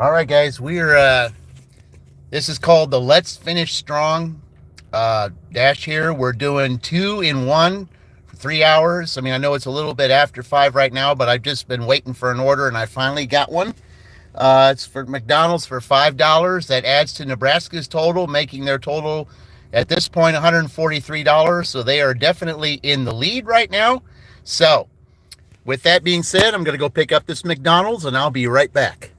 All right, guys, this is called the Let's Finish Strong dash here. We're doing 2-in-1 for 3 hours. I mean, I know it's a little bit after 5 right now, but I've just been waiting for an order and I finally got one. It's for McDonald's for $5. That adds to Nebraska's total, making their total at this point $143. So they are definitely in the lead right now. So with that being said, I'm going to go pick up this McDonald's and I'll be right back.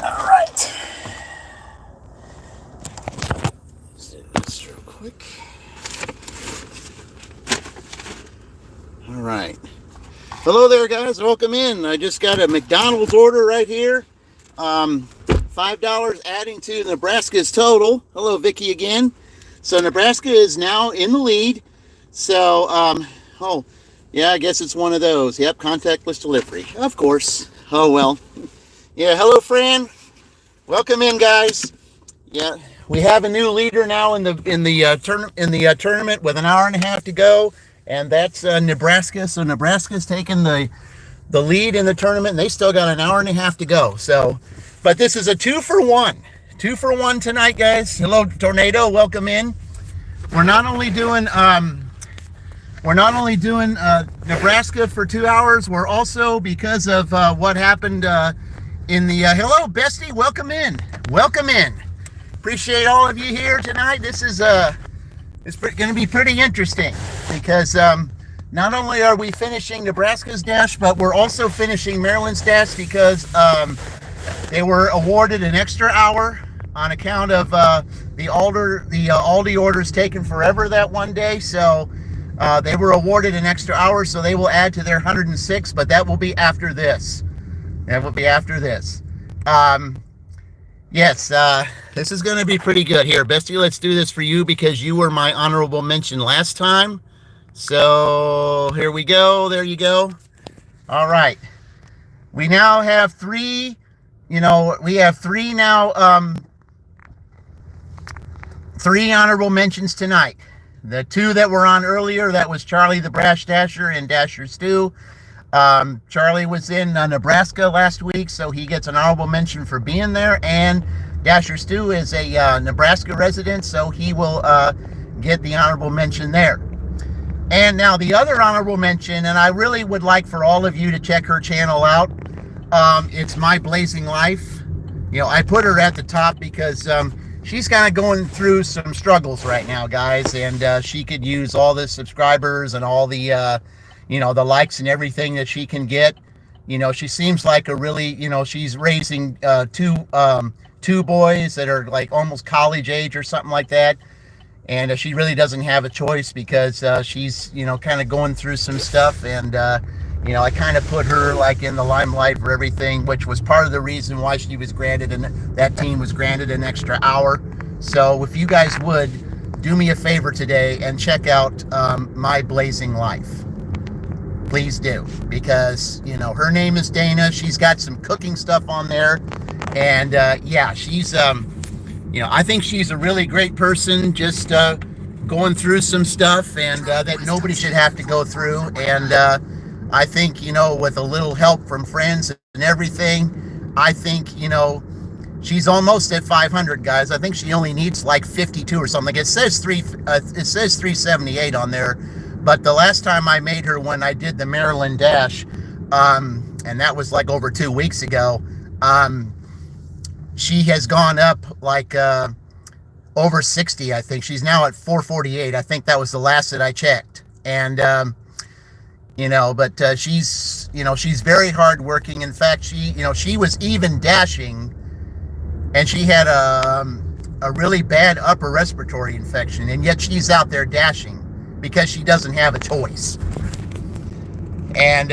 All right. Let's do this real quick. All right. Hello there, guys. Welcome in. I just got a McDonald's order right here. $5 adding to Nebraska's total. Hello, Vicky again. So Nebraska is now in the lead. So, oh, yeah, I guess it's one of those. Yep, contactless delivery. Of course. Oh, well. Yeah, hello, Fran. Welcome in, guys. Yeah, we have a new leader now in the tournament with an hour and a half to go, and that's Nebraska. So Nebraska's taking the lead in the tournament, and they still got an hour and a half to go. So, but this is a 2-for-1. 2-for-1 tonight, guys. Hello, Tornado. Welcome in. We're not only doing Nebraska for 2 hours. We're also, because of what happened in the hello, Bestie. Welcome in. Welcome in. Appreciate all of you here tonight. This is it's going to be pretty interesting because not only are we finishing Nebraska's dash, but we're also finishing Maryland's dash because they were awarded an extra hour on account of the Aldi orders taking forever that one day. So they were awarded an extra hour, so they will add to their 106, but that will be after this. That will be after this. Yes, this is going to be pretty good here. Bestie, let's do this for you because you were my honorable mention last time. So here we go. There you go. All right. We now have three, we have three now, three honorable mentions tonight. The two that were on earlier, that was Charlie the Brash Dasher and Dasher Stew. Charlie was in Nebraska last week, so he gets an honorable mention for being there. And Dasher Stew is a Nebraska resident, so he will get the honorable mention there. And now the other honorable mention, and I really would like for all of you to check her channel out. It's My Blazing Life. You know, I put her at the top because she's kind of going through some struggles right now, guys, and she could use all the subscribers and all the, you know, the likes and everything that she can get. You know, she seems like a really, you know, she's raising two boys that are like almost college age or something like that. And she really doesn't have a choice because she's, you know, kind of going through some stuff. And, you know, I kind of put her like in the limelight for everything, which was part of the reason why she was granted, and that team was granted an extra hour. So if you guys would do me a favor today and check out My Blazing Life. Please do, because, you know, her name is Dana. She's got some cooking stuff on there. And yeah, she's, you know, I think she's a really great person, just going through some stuff, and that nobody should have to go through. And I think, you know, with a little help from friends and everything, I think, you know, she's almost at 500, guys. I think she only needs like 52 or something. It says 378 on there, but the last time I made her, when I did the Maryland Dash, and that was like over 2 weeks ago, she has gone up like over 60, I think. She's now at 448. I think that was the last that I checked. And, you know, but she's, you know, she's very hardworking. In fact, she, you know, she was even dashing, and she had a really bad upper respiratory infection, and yet she's out there dashing because she doesn't have a choice. And,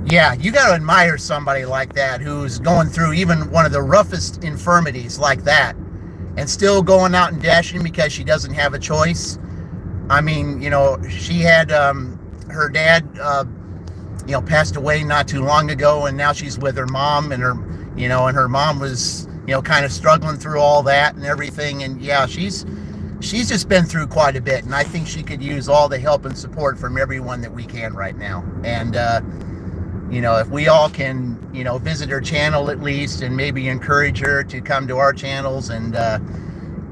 yeah, you got to admire somebody like that who's going through even one of the roughest infirmities like that and still going out and dashing because she doesn't have a choice. I mean, you know, she had her dad, you know, passed away not too long ago, and now she's with her mom, and her, you know, and her mom was, you know, kind of struggling through all that and everything. And yeah, she's just been through quite a bit, and I think she could use all the help and support from everyone that we can right now. And, you know, if we all can, you know, visit her channel at least, and maybe encourage her to come to our channels and,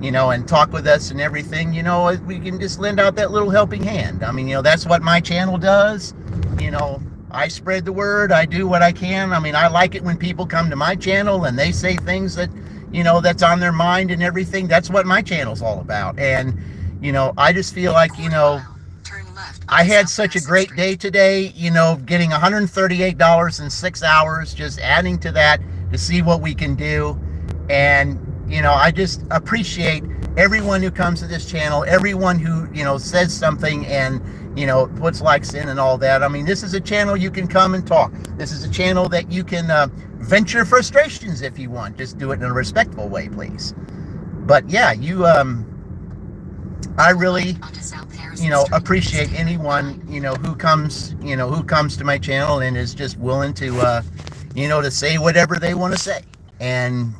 you know, and talk with us and everything, you know, we can just lend out that little helping hand. I mean, you know, that's what my channel does. You know, I spread the word. I do what I can. I mean, I like it when people come to my channel and they say things that, you know, that's on their mind and everything. That's what my channel's all about. And, you know, I just feel like, you know, I had such a great day today, you know, getting $138 in 6 hours, just adding to that to see what we can do. And, you know, I just appreciate everyone who comes to this channel, everyone who, you know, says something and, you know, puts likes in and all that. I mean, this is a channel you can come and talk. This is a channel that you can vent your frustrations if you want. Just do it in a respectful way, please. But yeah, you, I really, you know, appreciate anyone, you know, who comes to my channel and is just willing to, you know, to say whatever they want to say. And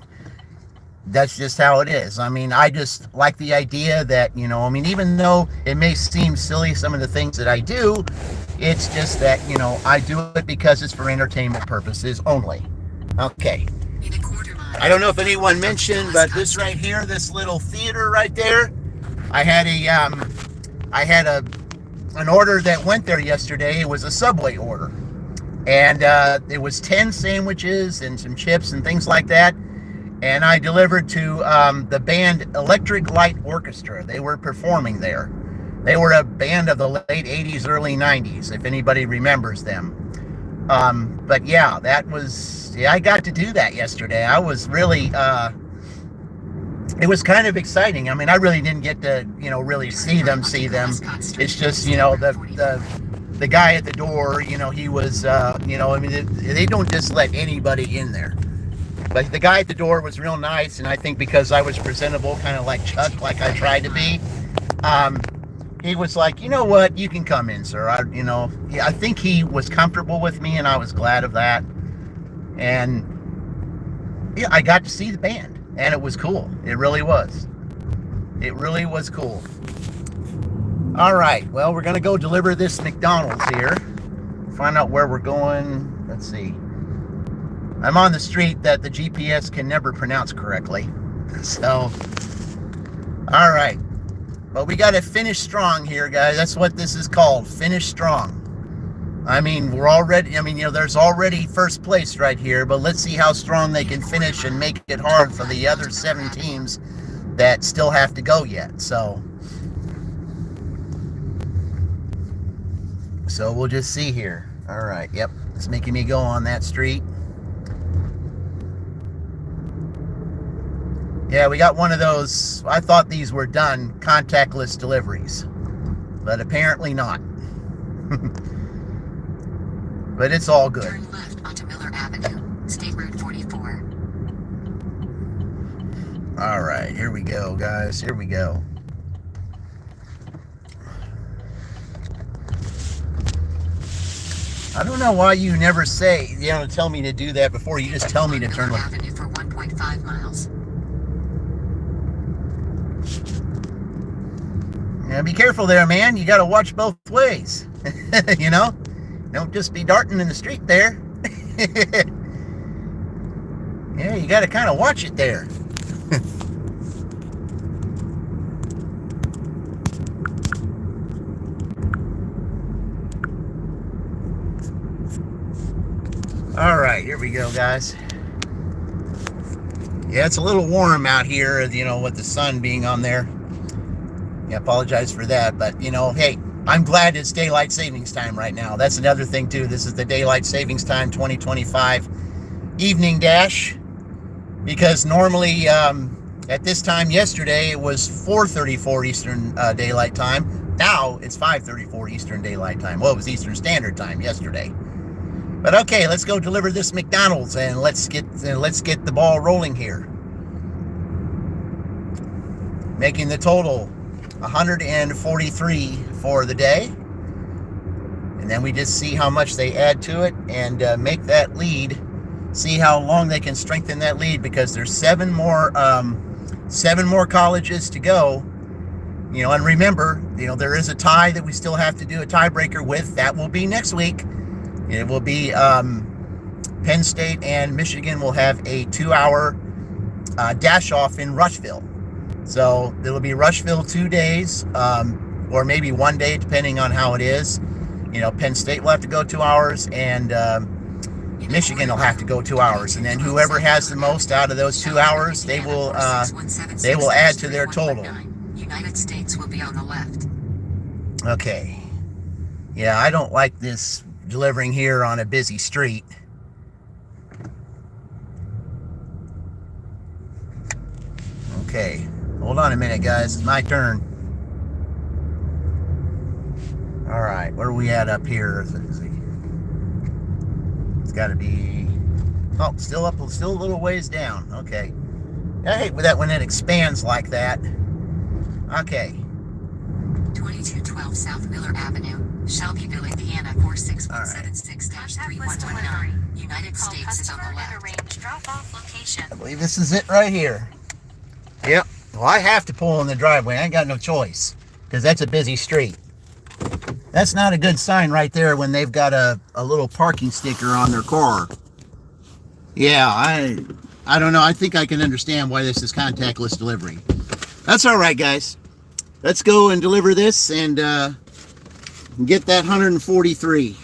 that's just how it is. I mean, I just like the idea that, you know, I mean, even though it may seem silly, some of the things that I do, it's just that, you know, I do it because it's for entertainment purposes only. Okay. I don't know if anyone mentioned, but this right here, this little theater right there, I had an order that went there yesterday. It was a Subway order, and it was 10 sandwiches and some chips and things like that. And I delivered to the band Electric Light Orchestra. They were performing there. They were a band of the late 80s, early 90s, if anybody remembers them. But yeah, I got to do that yesterday. I was really, it was kind of exciting. I mean, I really didn't get to, you know, really see them. It's just, you know, the guy at the door, you know, he was, you know, I mean, they don't just let anybody in there. But the guy at the door was real nice, and I think because I was presentable, kind of like Chuck, like I tried to be, he was like, you know what, you can come in, sir. I think he was comfortable with me, and I was glad of that. And yeah, I got to see the band, and it was cool. It really was. It really was cool. All right, well, we're gonna go deliver this McDonald's here. Find out where we're going. Let's see. I'm on the street that the GPS can never pronounce correctly. So, all right. But we got to finish strong here, guys. That's what this is called, finish strong. I mean, there's already first place right here, but let's see how strong they can finish and make it hard for the other 7 teams that still have to go yet. So we'll just see here. All right, yep, it's making me go on that street. Yeah, we got one of those, I thought these were done, contactless deliveries, but apparently not. But it's all good. Turn left onto Miller Avenue, State Route 44. All right, here we go, guys. Here we go. I don't know why you never say, tell me to do that before. You just tell me to turn left. Avenue for 1.5 miles. Yeah, be careful there, man. You got to watch both ways. Don't just be darting in the street there. Yeah, you got to kind of watch it there. All right, here we go, guys. Yeah, it's a little warm out here, with the sun being on there. Yeah, apologize for that, but, hey, I'm glad it's daylight savings time right now. That's another thing, too. This is the daylight savings time 2025 evening dash, because normally at this time yesterday it was 4:34 Eastern Daylight Time. Now it's 5:34 Eastern Daylight Time. Well, it was Eastern Standard Time yesterday. But okay, let's go deliver this McDonald's and let's get the ball rolling here. Making the total 143 for the day, and then we just see how much they add to it and make that lead. See how long they can strengthen that lead, because there's 7 more colleges to go. And remember, there is a tie that we still have to do a tiebreaker with. That will be next week. It will be Penn State and Michigan will have a 2-hour dash off in Rushville. So it'll be Rushville 2 days, or maybe 1 day, depending on how it is. Penn State will have to go 2 hours, and Michigan will have to go 2 hours. And then whoever has the most out of those 2 hours, they will add to their total. United States will be on the left. Okay. Yeah, I don't like this delivering here on a busy street. Okay, hold on a minute, guys. It's my turn. All right, where are we at up here? It's got to be, still a little ways down. Okay. I hate that when it expands like that. Okay. 2212 South Miller Avenue, Shelbyville, Indiana 46176-3119. United States is on the left. Drop-off location. I believe this is it right here. Yep. Well, I have to pull in the driveway. I ain't got no choice, because that's a busy street. That's not a good sign right there when they've got a little parking sticker on their car. Yeah, I don't know. I think I can understand why this is contactless delivery. That's all right, guys. Let's go and deliver this and get that 143.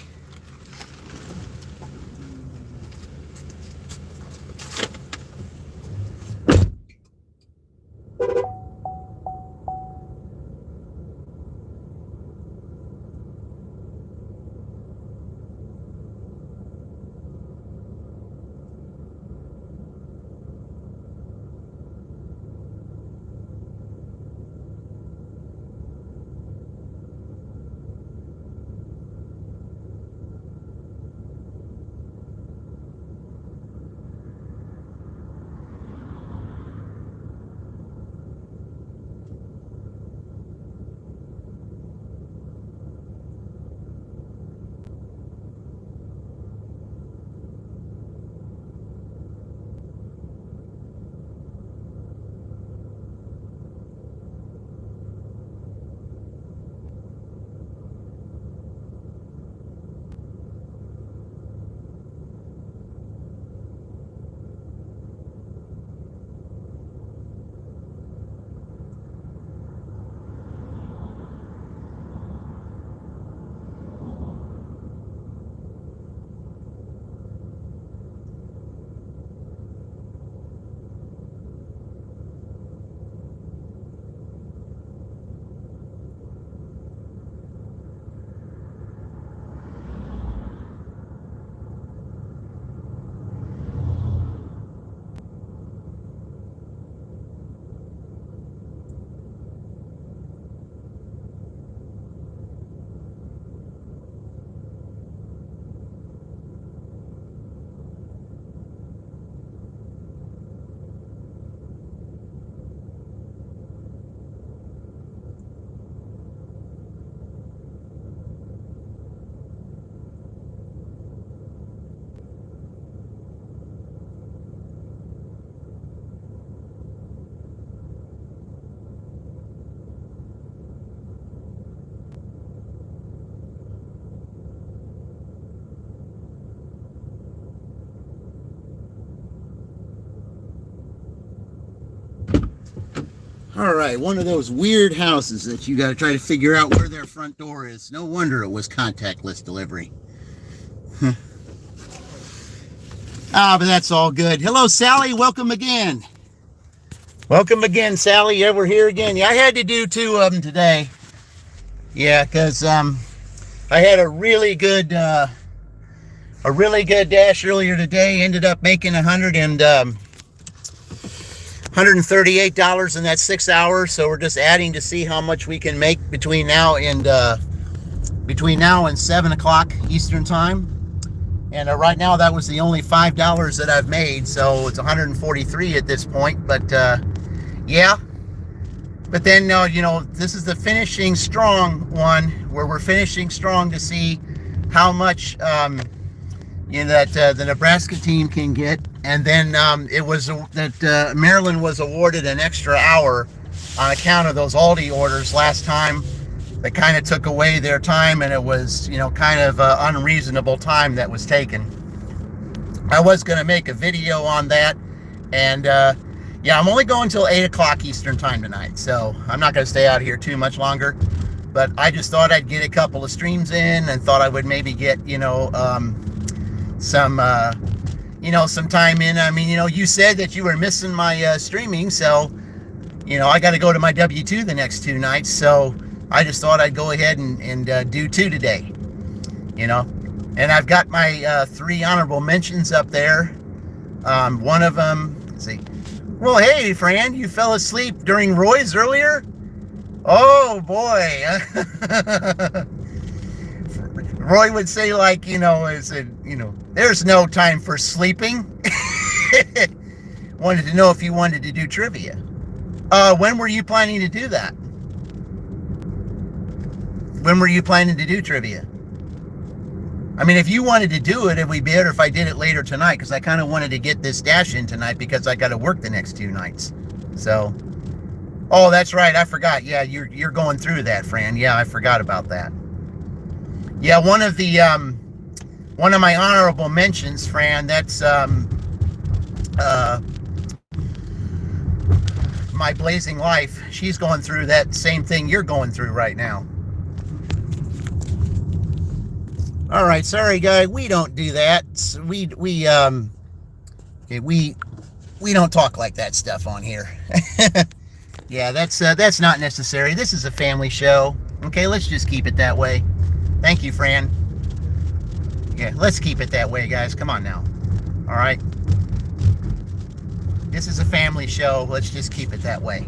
All right, one of those weird houses that you got to try to figure out where their front door is. No wonder it was contactless delivery. But that's all good. Hello, Sally. Welcome again. Welcome again, Sally. Yeah, we're here again. Yeah, I had to do 2 of them today. Yeah, because I had a really good dash earlier today. Ended up making $138 in that 6 hours. So we're just adding to see how much we can make between now and 7 o'clock Eastern time. And right now that was the only $5 that I've made, so it's 143 at this point. But yeah. But then this is the finishing strong one, where we're finishing strong to see how much that the Nebraska team can get. And then it was that Maryland was awarded an extra hour on account of those Aldi orders last time. That kind of took away their time, and it was kind of unreasonable time that was taken. I was going to make a video on that, and yeah, I'm only going till 8 o'clock Eastern time tonight, so I'm not going to stay out here too much longer. But I just thought I'd get a couple of streams in, and thought I would maybe get some time in. I mean, you said that you were missing my streaming, so I got to go to my W2 the next 2 nights, so I just thought I'd go ahead and do 2 today, and I've got my 3 honorable mentions up there. One of them, let's see. Well, hey, Fran, you fell asleep during Roy's earlier? Oh, boy. Roy would say, there's no time for sleeping. Wanted to know if you wanted to do trivia. When were you planning to do that? When were you planning to do trivia? I mean, if you wanted to do it, it'd be better if I did it later tonight, because I kind of wanted to get this dash in tonight because I got to work the next 2 nights. So, oh, that's right. I forgot. Yeah, you're going through that, Fran. Yeah, I forgot about that. Yeah, one of my honorable mentions, Fran, that's my Blazing Life. She's going through that same thing you're going through right now. All right, sorry guys, we don't do that. We don't talk like that stuff on here. Yeah, that's not necessary. This is a family show. Okay, let's just keep it that way. Thank you, Fran. Yeah, let's keep it that way, guys. Come on now. All right. This is a family show. Let's just keep it that way.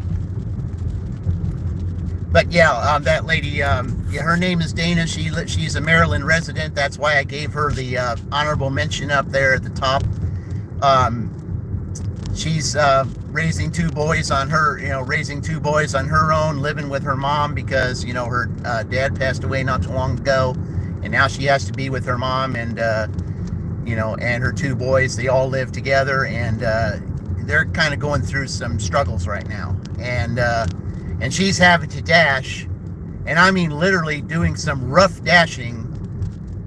But yeah, that lady, yeah, her name is Dana. She's a Maryland resident. That's why I gave her the honorable mention up there at the top. She's raising 2 boys on her, raising 2 boys on her own, living with her mom because her dad passed away not too long ago, and now she has to be with her mom and and her 2 boys. They all live together, and they're kind of going through some struggles right now, and she's having to dash, and I mean literally doing some rough dashing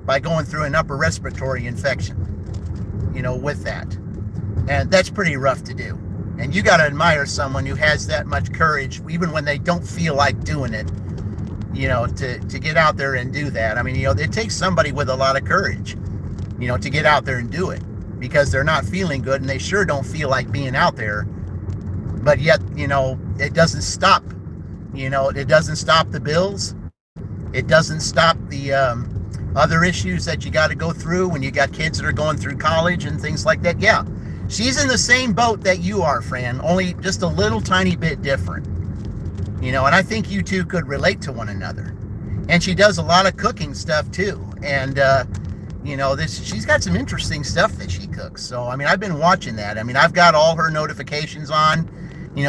by going through an upper respiratory infection, with that. And that's pretty rough to do. And you got to admire someone who has that much courage, even when they don't feel like doing it, to get out there and do that. I mean, it takes somebody with a lot of courage, to get out there and do it, because they're not feeling good and they sure don't feel like being out there. But yet, it doesn't stop. It doesn't stop the bills. It doesn't stop the other issues that you got to go through when you got kids that are going through college and things like that. Yeah, she's in the same boat that you are, Fran, only just a little tiny bit different. And I think you two could relate to one another. And she does a lot of cooking stuff too. And, she's got some interesting stuff that she cooks. So, I mean, I've been watching that. I mean, I've got all her notifications on.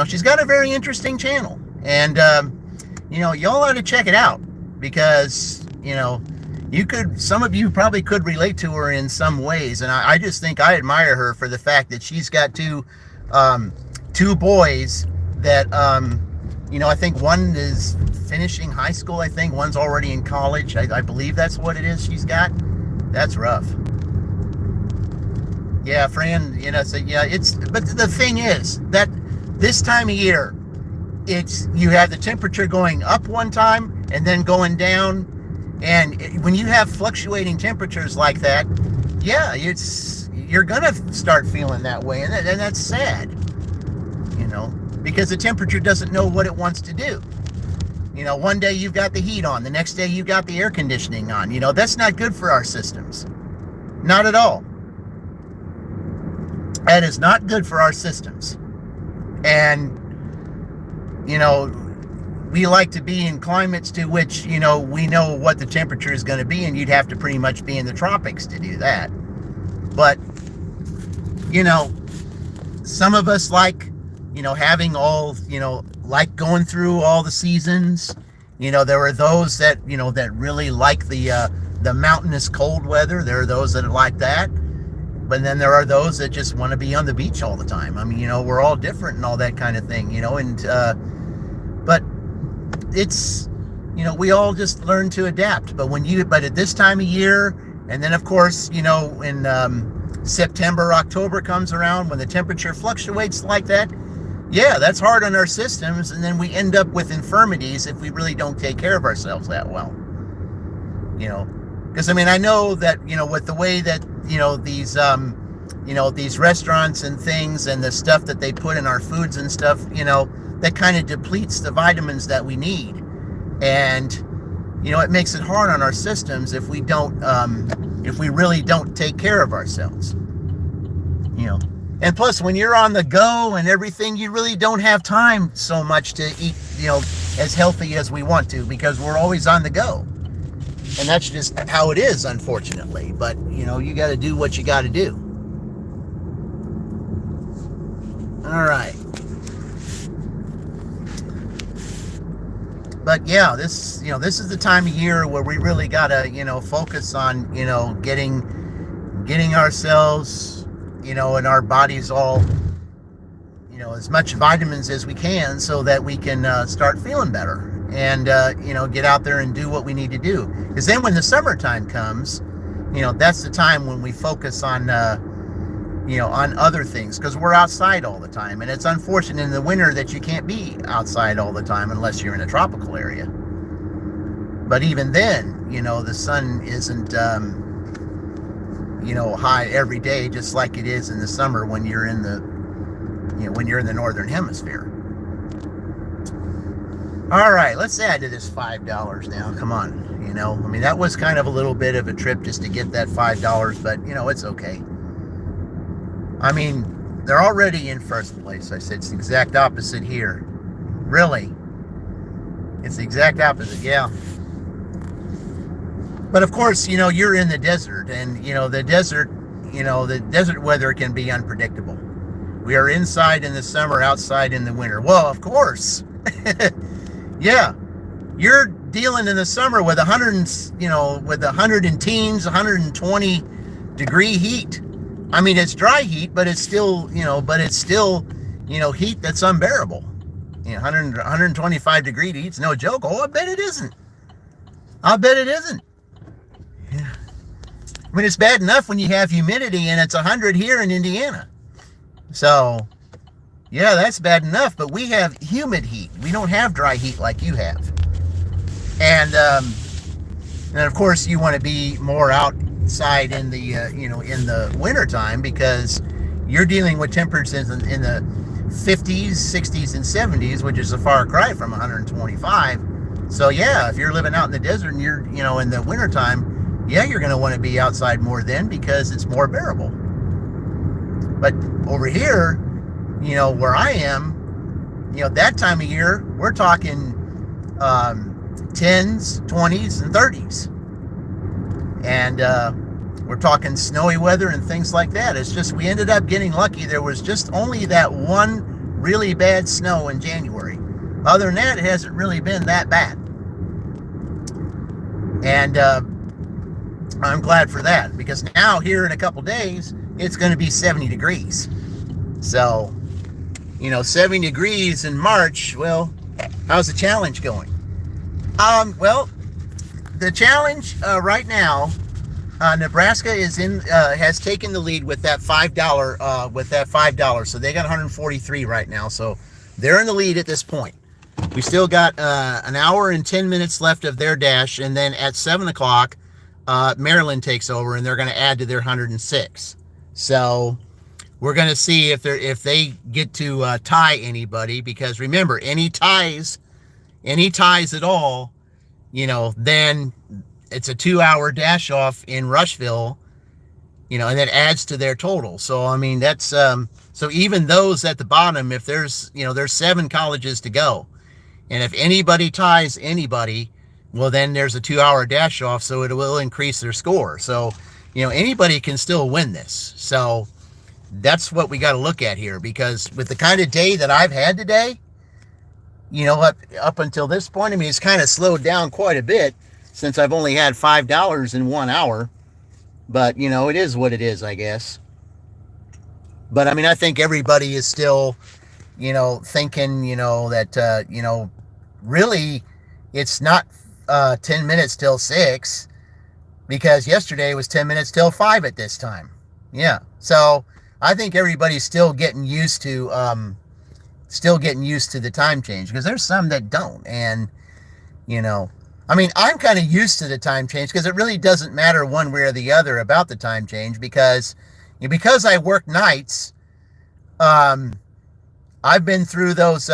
She's got a very interesting channel. And, y'all ought to check it out because, some of you probably could relate to her in some ways. And I just think I admire her for the fact that she's got 2 boys that, I think one is finishing high school. I think one's already in college. I believe that's what it is she's got. That's rough. Yeah, Fran, so yeah, but the thing is that this time of year, you have the temperature going up one time and then going down. And when you have fluctuating temperatures like that, yeah, you're gonna start feeling that way, and that's sad, because the temperature doesn't know what it wants to do. One day you've got the heat on, the next day you've got the air conditioning on. That's not good for our systems. Not at all. That is not good for our systems. And, we like to be in climates to which, we know what the temperature is going to be, and you'd have to pretty much be in the tropics to do that. But, some of us like, having all, like going through all the seasons. There are those that, that really like the mountainous cold weather. There are those that like that. But then there are those that just want to be on the beach all the time. I mean, we're all different and all that kind of thing, but it's, we all just learn to adapt. But at this time of year, and then of course, in September, October comes around, when the temperature fluctuates like that, yeah, that's hard on our systems, and then we end up with infirmities if we really don't take care of ourselves that well. Because I know that, with the way that, these restaurants and things and the stuff that they put in our foods and stuff, that kind of depletes the vitamins that we need. And, it makes it hard on our systems if we really don't take care of ourselves. And plus, when you're on the go and everything, you really don't have time so much to eat, as healthy as we want to, because we're always on the go. And that's just how it is, unfortunately. But, you got to do what you got to do. All right. But yeah, this is the time of year where we really got to, focus on, getting ourselves, and our bodies all, as much vitamins as we can, so that we can start feeling better and, get out there and do what we need to do. Because then when the summertime comes, that's the time when we focus on, on other things, because we're outside all the time. And it's unfortunate in the winter that you can't be outside all the time unless you're in a tropical area. But even then, the sun isn't, high every day, just like it is in the summer when you're in the, when you're in the northern hemisphere. All right, let's add to this $5 now. Come on, that was kind of a little bit of a trip just to get that $5, but it's okay. They're already in first place. I said it's the exact opposite here. Really, it's the exact opposite. Yeah. But of course, you're in the desert, and the desert weather can be unpredictable. We are inside in the summer, outside in the winter. Well, of course. Yeah. You're dealing in the summer with 100 and teens, 120 degree heat. It's dry heat, but it's still, heat that's unbearable. 125 degree heat's no joke. Oh, I bet it isn't. Yeah. It's bad enough when you have humidity and it's 100 here in Indiana. So, yeah, that's bad enough, but we have humid heat. We don't have dry heat like you have. And of course you want to be more outside in the, in the winter time, because you're dealing with temperatures in the 50s, 60s, and 70s, which is a far cry from 125. So yeah, if you're living out in the desert and you're, in the wintertime, yeah, you're going to want to be outside more then, because it's more bearable. But over here, where I am, that time of year, we're talking 10s, 20s, and 30s. And we're talking snowy weather and things like that. It's just, we ended up getting lucky. There was just only that one really bad snow in January. Other than that, it hasn't really been that bad. And I'm glad for that, because now here in a couple days, it's going to be 70 degrees. So, 70 degrees in March, well, how's the challenge going? Well, the challenge right now, Nebraska is has taken the lead with that $5. So they got 143 right now. So they're in the lead at this point. We still got an hour and 10 minutes left of their dash, and then at 7 o'clock, Maryland takes over, and they're going to add to their 106. So we're going to see if they get to tie anybody, because remember, any ties at all, then it's a 2-hour dash off in Rushville, and that adds to their total. So I mean, that's so even those at the bottom, if there's 7 colleges to go, and if anybody ties anybody, well, then there's a 2-hour dash off, so it will increase their score. So anybody can still win this. So that's what we got to look at here, because with the kind of day that I've had today, up until this point, I mean, it's kind of slowed down quite a bit since I've only had $5 in 1 hour. But, it is what it is, I guess. But, I mean, I think everybody is still, thinking, that, really it's not 10 minutes till 6, because yesterday was 10 minutes till 5 at this time. Yeah. So I think everybody's still getting used to the time change, because there's some that don't. And, I mean, I'm kind of used to the time change, because it really doesn't matter one way or the other about the time change, because I work nights. I've been through those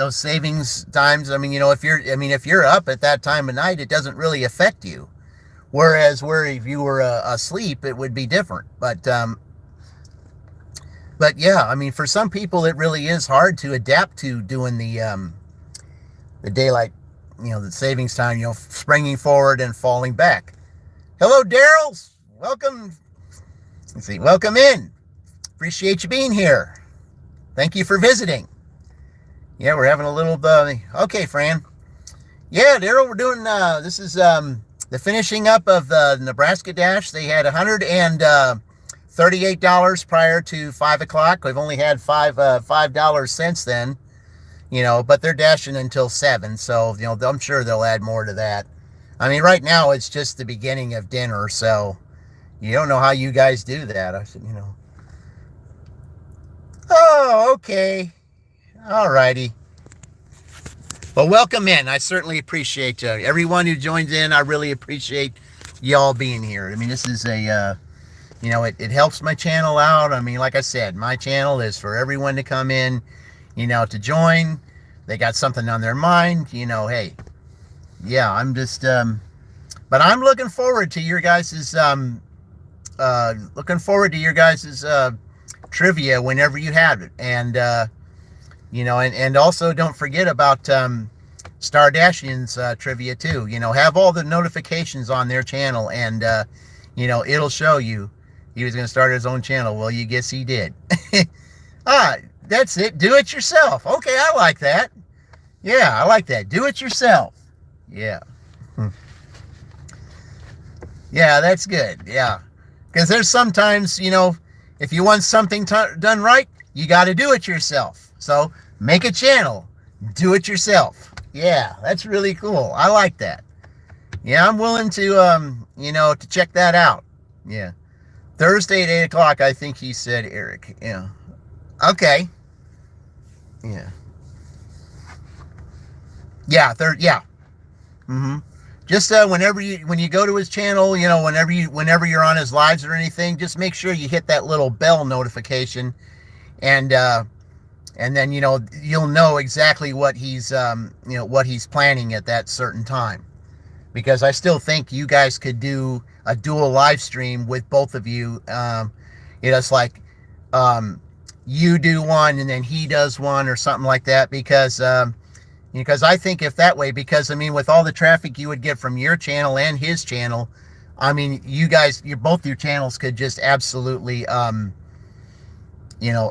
savings times. I mean, if you're up at that time of night, it doesn't really affect you. Whereas if you were asleep, it would be different. But yeah, I mean, for some people, it really is hard to adapt to doing the daylight, the savings time, springing forward and falling back. Hello, Daryl. Welcome. Let's see. Welcome in. Appreciate you being here. Thank you for visiting. Yeah, we're having a little, okay, Fran. Yeah, Daryl, we're doing, this is the finishing up of the Nebraska Dash. They had $138 prior to 5 o'clock. We've only had $5 since then, but they're dashing until 7. So, I'm sure they'll add more to that. I mean, right now it's just the beginning of dinner. So you don't know how you guys do that. I said, Oh, okay. All righty. Well, welcome in. I certainly appreciate everyone who joins in. I really appreciate y'all being here. I mean, this is it helps my channel out. I mean, like I said, my channel is for everyone to come in, to join. They got something on their mind, hey, yeah, I'm just, but I'm looking forward to your guys's, trivia whenever you have it. And, and also don't forget about Star Dashian's trivia too. Have all the notifications on their channel, and it'll show you he was going to start his own channel. Well, you guess he did. That's it. Do it yourself. Okay, I like that. Yeah, I like that. Do it yourself. Yeah. Yeah, that's good. Yeah, because there's sometimes, if you want something done right, you got to do it yourself. So make a channel, do it yourself. Yeah, that's really cool. I like that. Yeah, I'm willing to, to check that out. Yeah. Thursday at 8 o'clock, I think he said, Eric. Yeah. Okay. Yeah. Yeah. Yeah. Mm-hmm. Just when you go to his channel, whenever you're on his lives or anything, just make sure you hit that little bell notification, and then you'll know exactly what he's planning at that certain time. Because I still think you guys could do a dual live stream with both of you. It's like you do one and then he does one, or something like that. Because I think if that way, because I mean, with all the traffic you would get from your channel and his channel, I mean, both your channels could just absolutely,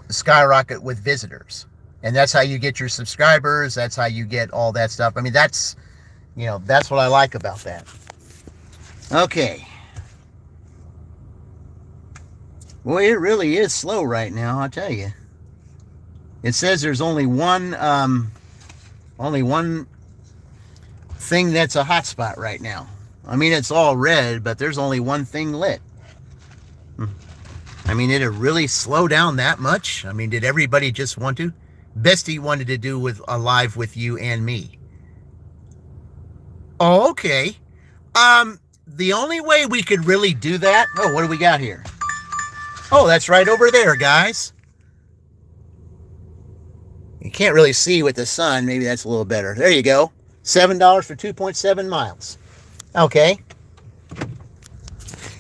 skyrocket with visitors. And that's how you get your subscribers. That's how you get all that stuff. I mean, that's what I like about that. Okay. Well, it really is slow right now, I'll tell you. It says there's only one thing that's a hotspot right now. I mean, it's all red, but there's only one thing lit. I mean, did it really slow down that much? I mean, did everybody just want to Bestie wanted to do with a live with you and me. Oh, okay. The only way we could really do that. Oh, what do we got here? Oh, that's right over there, guys. You can't really see with the sun. Maybe that's a little better. There you go. $7 for 2.7 miles. Okay.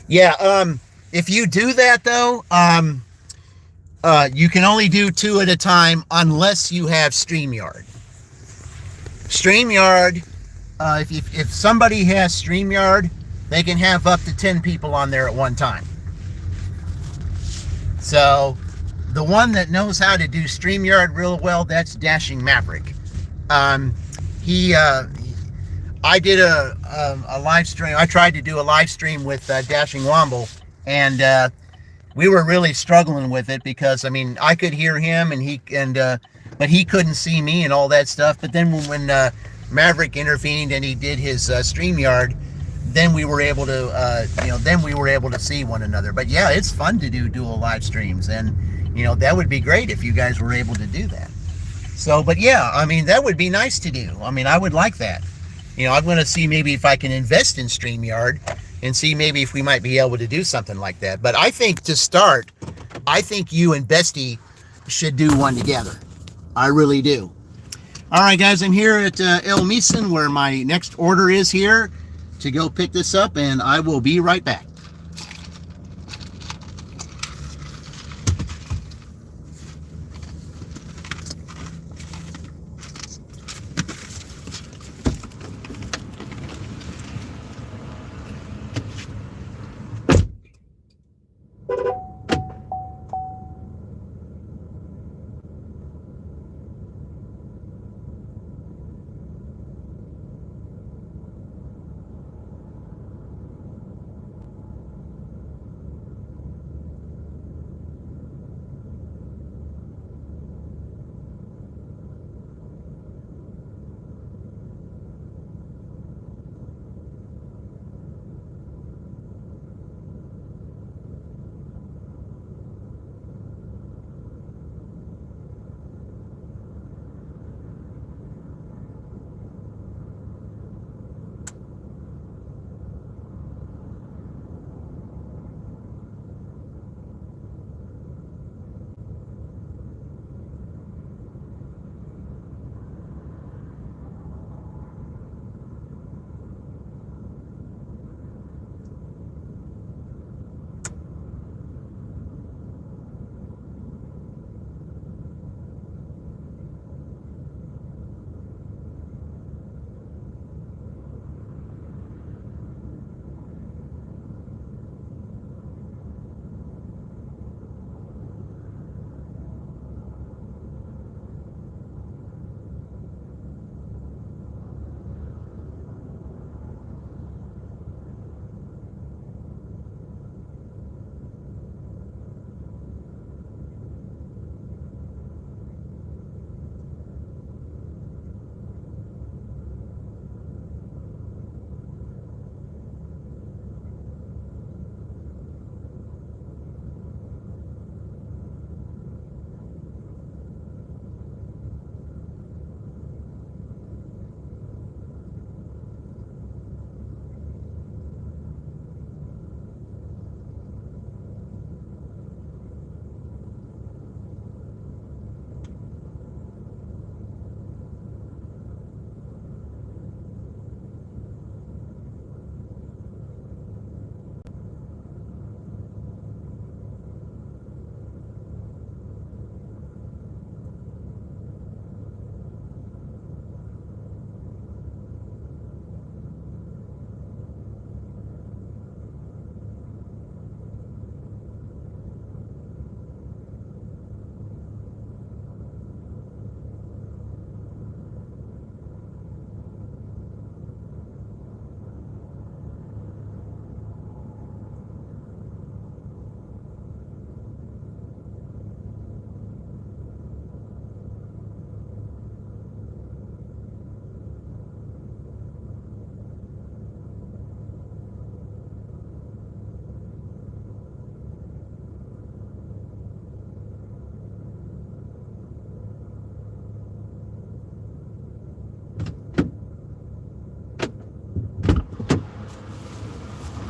Yeah, if you do that though, you can only do 2 at a time unless you have StreamYard. StreamYard, if somebody has StreamYard, they can have up to 10 people on there at one time. So the one that knows how to do StreamYard real well, that's Dashing Maverick. I did a live stream. I tried to do a live stream with Dashing Womble, and we were really struggling with it because I mean I could hear him but he couldn't see me and all that stuff. But then when Maverick intervened and he did his StreamYard, then we were able to see one another. But yeah, it's fun to do dual live streams, and that would be great if you guys were able to do that. So, but yeah, I mean that would be nice to do. I mean I would like that. I'm going to see maybe if I can invest in StreamYard and see maybe if we might be able to do something like that. But I think to start, I think you and Bestie should do one together. I really do. All right, guys, I'm here at El Mison where my next order is here to go pick this up, and I will be right back.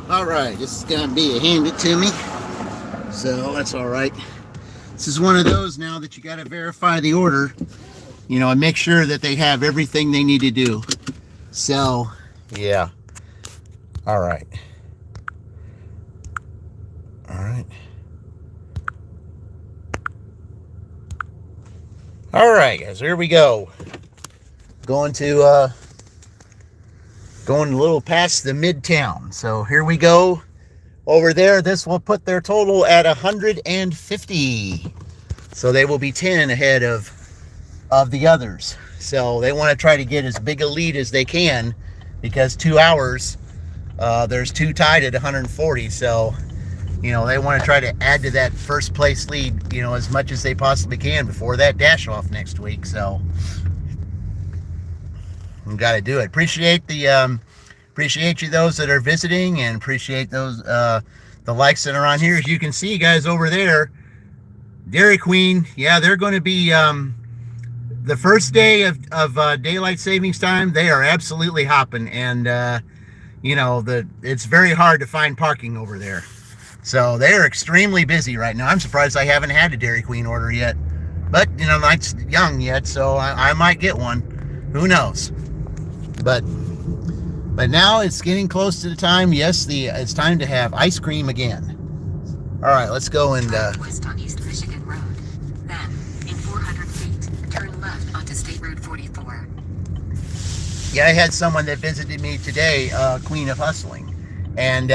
All right, this is gonna be handed to me, so that's all right. This is one of those now that you got to verify the order, and make sure that they have everything they need to do. So, yeah. All right. All right. All right, guys, here we go. Going a little past the midtown. So here we go. Over there, this will put their total at 150. So they will be 10 ahead of the others. So they want to try to get as big a lead as they can, because 2 hours, there's 2 tied at 140. So, they want to try to add to that first place lead, as much as they possibly can before that dash off next week. So we got to do it. Appreciate you, those that are visiting, and appreciate those the likes that are on here. As you can see, guys, over there, Dairy Queen, yeah, they're going to be the first day of daylight savings time. They are absolutely hopping, and it's very hard to find parking over there. So they're extremely busy right now. I'm surprised I haven't had a Dairy Queen order yet, but night's young yet, so I might get one. Who knows? But now it's getting close to the time. Yes, it's time to have ice cream again. All right, let's go and west on East Michigan Road. Then, in 400 feet, turn left onto State Road 44. Yeah, I had someone that visited me today, Queen of Hustling, and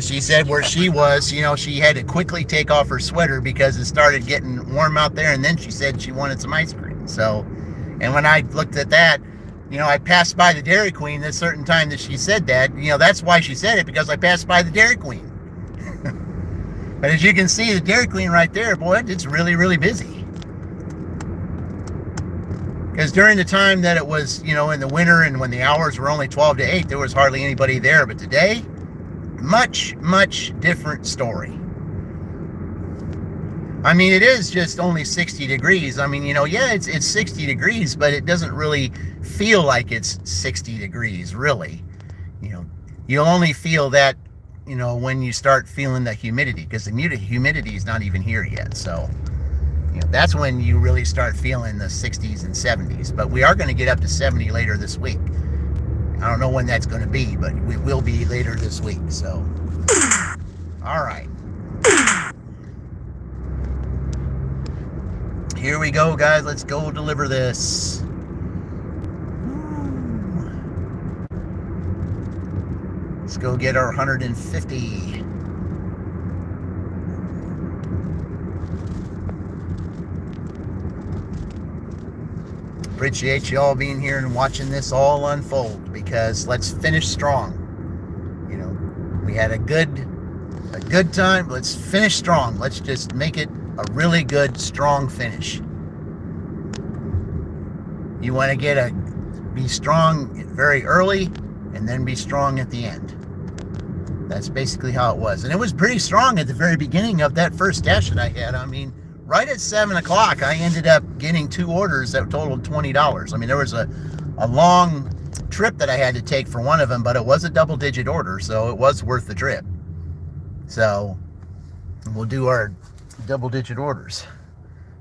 she said where she was, she had to quickly take off her sweater because it started getting warm out there, and then she said she wanted some ice cream. So, and when I looked at that, I passed by the Dairy Queen at a certain time that she said that. That's why she said it, because I passed by the Dairy Queen. But as you can see, the Dairy Queen right there, boy, it's really, really busy. Because during the time that it was, in the winter and when the hours were only 12 to 8, there was hardly anybody there. But today, much, much different story. I mean, it is just only 60 degrees. I mean, yeah, it's 60 degrees, but it doesn't really feel like it's 60 degrees, really. You'll only feel that, when you start feeling the humidity, because the humidity is not even here yet. So, that's when you really start feeling the 60s and 70s. But we are going to get up to 70 later this week. I don't know when that's going to be, but we will be later this week. So, all right. Here we go, guys. Let's go deliver this. Let's go get our 150. Appreciate you all being here and watching this all unfold, because let's finish strong. We had a good time. Let's finish strong. Let's just make it a really good, strong finish. You want to be strong very early and then be strong at the end. That's basically how it was. And it was pretty strong at the very beginning of that first dash that I had. I mean, right at 7 o'clock, I ended up getting 2 orders that totaled $20. I mean, there was a long trip that I had to take for one of them, but it was a double-digit order, so it was worth the trip. So we'll do our double-digit orders.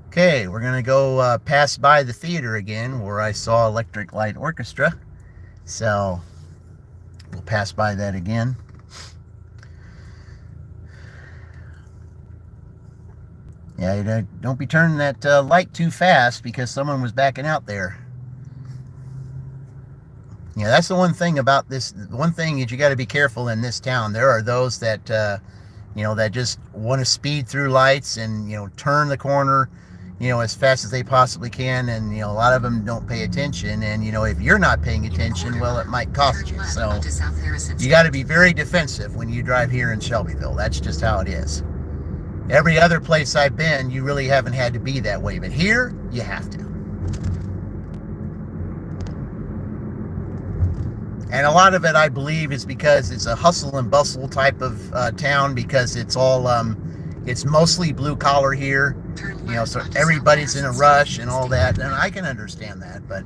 Okay, we're going to go pass by the theater again where I saw Electric Light Orchestra. So we'll pass by that again. Yeah, don't be turning that light too fast, because someone was backing out there. Yeah, that's the one thing about this. The one thing is you got to be careful in this town. There are those that, that just want to speed through lights and, turn the corner, as fast as they possibly can. And, a lot of them don't pay attention. And, if you're not paying attention, well, it might cost you. So you got to be very defensive when you drive here in Shelbyville. That's just how it is. Every other place I've been, you really haven't had to be that way. But here, you have to. And a lot of it, I believe, is because it's a hustle and bustle type of town, because it's all, it's mostly blue collar here, so everybody's in a rush and all that. And I can understand that, but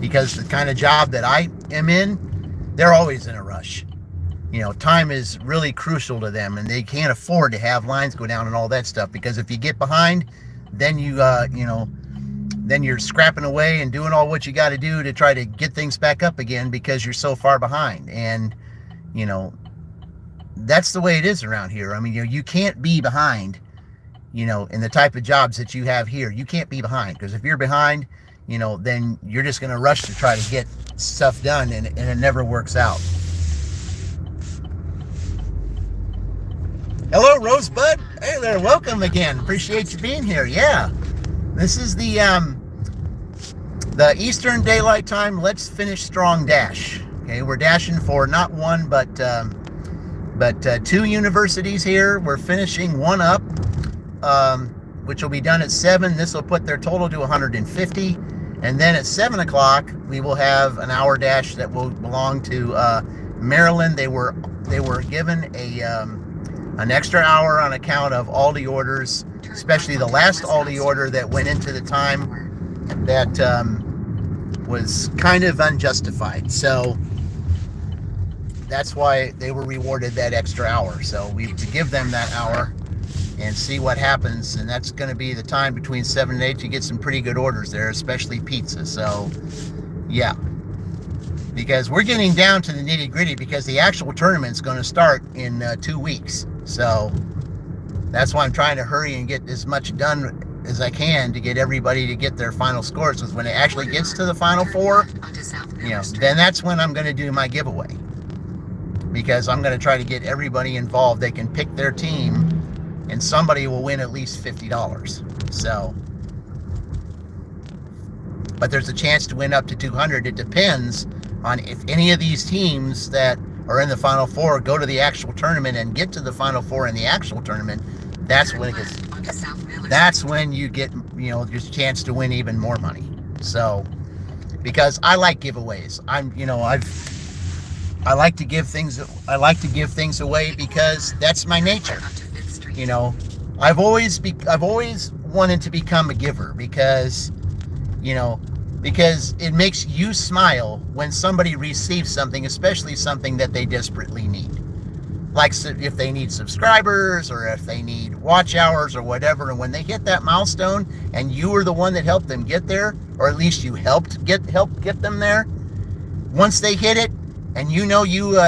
because the kind of job that I am in, they're always in a rush. time is really crucial to them, and they can't afford to have lines go down and all that stuff, because if you get behind, then then you're scrapping away and doing all what you got to do to try to get things back up again because you're so far behind. And that's the way it is around here. I mean, you can't be behind, in the type of jobs that you have here. You can't be behind, because if you're behind, then you're just going to rush to try to get stuff done, and it never works out. Hello, Rosebud. Hey there, welcome again. Appreciate you being here. Yeah, this is the Eastern Daylight Time Let's Finish Strong Dash. Okay, we're dashing for not one but two universities here. We're finishing one up, which will be done at 7. This will put their total to 150, and then at 7 o'clock we will have an hour dash that will belong to Maryland. They were given an extra hour on account of Aldi orders, especially the last Aldi order that went into the time that was kind of unjustified. So that's why they were rewarded that extra hour. So we give them that hour and see what happens. And that's going to be the time between 7 and 8 to get some pretty good orders there, especially pizza. So yeah, because we're getting down to the nitty gritty, because the actual tournament's going to start in 2 weeks. So that's why I'm trying to hurry and get as much done as I can to get everybody to get their final scores. Because when it actually gets to the final 4, then that's when I'm going to do my giveaway. Because I'm going to try to get everybody involved. They can pick their team, and somebody will win at least $50. So, but there's a chance to win up to 200. It depends on if any of these teams that are in the Final 4 go to the actual tournament and get to the Final 4 in the actual tournament. That's when it gets. That's when you get your chance to win even more money. So, because I like giveaways, I like to give things. I like to give things away because that's my nature. I've always wanted to become a giver because it makes you smile when somebody receives something, especially something that they desperately need. Like if they need subscribers or if they need watch hours or whatever, and when they hit that milestone and you were the one that helped them get there, or at least you helped get them there, once they hit it and you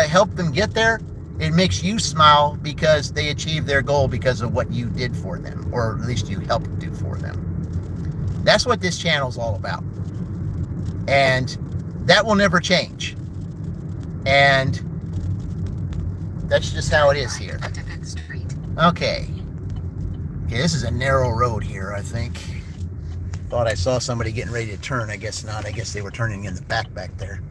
helped them get there, it makes you smile because they achieved their goal because of what you did for them, or at least you helped do for them. That's what this channel's all about. And that will never change. And that's just how it is here. Okay, this is a narrow road here, I think. Thought I saw somebody getting ready to turn. I guess not. I guess they were turning in the back there.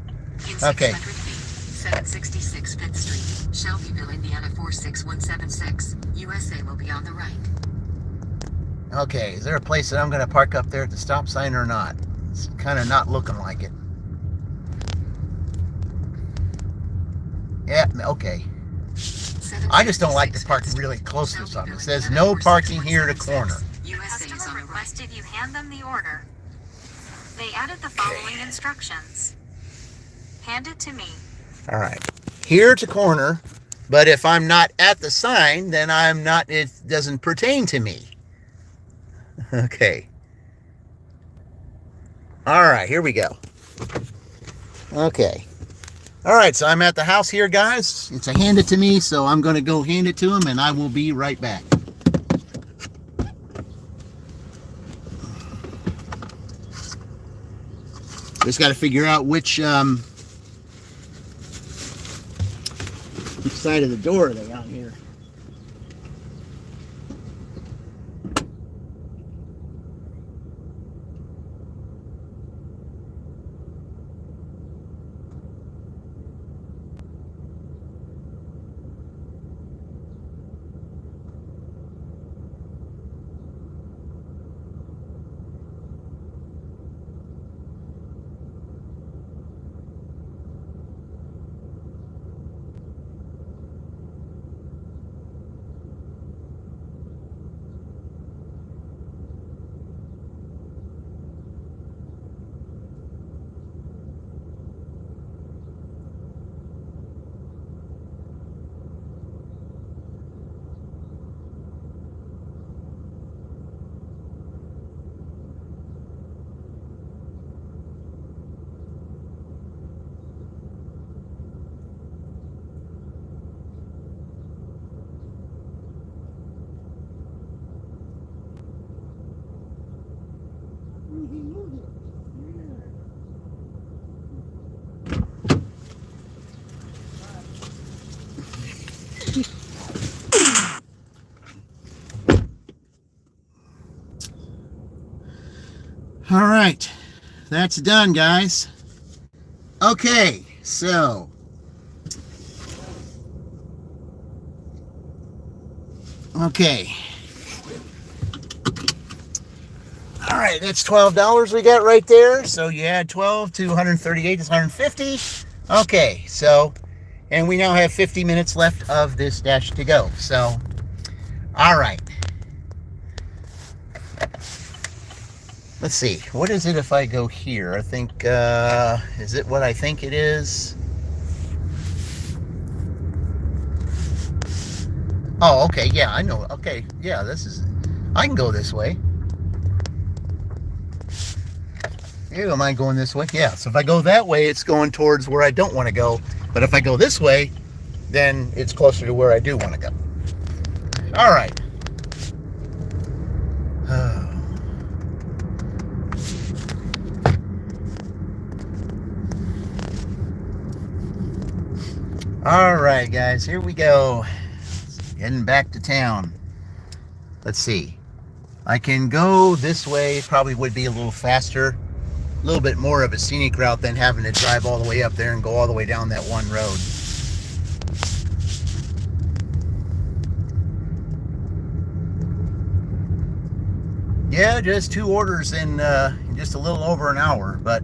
Okay. 766 5th Street, Shelbyville, Indiana 46176. USA will be on the right. Okay, is there a place that I'm going to park up there at the stop sign or not? It's kind of not looking like it. Yeah, okay. I just don't like to park really close to something. It says no parking here to corner. Customer requested you hand them the order. They added the following instructions. Hand it to me. All right. Here to corner, but if I'm not at the sign, then I'm not, it doesn't pertain to me. Okay. All right, here we go. Okay. All right, so I'm at the house here, guys. It's a hand it to me, so I'm going to go hand it to him, and I will be right back. Just got to figure out which side of the door are they on here. All right, that's done, guys. Okay, so okay. All right, that's $12 we got right there. So you add 12 to 138 is 150. Okay, so, and we now have 50 minutes left of this dash to go. So, all right. Let's see, what is it if I go here? I think, is it what I think it is? Oh, okay, yeah, I know. Okay, yeah, I can go this way. You don't mind going this way? Yeah, so if I go that way, it's going towards where I don't want to go. But if I go this way, then it's closer to where I do want to go. All right. All right, guys, here we go. Heading back to town. Let's see. I can go this way. Probably would be a little faster. A little bit more of a scenic route than having to drive all the way up there and go all the way down that one road. Yeah, just 2 orders in just a little over an hour. But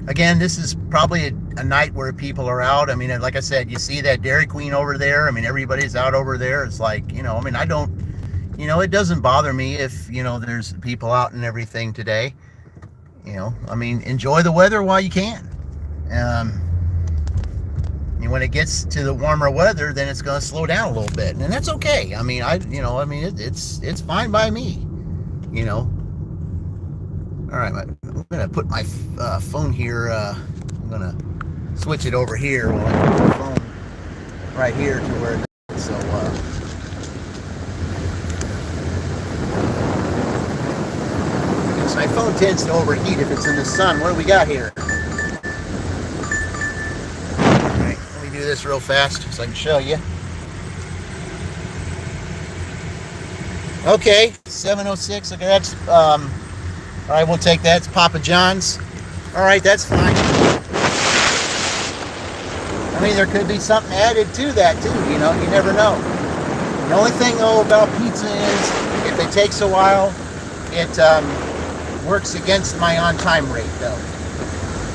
again, this is probably a night where people are out. I mean, like I said, you see that Dairy Queen over there. I mean, everybody's out over there. It's like, you know, I mean, I don't, you know, it doesn't bother me if, you know, there's people out and everything today. You know, I mean, enjoy the weather while you can. And when it gets to the warmer weather, then it's going to slow down a little bit, and that's okay. I mean, it's fine by me. You know. All right, I'm going to put my phone here. I'm going to switch it over here while I put the phone right here to where it is. So, because my phone tends to overheat if it's in the sun. What do we got here? All right, let me do this real fast so I can show you. Okay, 706. Okay, that's all right, we'll take that. It's Papa John's. All right, that's fine. I mean, there could be something added to that, too. You know, you never know. The only thing, though, about pizza is if it takes a while, it works against my on-time rate, though.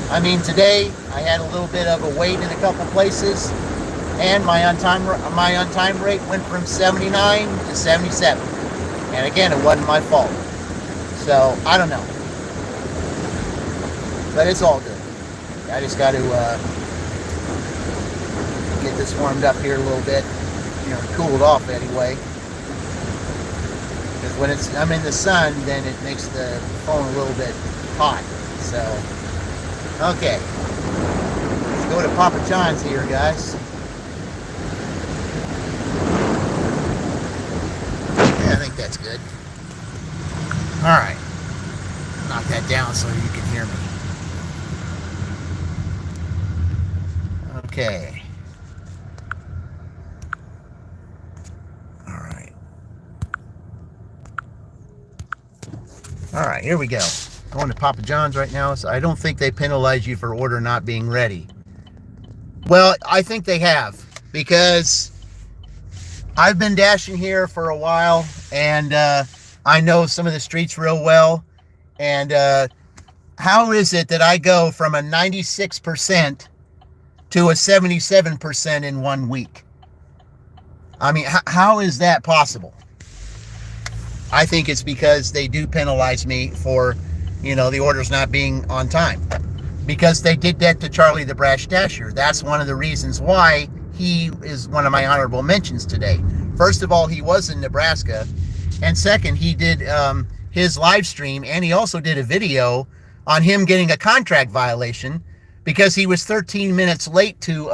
I mean, today, I had a little bit of a wait in a couple places, and my on-time rate went from 79 to 77. And again, it wasn't my fault. So, I don't know. But it's all good. I just got to get this warmed up here a little bit. You know, cooled off anyway. Because when I'm in the sun, then it makes the phone a little bit hot. So, okay. Let's go to Papa John's here, guys. Yeah, I think that's good. All right, knock that down so you can hear me. Okay. All right, here we go. Going to Papa John's right now. So I don't think they penalize you for order not being ready. Well, I think they have, because I've been dashing here for a while, and I know some of the streets real well. And how is it that I go from a 96% to a 77% in 1 week? I mean, how is that possible? I think it's because they do penalize me for, you know, the orders not being on time. Because they did that to Charlie the Brash Dasher. That's one of the reasons why he is one of my honorable mentions today. First of all, he was in Nebraska. And second, he did his live stream, and he also did a video on him getting a contract violation because he was 13 minutes late to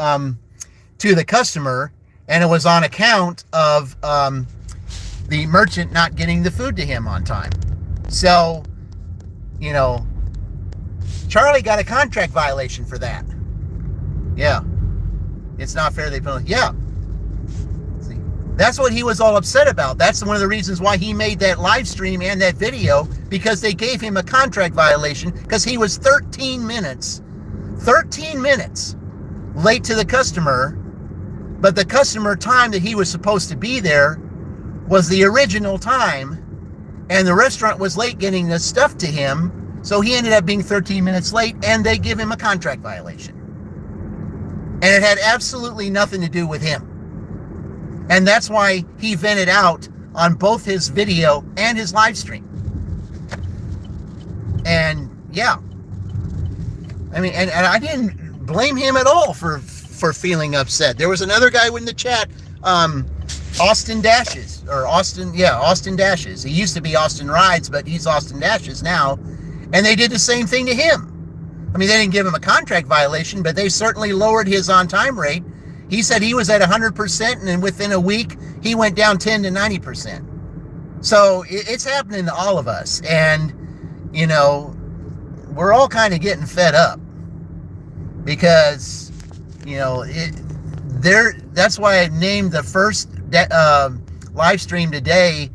the customer, and it was on account of the merchant not getting the food to him on time. So, you know, Charlie got a contract violation for that. Yeah. It's not fair they penalize. Yeah. See, That's what he was all upset about. That's one of the reasons why he made that live stream and that video, because they gave him a contract violation because he was 13 minutes late to the customer, but the customer time that he was supposed to be there was the original time, and the restaurant was late getting the stuff to him, so he ended up being 13 minutes late, and they give him a contract violation. And it had absolutely nothing to do with him. And that's why he vented out on both his video and his live stream. And yeah, I mean, and I didn't blame him at all for feeling upset. There was another guy in the chat, Austin Dashes. He used to be Austin Rides, but he's Austin Dashes now. And they did the same thing to him. I mean, they didn't give him a contract violation, but they certainly lowered his on-time rate. He said he was at 100%, and then within a week, he went down 10 to 90%. So it's happening to all of us. And, you know, we're all kind of getting fed up because, you know, that's why I named the first live stream today.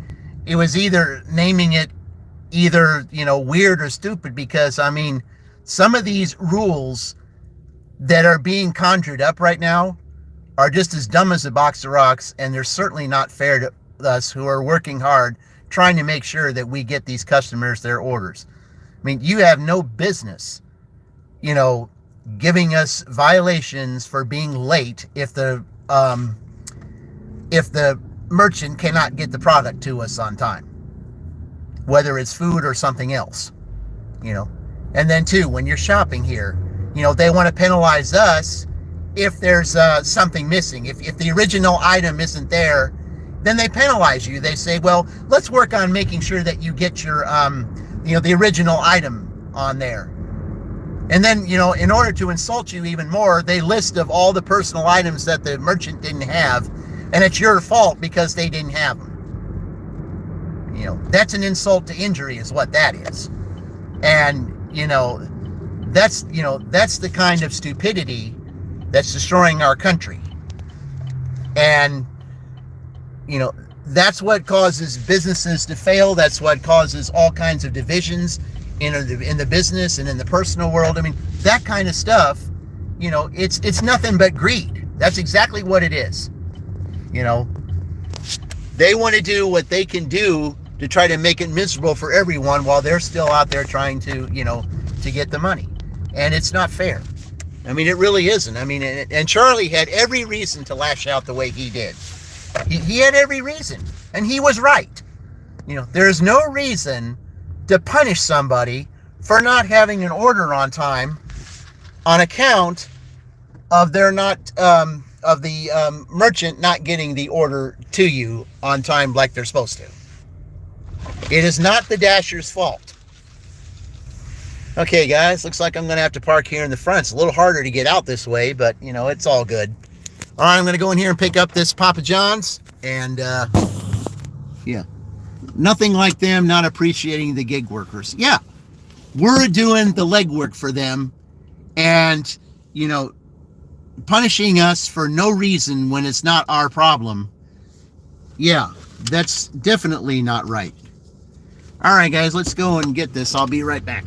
It was either naming it weird or stupid, because, I mean, some of these rules that are being conjured up right now are just as dumb as a box of rocks, and they're certainly not fair to us who are working hard trying to make sure that we get these customers their orders. I mean, you have no business, giving us violations for being late if the merchant cannot get the product to us on time, whether it's food or something else, And then too, when you're shopping here, they want to penalize us if there's something missing. If the original item isn't there, then they penalize you. They say, well, let's work on making sure that you get your, the original item on there. And then, in order to insult you even more, they list of all the personal items that the merchant didn't have, and it's your fault because they didn't have them. That's an insult to injury is what that is. And, that's the kind of stupidity that's destroying our country. And, that's what causes businesses to fail. That's what causes all kinds of divisions in the business and in the personal world. I mean, that kind of stuff, it's nothing but greed. That's exactly what it is. They want to do what they can do to try to make it miserable for everyone while they're still out there trying to, to get the money. And it's not fair. I mean, it really isn't. I mean, and Charlie had every reason to lash out the way he did. He had every reason, and he was right. There's no reason to punish somebody for not having an order on time on account of their of the merchant not getting the order to you on time like they're supposed to. It is not the dasher's fault. Okay, guys, looks like I'm going to have to park here in the front. It's a little harder to get out this way, but, it's all good. All right, I'm going to go in here and pick up this Papa John's, and, yeah. Nothing like them not appreciating the gig workers. Yeah, we're doing the legwork for them, and, punishing us for no reason when it's not our problem. Yeah, that's definitely not right. All right, guys, let's go and get this. I'll be right back.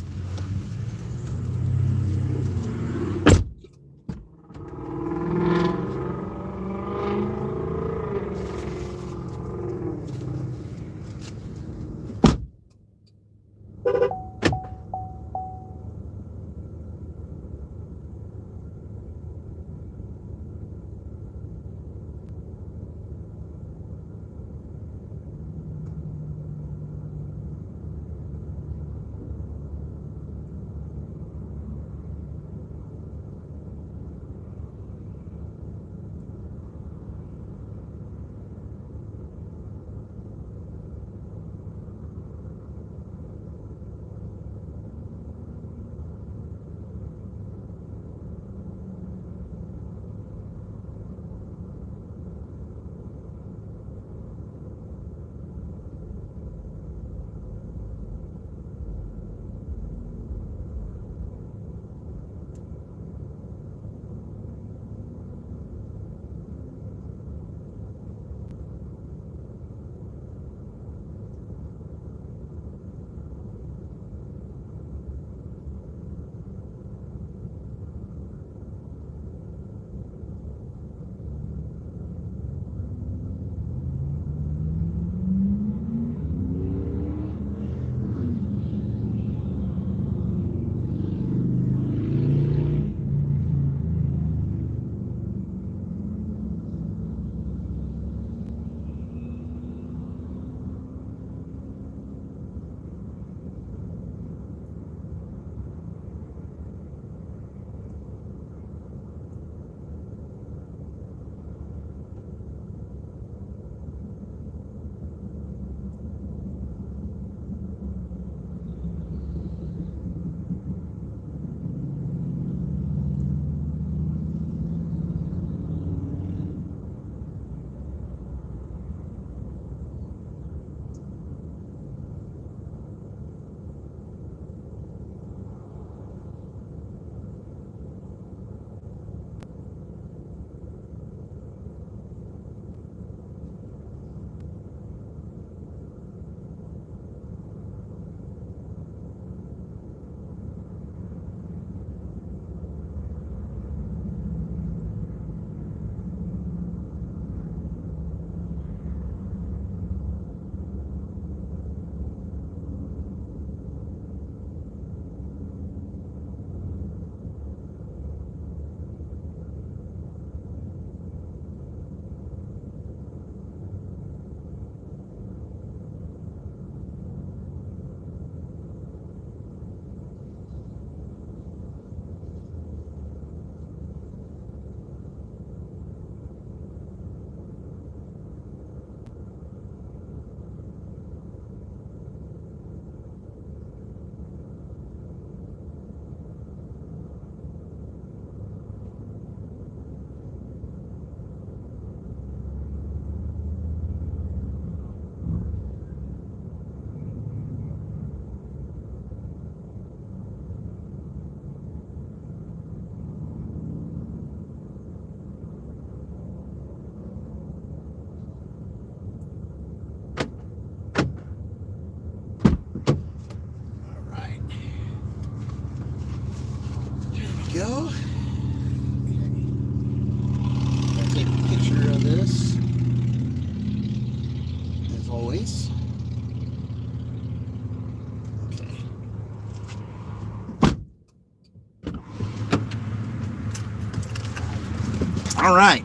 All right.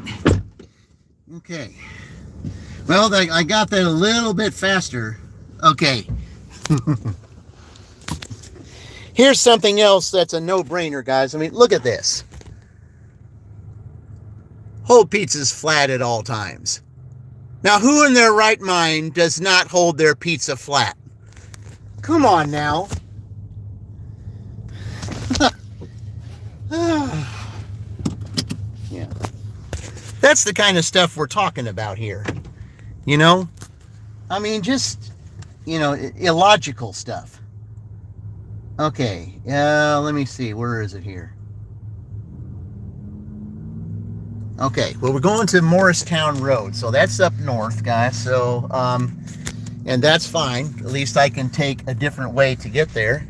Okay. Well, I got that a little bit faster. Okay. Here's something else that's a no-brainer, guys. I mean, look at this. Hold pizzas flat at all times. Now, who in their right mind does not hold their pizza flat? Come on now. Yeah. That's the kind of stuff we're talking about here. You know? I mean, just, illogical stuff. Okay, let me see. Where is it here? Okay, well, we're going to Morristown Road. So that's up north, guys. So, and that's fine. At least I can take a different way to get there.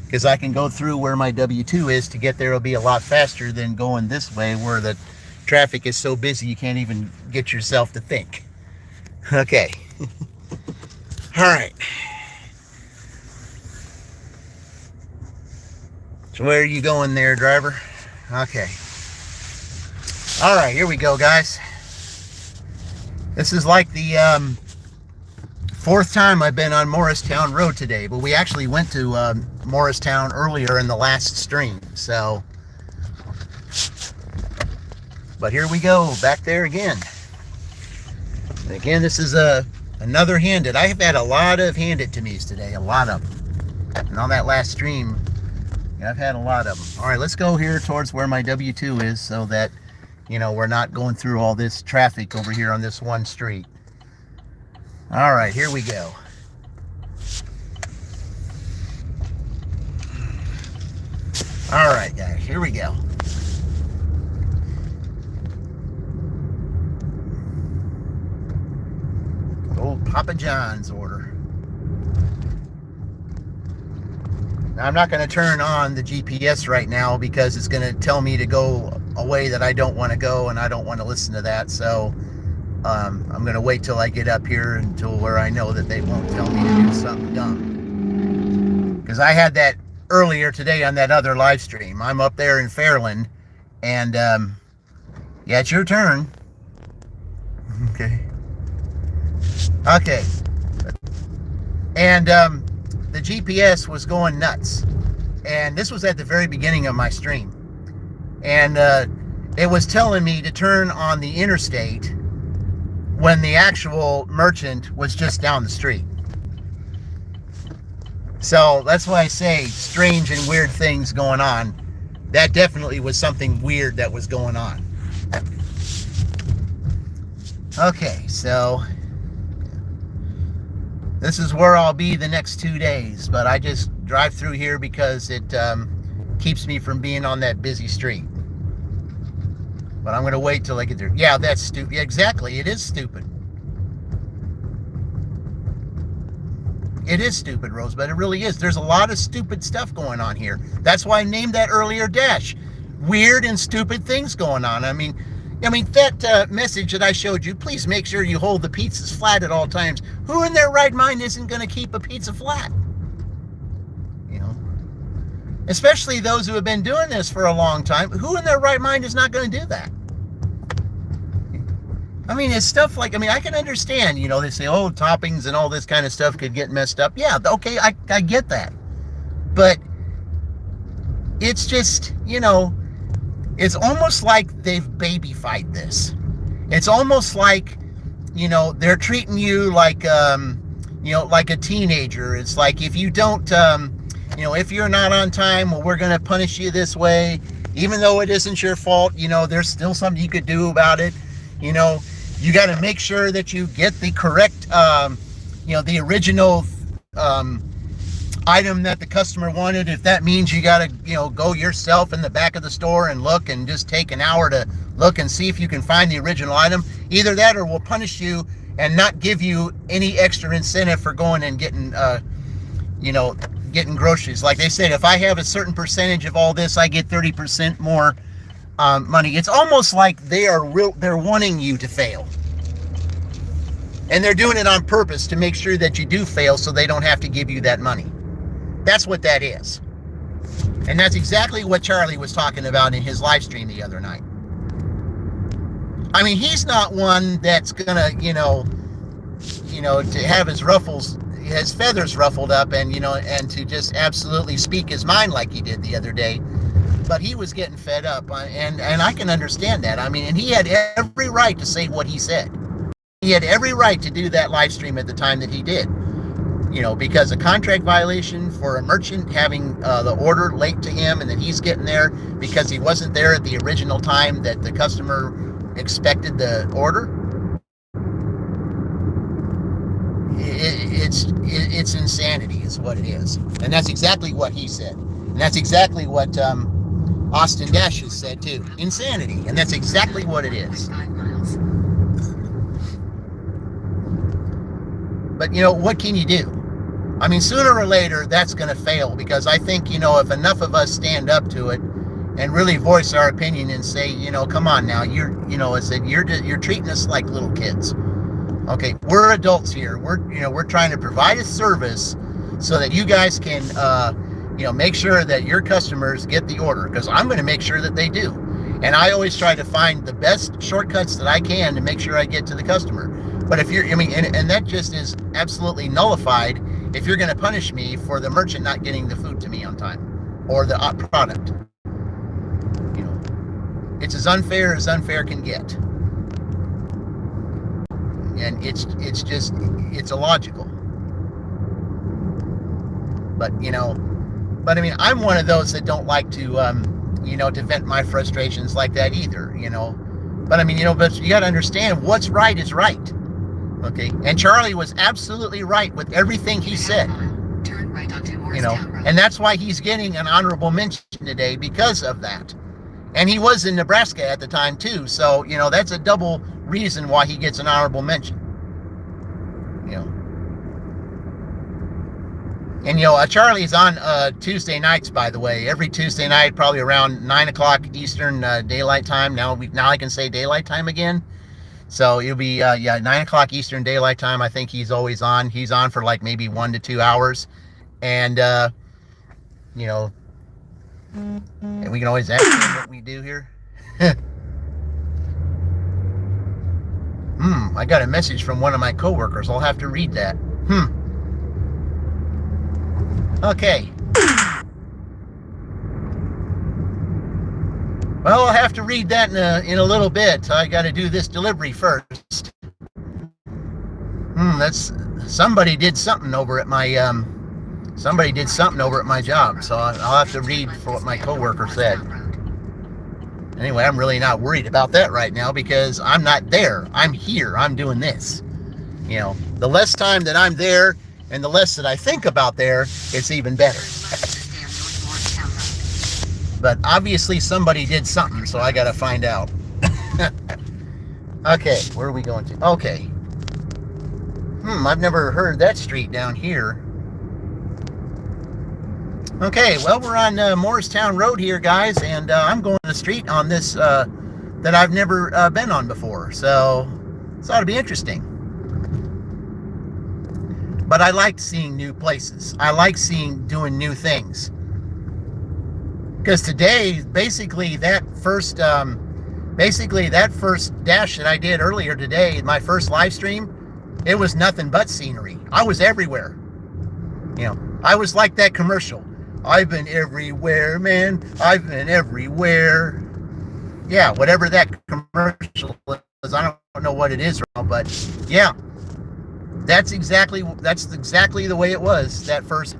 Because I can go through where my W2 is to get there. It'll be a lot faster than going this way where the traffic is so busy you can't even get yourself to think. Okay. All right. So where are you going there, driver? Okay. All right, here we go, guys. This is like the fourth time I've been on Morristown Road today, but we actually went to Morristown earlier in the last stream, so. But here we go, back there again. And again, this is another handed. I have had a lot of handed to me's today, a lot of them. And on that last stream, yeah, I've had a lot of them. All right, let's go here towards where my W2 is so that, we're not going through all this traffic over here on this one street. All right, here we go. All right, guys, here we go. Old Papa John's order. Now, I'm not going to turn on the GPS right now because it's going to tell me to go a way that I don't want to go, and I don't want to listen to that. So I'm going to wait till I get up here until where I know that they won't tell me to do something dumb. Because I had that earlier today on that other live stream. I'm up there in Fairland, and yeah, it's your turn. Okay. Okay. And the GPS was going nuts. And this was at the very beginning of my stream. And it was telling me to turn on the interstate when the actual merchant was just down the street. So that's why I say strange and weird things going on. That definitely was something weird that was going on. Okay, so this is where I'll be the next 2 days, but I just drive through here because it keeps me from being on that busy street. But I'm going to wait till I get there. Yeah, that's stupid. Exactly, it is stupid. It is stupid, Rosebud. It really is. There's a lot of stupid stuff going on here. That's why I named that earlier dash. Weird and stupid things going on. I mean that message that I showed you, please make sure you hold the pizzas flat at all times. Who in their right mind isn't going to keep a pizza flat? Especially those who have been doing this for a long time. Who in their right mind is not going to do that? I mean, it's stuff like, I can understand, they say, oh, toppings and all this kind of stuff could get messed up. Yeah, okay, I get that. But it's just, it's almost like they've babyfied this. It's almost like, they're treating you like, like a teenager. It's like, if you don't, if you're not on time, well, we're going to punish you this way. Even though it isn't your fault, there's still something you could do about it. You got to make sure that you get the correct, the original item that the customer wanted. If that means you got to, go yourself in the back of the store and look and just take an hour to look and see if you can find the original item. Either that or we'll punish you and not give you any extra incentive for going and getting, getting groceries. Like they said, if I have a certain percentage of all this, I get 30% more money. It's almost like they're wanting you to fail. And they're doing it on purpose to make sure that you do fail so they don't have to give you that money. That's what that is. And that's exactly what Charlie was talking about in his live stream the other night. I mean, he's not one that's gonna, to have his feathers ruffled up, and and to just absolutely speak his mind like he did the other day. But he was getting fed up, and I can understand that. I mean, and he had every right to say what he said. He had every right to do that live stream at the time that he did. Because a contract violation for a merchant having the order late to him, and then he's getting there because he wasn't there at the original time that the customer expected the order. It's insanity is what it is. And that's exactly what he said. And that's exactly what Austin Dash has said too. Insanity. And that's exactly what it is. But what can you do? I mean, sooner or later that's going to fail, because I think if enough of us stand up to it and really voice our opinion and say, come on now, you're treating us like little kids. Okay, we're adults here. We're trying to provide a service so that you guys can make sure that your customers get the order, because I'm going to make sure that they do. And I always try to find the best shortcuts that I can to make sure I get to the customer. But if and that just is absolutely nullified if you're going to punish me for the merchant not getting the food to me on time, or the product. It's as unfair can get. And it's illogical. But I mean, I'm one of those that don't like to to vent my frustrations like that either, But I mean, but you got to understand, what's right is right. Okay, and Charlie was absolutely right with everything he said. Turn right onto And that's why he's getting an honorable mention today, because of that. And he was in Nebraska at the time too, so that's a double reason why he gets an honorable mention. And Charlie's on Tuesday nights, by the way. Every Tuesday night, probably around 9 o'clock Eastern Daylight Time. Now I can say Daylight Time again. So it'll be 9 o'clock Eastern Daylight Time. I think he's always on. He's on for like maybe 1 to 2 hours, and and we can always ask him what we do here. I got a message from one of my coworkers. I'll have to read that. Okay. Well, I'll have to read that in a little bit. I got to do this delivery first. That's somebody did something over at my job, so I'll have to read for what my coworker said. Anyway, I'm really not worried about that right now, because I'm not there. I'm here. I'm doing this. The less time that I'm there and the less that I think about there, it's even better. But obviously somebody did something, so I got to find out. Okay, where are we going to? Okay. I've never heard that street down here. Okay, well, we're on Morristown Road here, guys, and I'm going to the street on this that I've never been on before, so this ought to be interesting. But I like seeing new places. I like doing new things. Because today, basically that first dash that I did earlier today, my first live stream, it was nothing but scenery. I was everywhere. I was like that commercial. I've been everywhere, man. I've been everywhere. Yeah, whatever that commercial is, I don't know what it is now, but yeah, that's exactly the way it was. That first,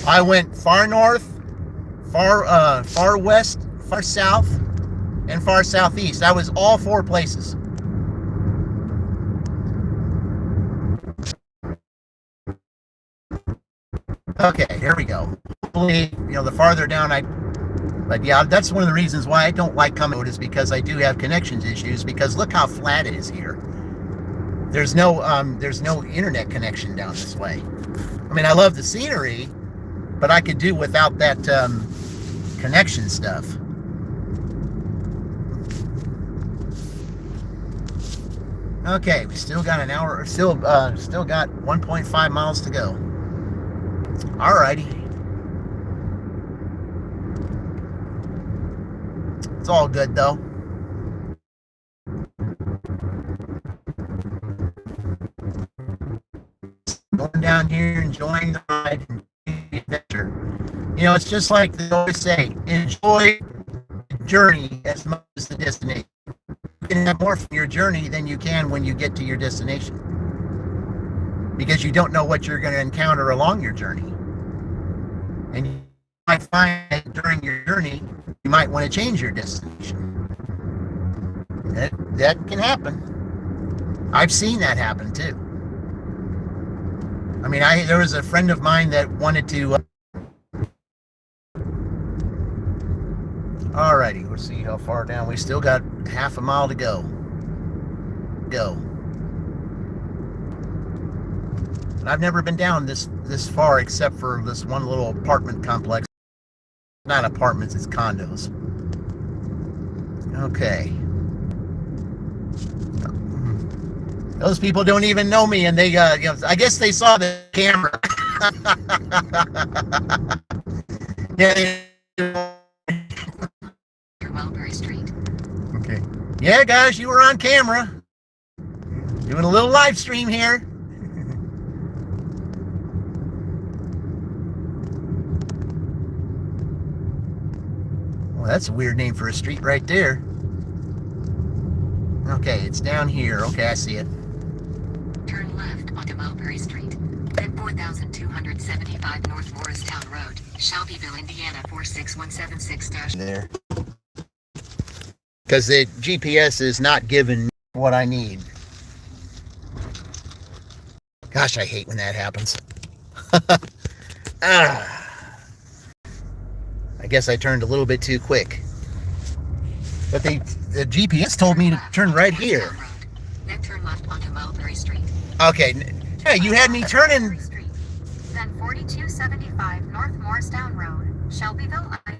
I went far north, far west, far south, and far southeast. I was all 4 places. Okay, here we go. Hopefully, the farther down but yeah, that's one of the reasons why I don't like coming out, is because I do have connections issues, because look how flat it is here. There's no internet connection down this way. I mean, I love the scenery, but I could do without that connection stuff. Okay, we still got an hour, still got 1.5 miles to go. Alrighty. It's all good though. down here enjoying the ride and the adventure. You know, it's just like they always say, enjoy the journey as much as the destination. You can have more from your journey than you can when you get to your destination, because you don't know what you're going to encounter along your journey. And you might find that during your journey, you might want to change your destination. That can happen. I've seen that happen too. I mean, there was a friend of mine that wanted to. Alrighty, let's see how far down. We still got half a mile to go. And I've never been down this far except for this one little apartment complex. Not apartments, it's condos. Okay. Those people don't even know me, and they, I guess they saw the camera. Yeah. Mulberry Street. Okay. Yeah, guys, you were on camera. Doing a little live stream here. Well, that's a weird name for a street right there. Okay, it's down here. Okay, I see it. Turn left onto Mulberry Street. Then 4275 North Morristown Road, Shelbyville, Indiana 46176- There. Because the GPS is not giving me what I need. Gosh, I hate when that happens. I guess I turned a little bit too quick. But the GPS told me to turn right here. Then turn left onto Mulberry Street. Okay. Yeah, you had me turning. Then 4275 North Morristown Road, Shelbyville, IN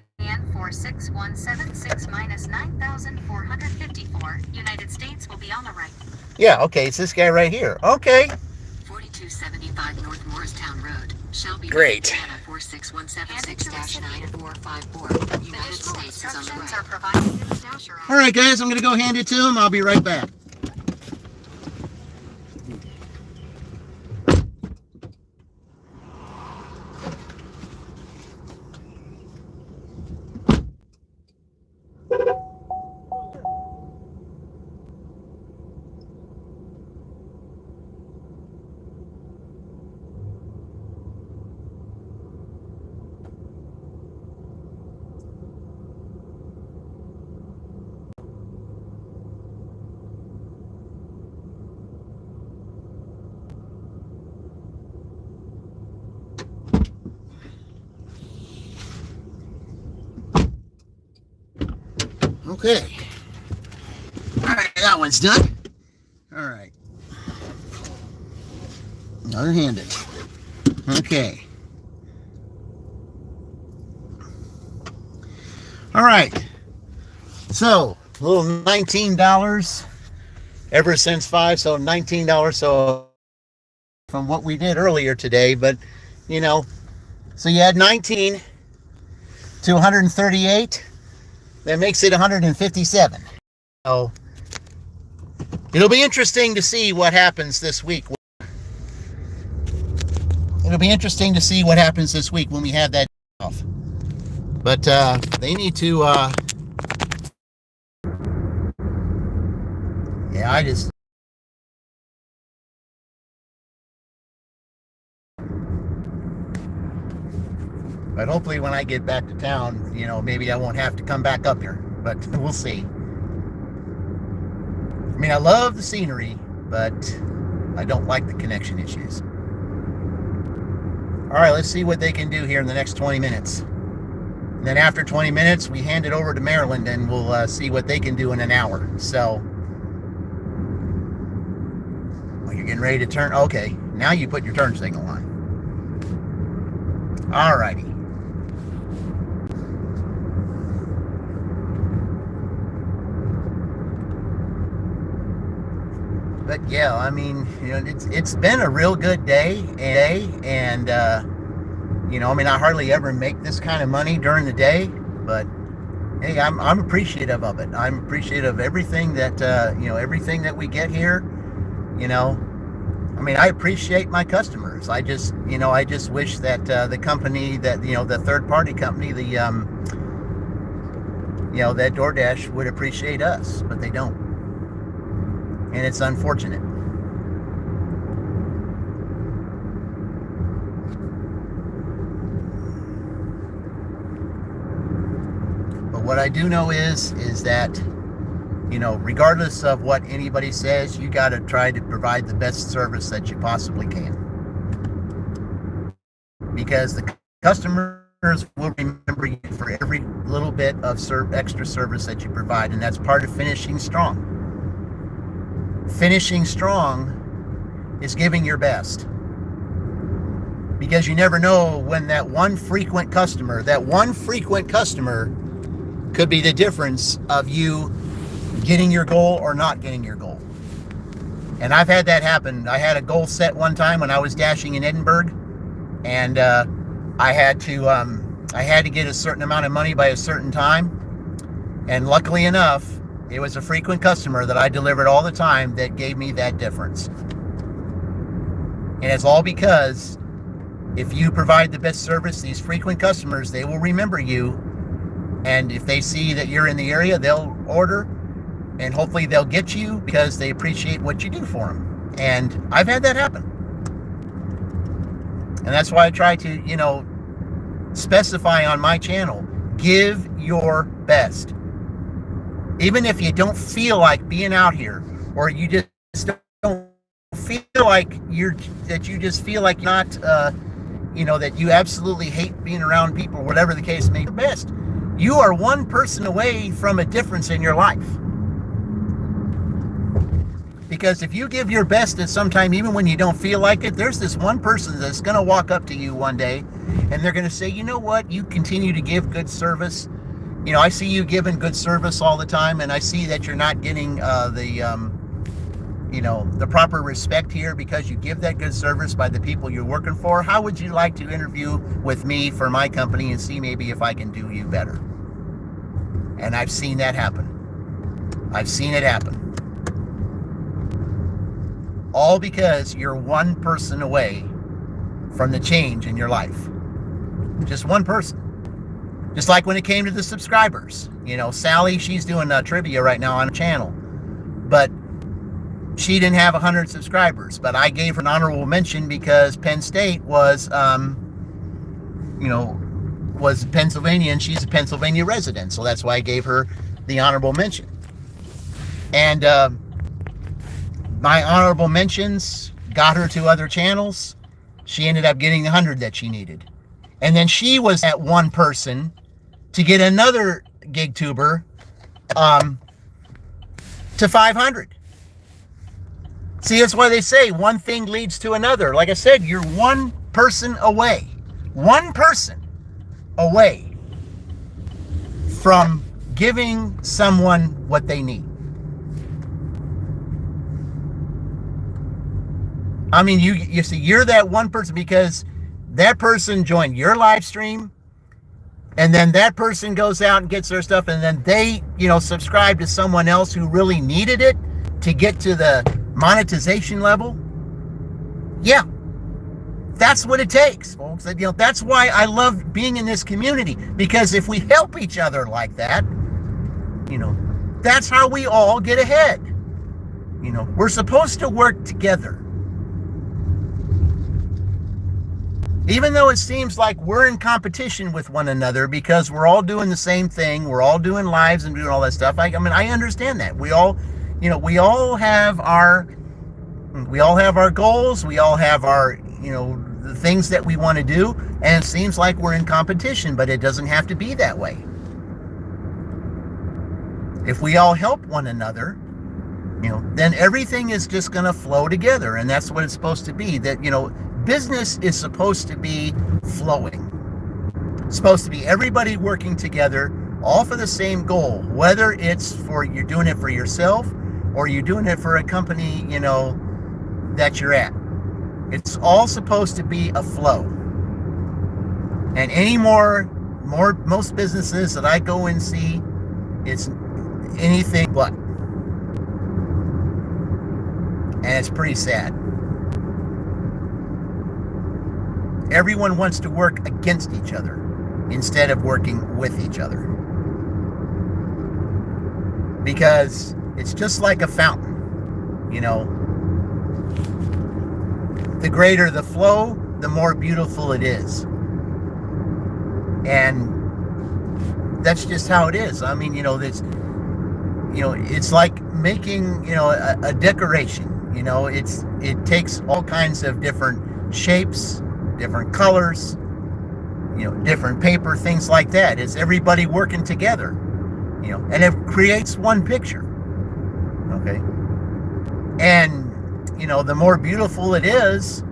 46176 minus 9454. United States will be on the right. Yeah, okay, it's this guy right here. Okay. 4275 North Morristown Road, Shelbyville, Great. Indiana 46176-9454. United States is on the Instructions right. are provided in the dasher app. All right, guys, I'm going to go hand it to him. I'll be right back. Okay. All right, that one's done. All right. Another handed. Okay. All right. So, a little $19 ever since 5, so $19. So, from what we did earlier today, but you know, so you had 19 to 138. That makes it 157. So it'll be interesting to see what happens this week. It'll be interesting to see what happens this week when we have that off. But they need to. Yeah, I just. But hopefully when I get back to town, you know, maybe I won't have to come back up here. But we'll see. I mean, I love the scenery, but I don't like the connection issues. All right, let's see what they can do here in the next 20 minutes. And then after 20 minutes, we hand it over to Maryland, and we'll see what they can do in an hour. So, well, you're getting ready to turn. Okay, now you put your turn signal on. All righty. But yeah, I mean, you know, it's been a real good day, and you know, I mean, I hardly ever make this kind of money during the day, but hey, I'm appreciative of it. I'm appreciative of everything that you know, everything that we get here. You know, I mean, I appreciate my customers. I just wish that the company that, the third party company, that DoorDash would appreciate us, but they don't. And it's unfortunate. But what I do know is that, regardless of what anybody says, you got to try to provide the best service that you possibly can. Because the customers will remember you for every little bit of extra service that you provide, and that's part of finishing strong. Finishing strong is giving your best. Because you never know when that one frequent customer could be the difference of you getting your goal or not getting your goal. And I've had that happen. I had a goal set one time when I was dashing in Edinburgh, and I had to get a certain amount of money by a certain time. And luckily enough, it was a frequent customer that I delivered all the time that gave me that difference. And it's all because if you provide the best service, these frequent customers, they will remember you. And if they see that you're in the area, they'll order, and hopefully they'll get you because they appreciate what you do for them. And I've had that happen. And that's why I try to, specify on my channel, give your best. Even if you don't feel like being out here, or you just don't feel like you just feel like you're not, that you absolutely hate being around people, whatever the case may be, your best. You are one person away from a difference in your life. Because if you give your best at some time, even when you don't feel like it, there's this one person that's going to walk up to you one day, and they're going to say, you know what, you continue to give good service. I see you giving good service all the time, and I see that you're not getting the proper respect here because you give that good service by the people you're working for. How would you like to interview with me for my company and see maybe if I can do you better? And I've seen that happen. I've seen it happen. All because you're one person away from the change in your life. Just one person. Just like when it came to the subscribers. Sally, she's doing trivia right now on a channel. But she didn't have 100 subscribers. But I gave her an honorable mention because Penn State was Pennsylvania, and she's a Pennsylvania resident. So that's why I gave her the honorable mention. And my honorable mentions got her to other channels. She ended up getting the 100 that she needed. And then she was that one person to get another gig tuber to 500. See, that's why they say one thing leads to another. Like I said, you're one person away from giving someone what they need. I mean, you see, you're that one person because that person joined your live stream, and then that person goes out and gets their stuff, and then they, subscribe to someone else who really needed it to get to the monetization level. Yeah, that's what it takes, folks. That's why I love being in this community, because if we help each other like that, that's how we all get ahead. We're supposed to work together. Even though it seems like we're in competition with one another because we're all doing the same thing, we're all doing lives and doing all that stuff. I understand that. We all have our goals, we all have our, the things that we want to do, and it seems like we're in competition, but it doesn't have to be that way. If we all help one another, then everything is just going to flow together, and that's what it's supposed to be. That, business is supposed to be flowing. It's supposed to be everybody working together, all for the same goal, whether it's you're doing it for yourself or you're doing it for a company, that you're at. It's all supposed to be a flow. And most businesses that I go and see, it's anything but. And it's pretty sad. everyone wants to work against each other instead of working with each other. Because it's just like a fountain, you know. The greater the flow, the more beautiful it is. And that's just how it is. I mean, it's like making, a decoration. It takes all kinds of different shapes, different colors, different paper, things like that. It's everybody working together, and it creates one picture. Okay. And, the more beautiful it is,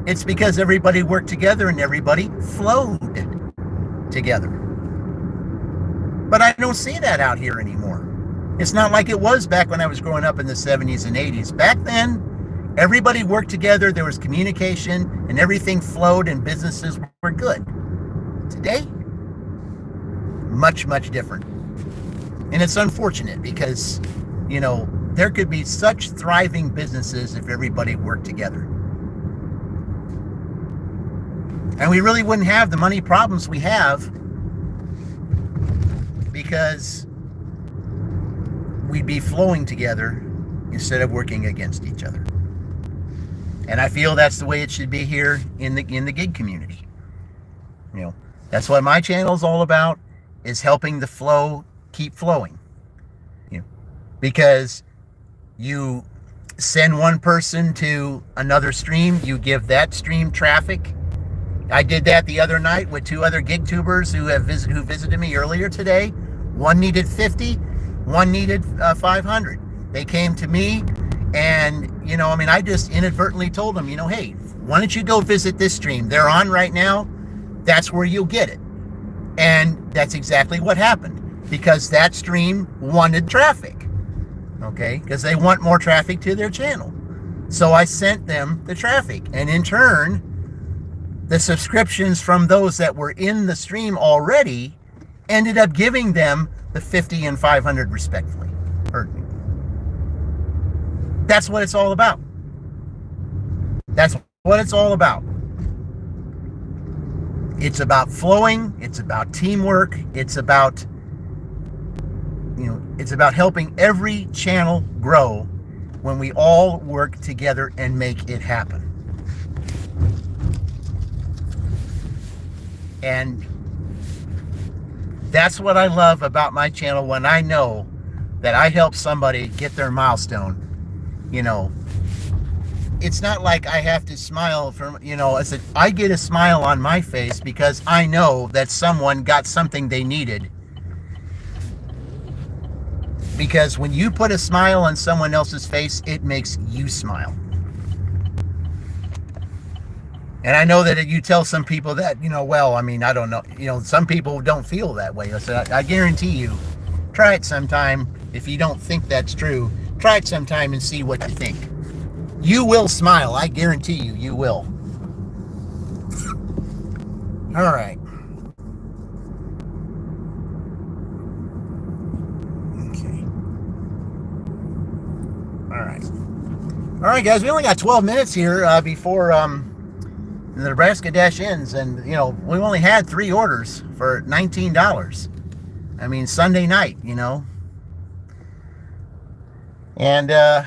it's because everybody worked together and everybody flowed together. But I don't see that out here anymore. It's not like it was back when I was growing up in the 70s and 80s. Back then, everybody worked together, there was communication, and everything flowed and businesses were good. Today, much, much different. And it's unfortunate because, there could be such thriving businesses if everybody worked together. And we really wouldn't have the money problems we have because we'd be flowing together instead of working against each other. And I feel that's the way it should be here in the gig community. That's what my channel is all about, is helping the flow keep flowing. Because you send one person to another stream, you give that stream traffic. I did that the other night with 2 other gig tubers who visited me earlier today. One needed 50, one needed 500. They came to me and, I just inadvertently told them, hey, why don't you go visit this stream? They're on right now. That's where you'll get it. And that's exactly what happened, because that stream wanted traffic. Okay, because they want more traffic to their channel. So I sent them the traffic, and in turn, the subscriptions from those that were in the stream already ended up giving them the 50 and 500 respectfully. That's what it's all about. That's what it's all about. It's about flowing. It's about teamwork. It's about helping every channel grow when we all work together and make it happen. And that's what I love about my channel, when I know that I help somebody get their milestone. It's not like I have to smile from, I get a smile on my face because I know that someone got something they needed. Because when you put a smile on someone else's face, it makes you smile. And I know that you tell some people that, I don't know, some people don't feel that way. So I guarantee you, try it sometime. If you don't think that's true, try it sometime and see what you think. You will smile. I guarantee you, you will. All right. Okay. All right, guys. We only got 12 minutes here before the Nebraska Dash ends, and we only had 3 orders for $19. I mean, Sunday night, and I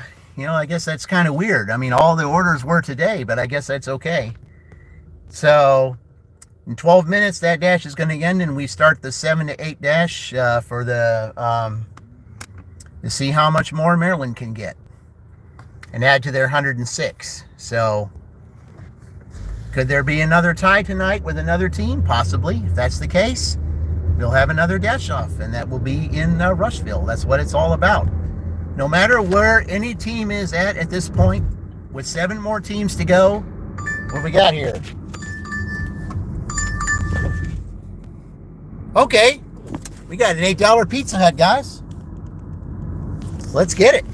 guess that's kind of weird. I mean, all the orders were today, but I guess that's okay. So in 12 minutes, that dash is going to end, and we start the 7 to 8 dash for to see how much more Maryland can get and add to their 106. So could there be another tie tonight with another team? Possibly. If that's the case, we'll have another dash off, and that will be in Rushville. That's what it's all about. No matter where any team is at this point, with 7 more teams to go, what we got here? Okay, we got an $8 Pizza Hut, guys. Let's get it.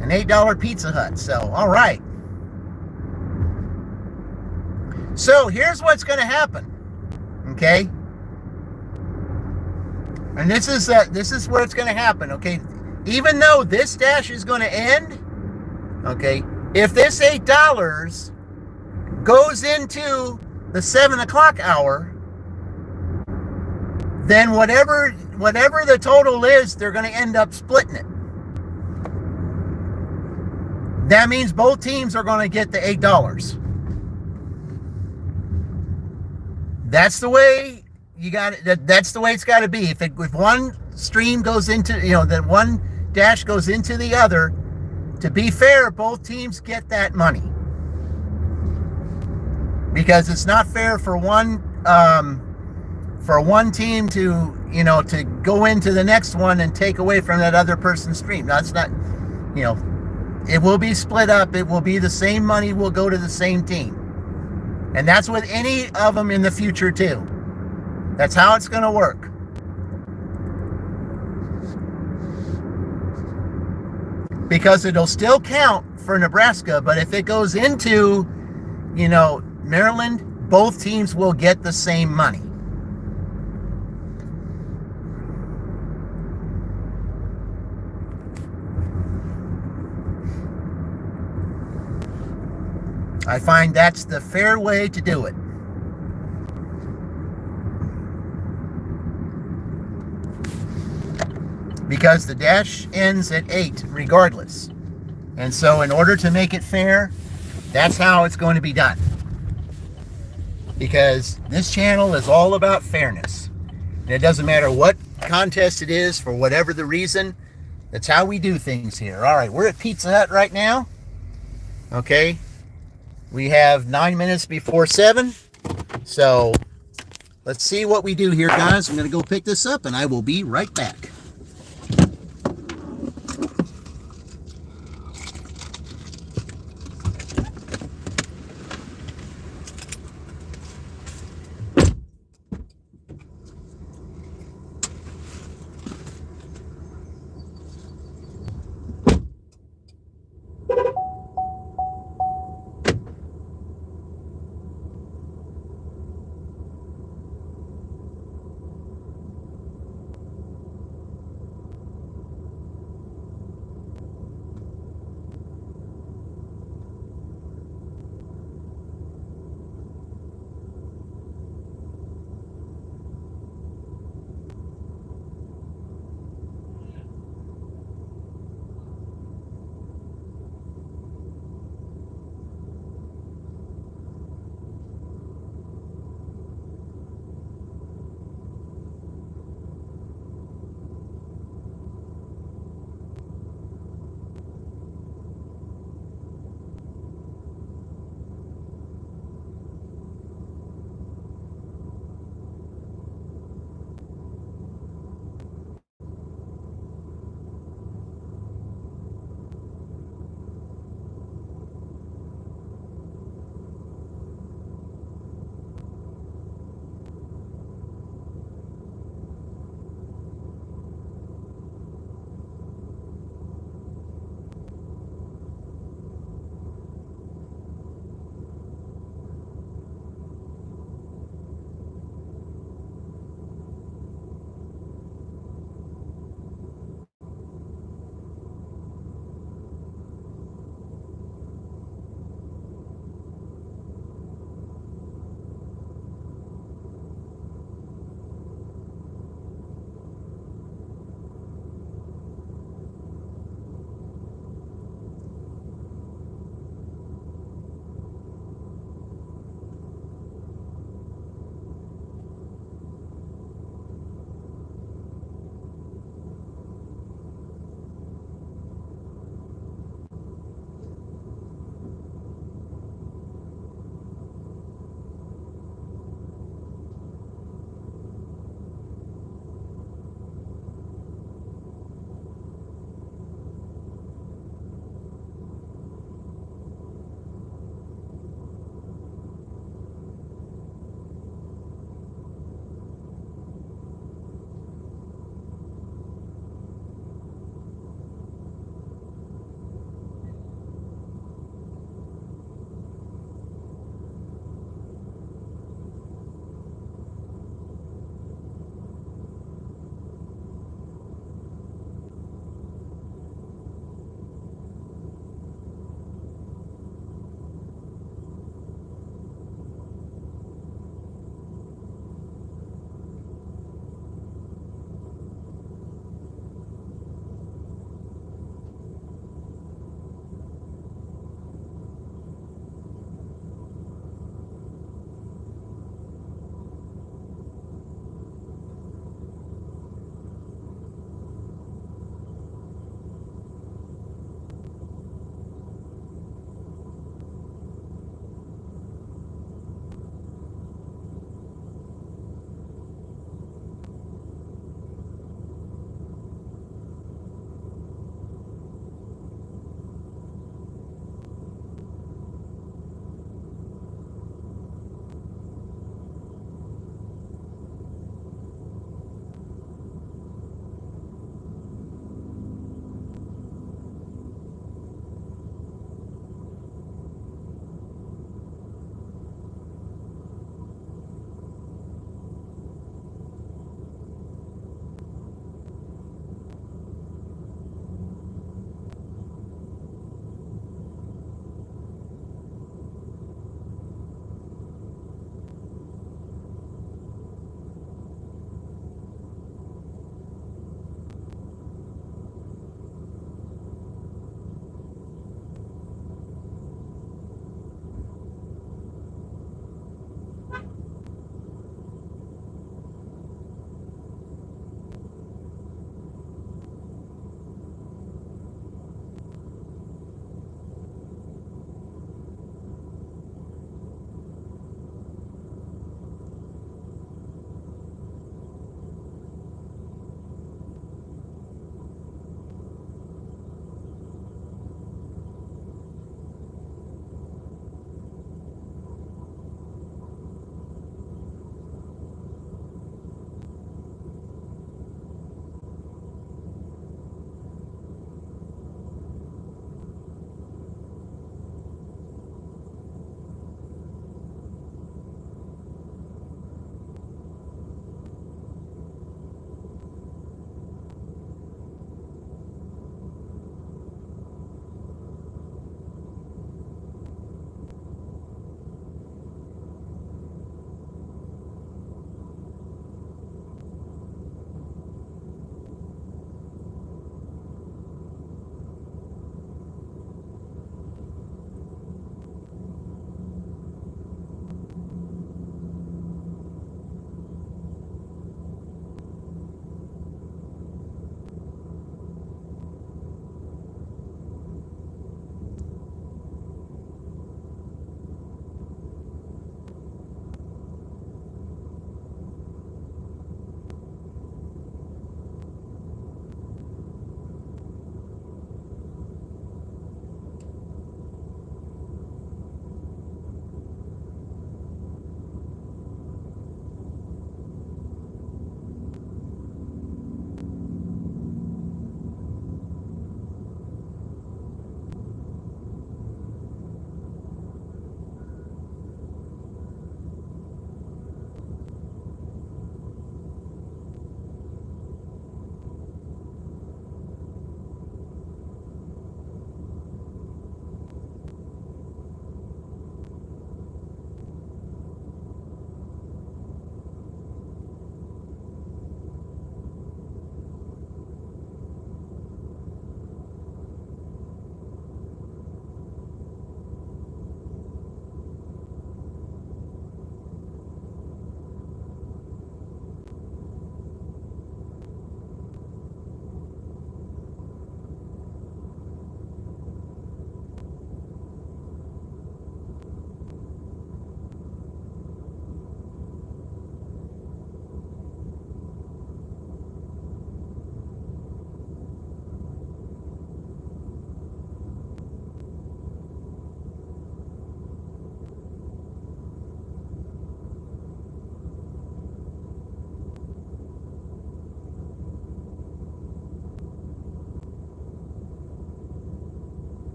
An $8 Pizza Hut. So, all right. So here's what's going to happen. Okay. And this is where it's going to happen. Okay. Even though this dash is going to end, okay, If this $8 goes into the 7 o'clock hour, then whatever the total is, they're going to end up splitting it. That means both teams are going to get the $8. That's the way you got it. That's the way it's got to be. If one stream goes into, that one dash goes into the other, to be fair, both teams get that money. Because it's not fair for one team to to go into the next one and take away from that other person's stream. That's not, it will be split up. It will be the same money will go to the same team. And that's with any of them in the future too. That's how it's going to work. Because it'll still count for Nebraska, but if it goes into, Maryland, both teams will get the same money. I find that's the fair way to do it. Because the dash ends at 8 regardless. And so in order to make it fair, that's how it's going to be done. Because this channel is all about fairness. And it doesn't matter what contest it is, for whatever the reason. That's how we do things here. All right, we're at Pizza Hut right now. Okay. We have 9 minutes before 7. So let's see what we do here, guys. I'm going to go pick this up and I will be right back.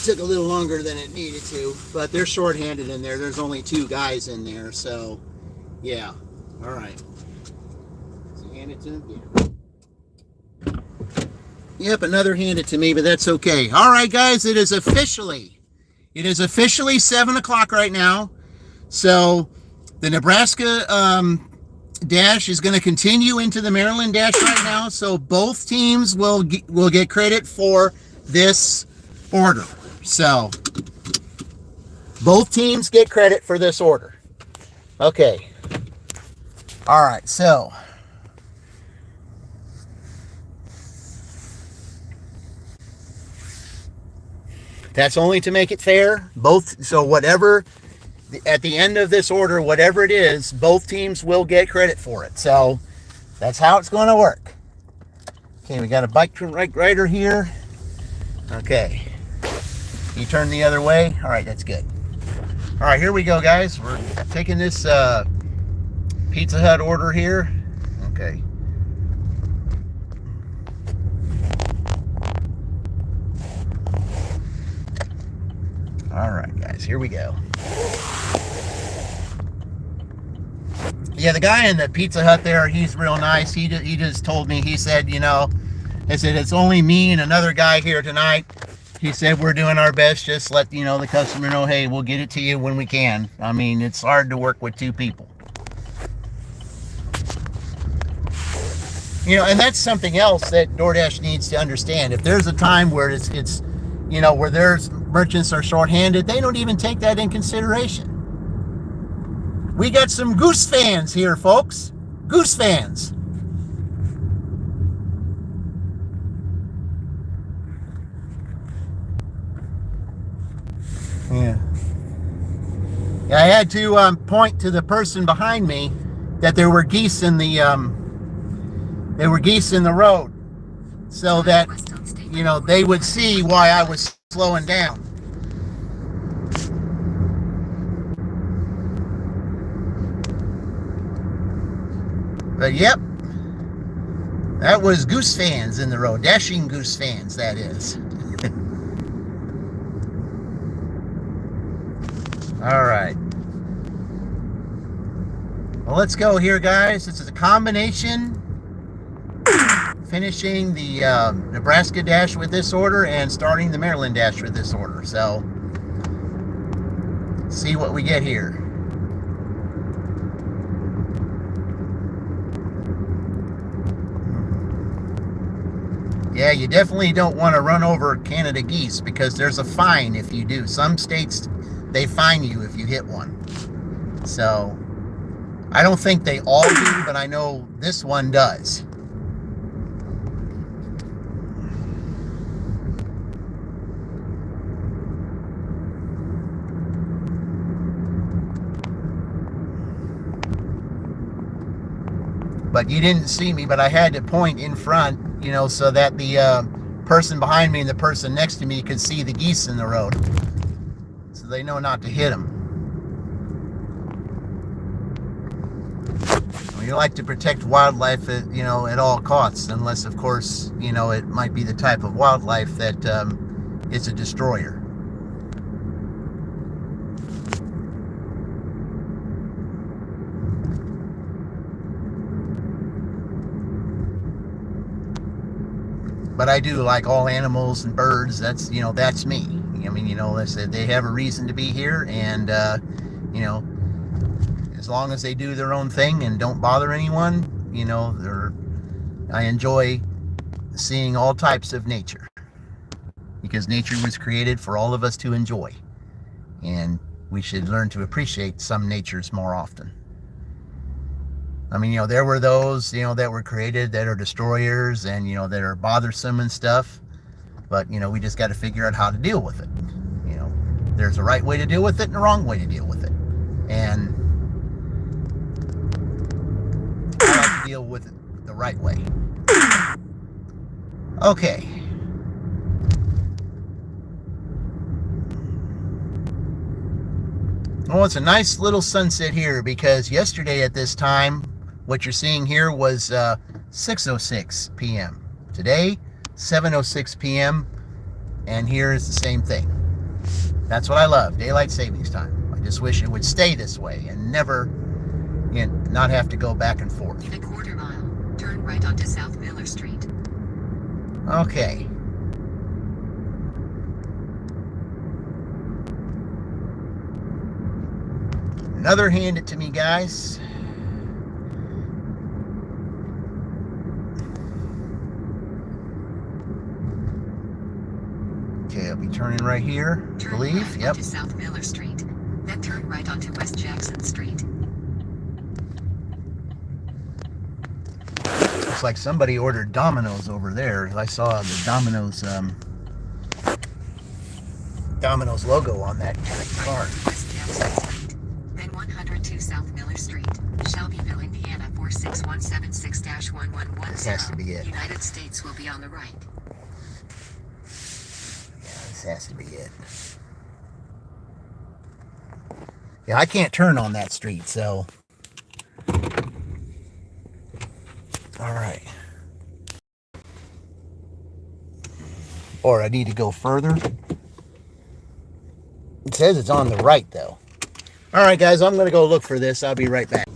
took a little longer than it needed to, but they're short-handed in there. There's only 2 guys in there, so yeah. All right. So hand it to him. Yeah. Yep, another hand it to me, but that's okay. All right, guys, it is officially 7 o'clock right now. So the Nebraska dash is going to continue into the Maryland dash right now. So both teams will get credit for this order. So both teams get credit for this order. Okay. All right. So that's only to make it fair. Both. So whatever. At the end of this order, whatever it is, both teams will get credit for it. So that's how it's going to work. Okay, we got a bike rider here. Okay. You turn the other way. All right, that's good. All right, here we go, guys. We're taking this Pizza Hut order here. Okay. All right, guys, here we go. Yeah, the guy in the Pizza Hut there, he's real nice. He just told me, he said, I said, it's only me and another guy here tonight. He said, we're doing our best. Just let, the customer know, hey, we'll get it to you when we can. I mean, it's hard to work with 2 people. And that's something else that DoorDash needs to understand. If there's a time where it's where there's merchants are shorthanded, they don't even take that in consideration. We got some Goose fans here, folks. Goose fans. Yeah. I had to point to the person behind me that there were geese in the road, so that they would see why I was slowing down. But yep, that was Goose fans in the road. Dashing Goose fans, that is. All right. Well, let's go here, guys. This is a combination. Finishing the Nebraska dash with this order and starting the Maryland dash with this order. So, see what we get here. Yeah, you definitely don't want to run over Canada geese because there's a fine if you do. Some states, they fine you if you hit one. So, I don't think they all do, but I know this one does. But you didn't see me, but I had to point in front, so that the person behind me and the person next to me could see the geese in the road. So they know not to hit them. We like to protect wildlife at all costs, unless, of course, it might be the type of wildlife that is a destroyer. But I do like all animals and birds. That's me. I mean, they have a reason to be here, and as long as they do their own thing and don't bother anyone, I enjoy seeing all types of nature, because nature was created for all of us to enjoy, and we should learn to appreciate some natures more often. I mean, there were those, that were created that are destroyers and, that are bothersome and stuff. But, we just got to figure out how to deal with it. There's a right way to deal with it and a wrong way to deal with it. And I like to deal with it the right way. Okay. Well, it's a nice little sunset here, because yesterday at this time, what you're seeing here was 6:06 p.m. Today, 7:06 p.m. And here is the same thing. That's what I love, daylight savings time. I just wish it would stay this way and never, not have to go back and forth. In a quarter mile, turn right onto South Miller Street. Okay. Another hand it to me, guys. Okay, I'll be turning right here, I Turn believe. left Yep. onto South Miller Street. Then turn right onto West Jackson Street. Looks like somebody ordered Domino's over there. I saw the Domino's logo on that car. West Jackson Street. Then 102 South Miller Street. Shelbyville, Indiana 46176-1110. This has to be it. United States will be on the right. This has to be it. Yeah, I can't turn on that street, so. All right. Or I need to go further. It says it's on the right, though. All right, guys, I'm going to go look for this. I'll be right back.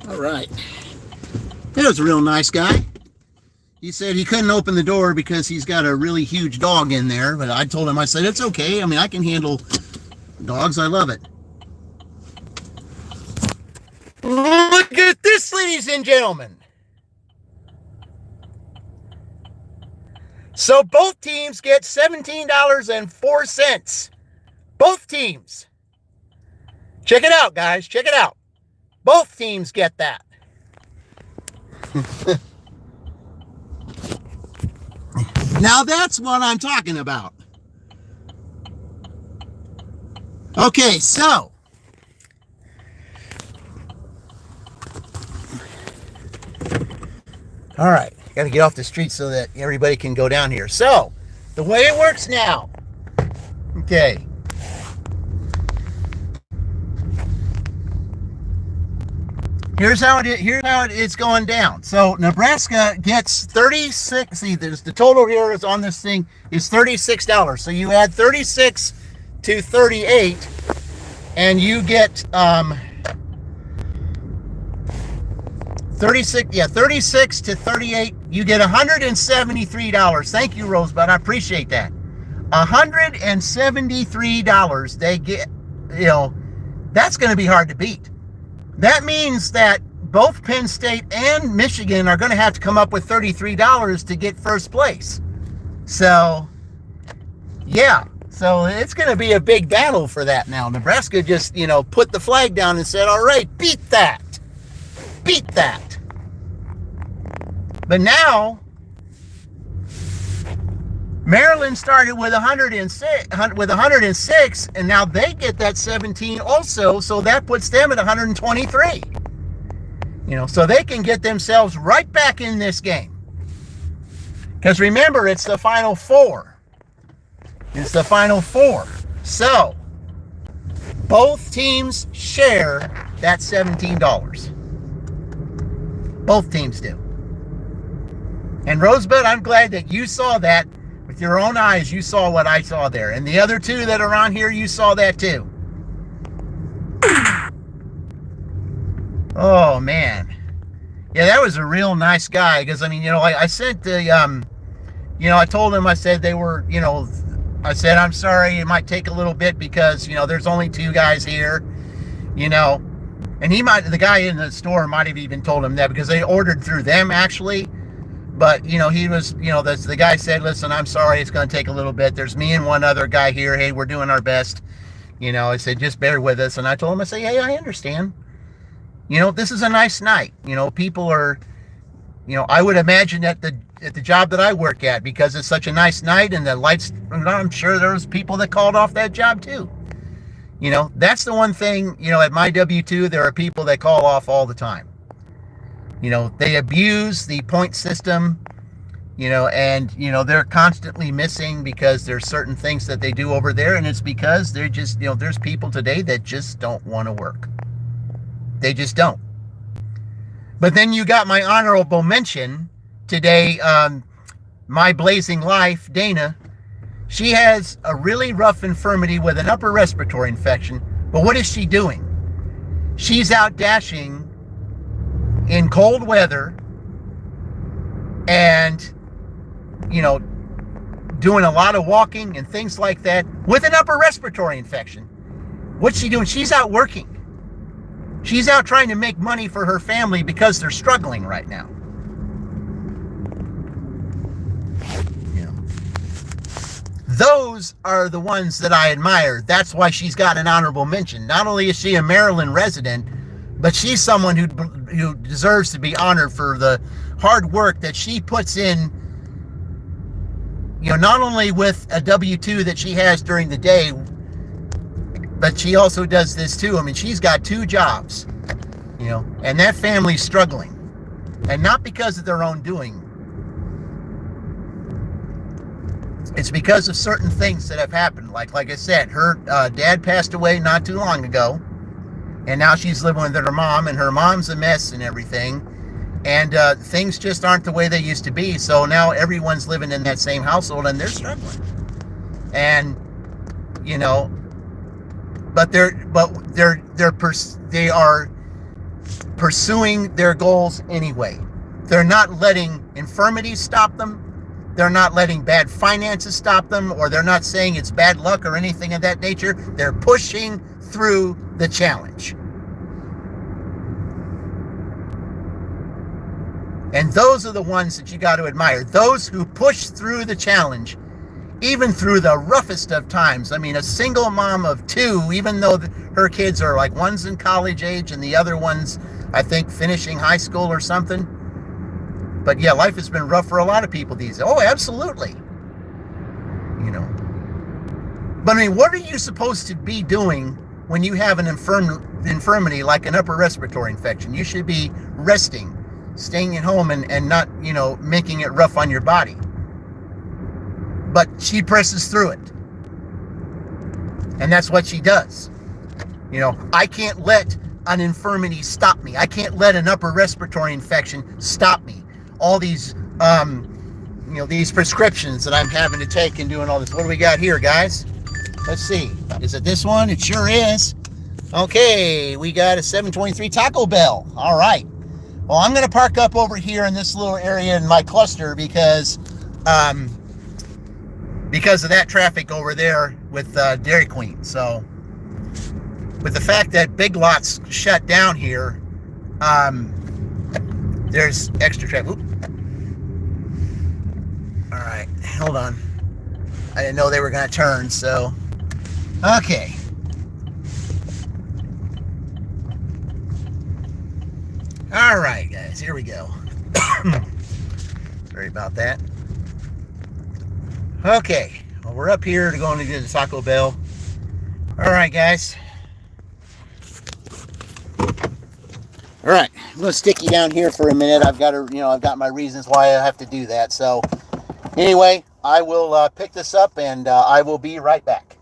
All right. He was a real nice guy. He said he couldn't open the door because he's got a really huge dog in there. But I told him, I said, it's okay. I mean, I can handle dogs. I love it. Look at this, ladies and gentlemen. So both teams get $17.04. Both teams. Check it out, guys. Check it out. Both teams get that. Now that's what I'm talking about. Okay, so. All right, got to get off the street so that everybody can go down here. So, the way it works now. Okay. Here's how it's going down. So Nebraska gets 36. See, there's the total here is on this thing is $36. So you add 36 to 38, and you get 36. Yeah, 36 to 38. You get $173. Thank you, Rosebud. I appreciate that. $173 they get. You know, that's going to be hard to beat. That means that both Penn State and Michigan are going to have to come up with $33 to get first place. So, yeah. So it's going to be a big battle for that now. Nebraska just, put the flag down and said, all right, beat that. Beat that. But now, Maryland started with 106, and now they get that 17 also, so that puts them at 123. So they can get themselves right back in this game. Because remember, it's the Final Four. It's the Final Four. So, both teams share that $17. Both teams do. And Rosebud, I'm glad that you saw that. With your own eyes, you saw what I saw there. And the other two that are on here, you saw that too. Oh, man. Yeah, that was a real nice guy. Because, I sent the I told him, I said they were, I said, I'm sorry, it might take a little bit because, there's only two guys here, and the guy in the store might have even told him that because they ordered through them actually. But, he was, the guy said, listen, I'm sorry, it's going to take a little bit. There's me and one other guy here. Hey, we're doing our best. I said, just bear with us. And I told him, I said, hey, I understand. This is a nice night. People are, I would imagine at the job that I work at, because it's such a nice night and the lights, I'm sure there's people that called off that job too. That's the one thing, at my W-2, there are people that call off all the time. They abuse the point system, and, they're constantly missing because there's certain things that they do over there. And it's because they're just, there's people today that just don't want to work. They just don't. But then you got my honorable mention today, my blazing life, Dana. She has a really rough infirmity with an upper respiratory infection. But what is she doing? She's out dashing in cold weather and, doing a lot of walking and things like that with an upper respiratory infection. What's she doing? She's out working. She's out trying to make money for her family because they're struggling right now. Those are the ones that I admire. That's why she's got an honorable mention. Not only is she a Maryland resident, but she's someone who deserves to be honored for the hard work that she puts in, not only with a W-2 that she has during the day, but she also does this too. I mean, she's got two jobs, and that family's struggling. And not because of their own doing. It's because of certain things that have happened. Like I said, her dad passed away not too long ago. And now she's living with her mom, and her mom's a mess and everything. And things just aren't the way they used to be. So now everyone's living in that same household, and they're struggling. And, but they are pursuing their goals anyway. They're not letting infirmities stop them. They're not letting bad finances stop them, or they're not saying it's bad luck or anything of that nature. They're pushing through the challenge. And those are the ones that you got to admire. Those who push through the challenge, even through the roughest of times. I mean, a single mom of two, even though her kids are like, one's in college age and the other one's, I think, finishing high school or something. But yeah, life has been rough for a lot of people these days. Oh, absolutely. But I mean, what are you supposed to be doing when you have an infirmity like an upper respiratory infection? You should be resting, staying at home, and not, making it rough on your body. But she presses through it. And that's what she does. I can't let an infirmity stop me. I can't let an upper respiratory infection stop me. All these, these prescriptions that I'm having to take and doing all this. What do we got here, guys? Let's see. Is it this one? It sure is. Okay, we got a 723 Taco Bell. All right. Well, I'm going to park up over here in this little area in my cluster because of that traffic over there with Dairy Queen. So, with the fact that Big Lots shut down here, there's extra traffic. Oop. All right, hold on. I didn't know they were going to turn, so. Okay. All right, guys, here we go. Sorry about that. Okay, well, we're up here to go into the Taco Bell. All right, guys. All right, I'm going to stick you down here for a minute. I've got my reasons why I have to do that. So, anyway, I will pick this up, and I will be right back.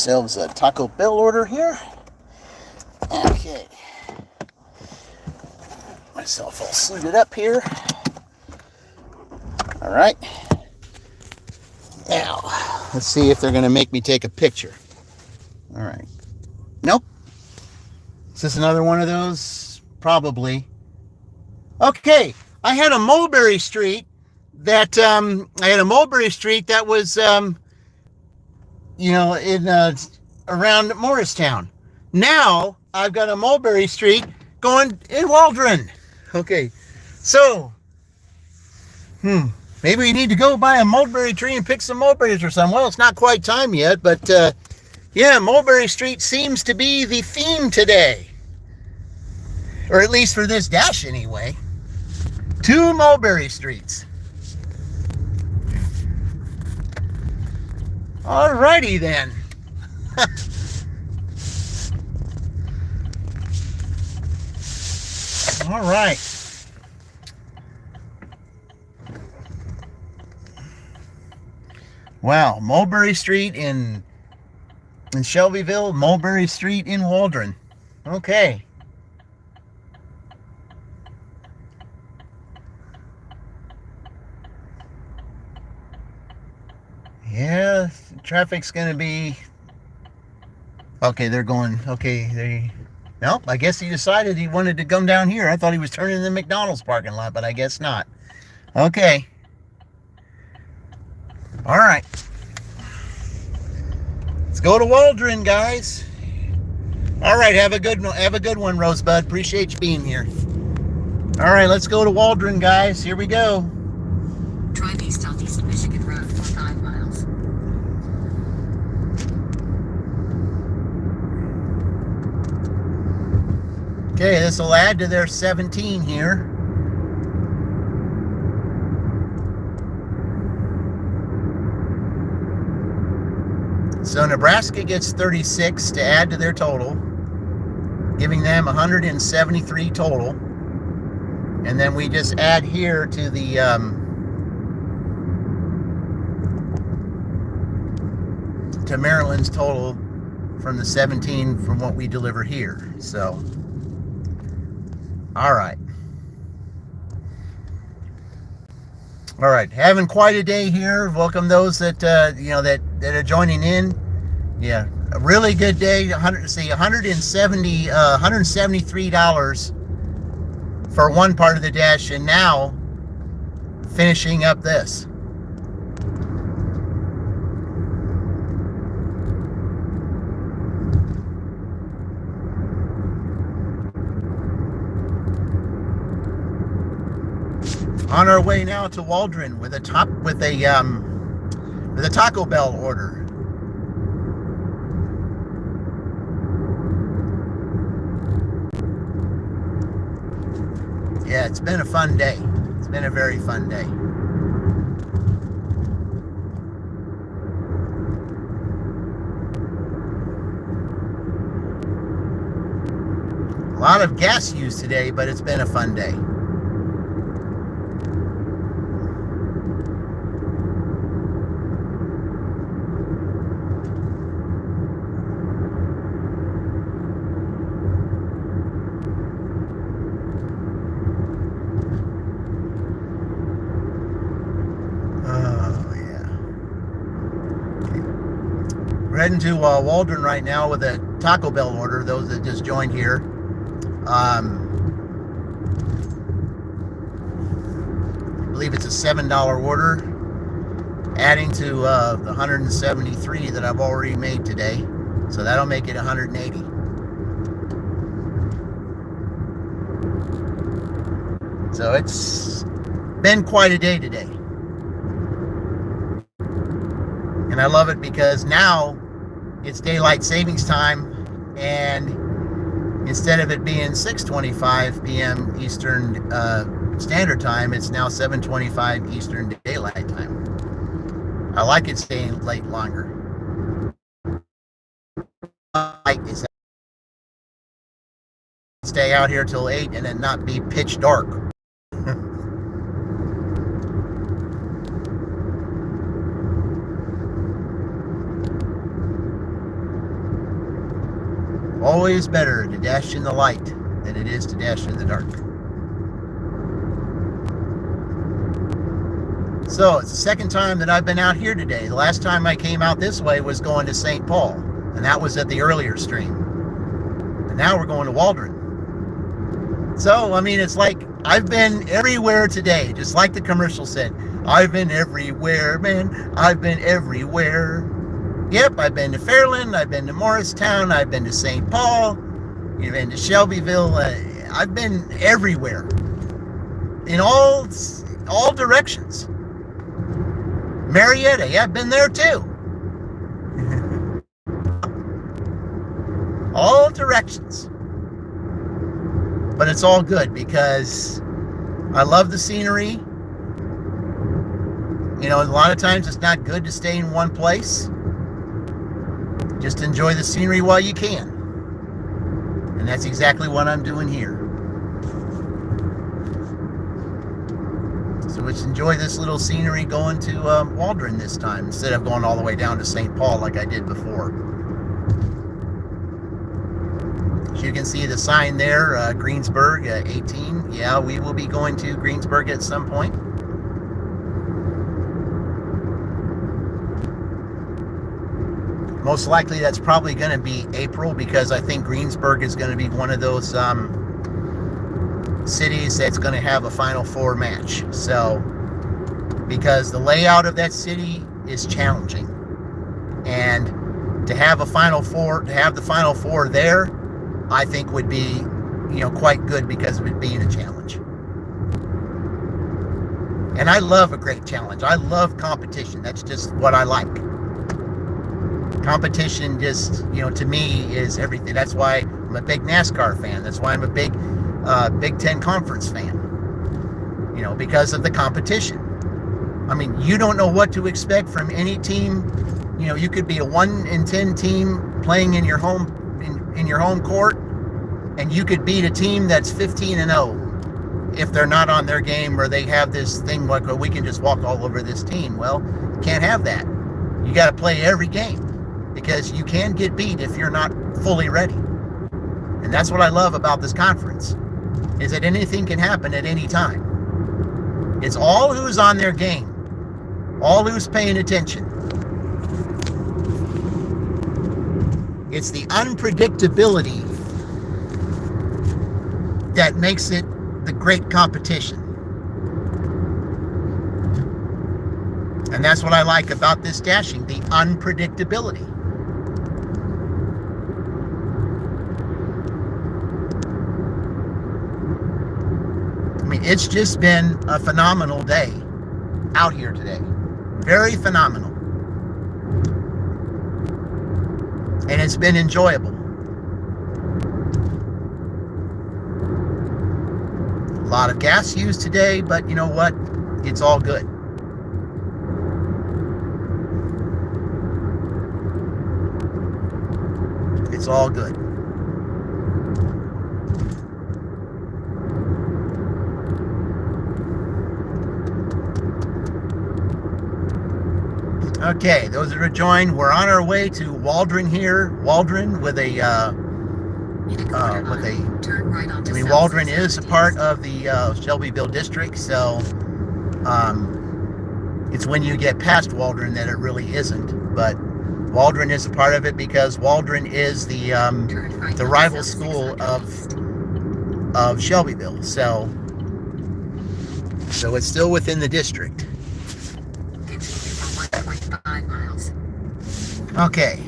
ourselves a Taco Bell order here. Okay. Myself all suited up here. All right. Now, let's see if they're going to make me take a picture. All right. Nope. Is this another one of those? Probably. Okay. I had a mulberry street that was in around Morristown. Now I've got a mulberry street going in Waldron. Okay, so maybe we need to go buy a mulberry tree and pick some mulberries or something. Well, it's not quite time yet, but yeah, mulberry street seems to be the theme today, or at least for this dash anyway. 2 mulberry streets. Alrighty then. All right. Wow, Mulberry Street in Shelbyville, Mulberry Street in Waldron. Okay. Yeah, traffic's gonna be okay. They're going. Okay, nope. I guess he decided he wanted to come down here. I thought he was turning in the McDonald's parking lot, but I guess not. Okay. All right. Let's go to Waldron, guys. All right. Have a good one, Rosebud. Appreciate you being here. All right. Let's go to Waldron, guys. Here we go. Drive east on East Michigan Road for 5 miles. Okay, this will add to their 17 here. So Nebraska gets 36 to add to their total, giving them 173 total. And then we just add here to the to Maryland's total from the 17 from what we deliver here. So, all right. All right, having quite a day here. Welcome those that that are joining in. Yeah, a really good day. $173 for one part of the dash, and now finishing up this. On our way now to Waldron with a Taco Bell order. Yeah, it's been a fun day. It's been a very fun day. A lot of gas use today, but it's been a fun day. We're heading to Waldron right now with a Taco Bell order, those that just joined here. I believe it's a $7 order, adding to the 173 that I've already made today. So that'll make it 180. So it's been quite a day today. And I love it because now it's daylight savings time, and instead of it being 6:25 p.m. Eastern Standard Time, it's now 7:25 Eastern Daylight Time. I like it staying late longer. Stay out here till 8 and then not be pitch dark. always better to dash in the light than it is to dash in the dark. So it's the second time that I've been out here today. The last time I came out this way was going to St. Paul, and that was at the earlier stream. And now we're going to Waldron. So, I mean, it's like I've been everywhere today, just like the commercial said. I've been everywhere, man. I've been everywhere. Yep, I've been to Fairland, I've been to Morristown, I've been to St. Paul, I've been to Shelbyville. I've been everywhere, in all directions. Marietta, yeah, I've been there too. All directions. But it's all good because I love the scenery. You know, a lot of times it's not good to stay in one place. Just enjoy the scenery while you can. And that's exactly what I'm doing here. So let's enjoy this little scenery going to Waldron this time instead of going all the way down to St. Paul like I did before. As you can see the sign there, Greensburg 18. Yeah, we will be going to Greensburg at some point. Most likely that's probably going to be April because I think Greensburg is going to be one of those cities that's going to have a Final Four match. So, because the layout of that city is challenging. And to have a Final Four, to have the Final Four there, I think would be, you know, quite good because of it being a challenge. And I love a great challenge. I love competition. That's just what I like. Competition just, you know, to me is everything. That's why I'm a big NASCAR fan. That's why I'm a big Big Ten Conference fan. You know, because of the competition. I mean, you don't know what to expect from any team. You know, you could be a 1-10 team playing in your home in your home court, and you could beat a team that's 15-0 if they're not on their game or they have this thing like, well, we can just walk all over this team. Well, you can't have that. You got to play every game. Because you can get beat if you're not fully ready. And that's what I love about this conference, is that anything can happen at any time. It's all who's on their game, all who's paying attention. It's the unpredictability that makes it the great competition. And that's what I like about this dashing, the unpredictability. I mean, it's just been a phenomenal day out here today. Very phenomenal. And it's been enjoyable. A lot of gas used today, but you know what? It's all good. It's all good. Okay, those that are joined, we're on our way to Waldron here. Waldron with a Waldron is a part of the Shelbyville district, so it's when you get past Waldron that it really isn't. But Waldron is a part of it because Waldron is the rival school of Shelbyville, so it's still within the district. Okay.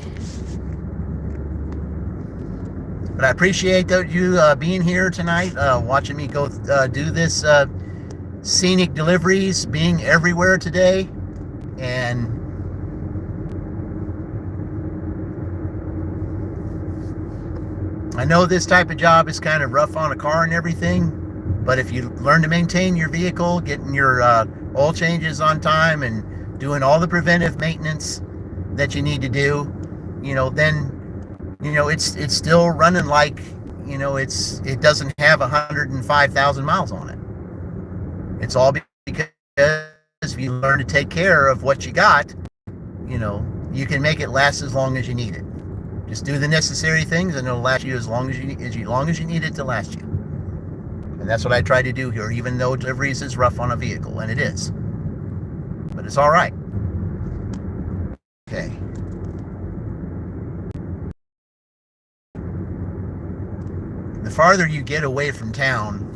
But I appreciate you being here tonight, watching me go do this scenic deliveries, being everywhere today. And I know this type of job is kind of rough on a car and everything, but if you learn to maintain your vehicle, getting your oil changes on time and doing all the preventive maintenance that you need to do, you know, then, you know, it's still running like, you know, it doesn't have 105,000 miles on it. It's all because if you learn to take care of what you got, you know, you can make it last as long as you need it. Just do the necessary things, and it'll last you as long as you need it to last you. And that's what I try to do here, even though deliveries is rough on a vehicle, and it is. But it's all right. Okay. The farther you get away from town,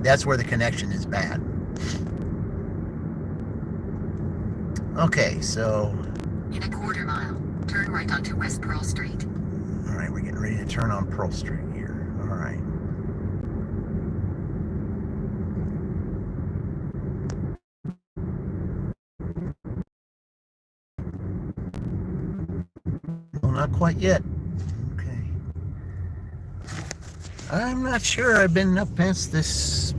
that's where the connection is bad. Okay, so... In a quarter mile, turn right onto West Pearl Street. All right, we're getting ready to turn on Pearl Street here. All right. Well, not quite yet. Okay. I'm not sure I've been up past this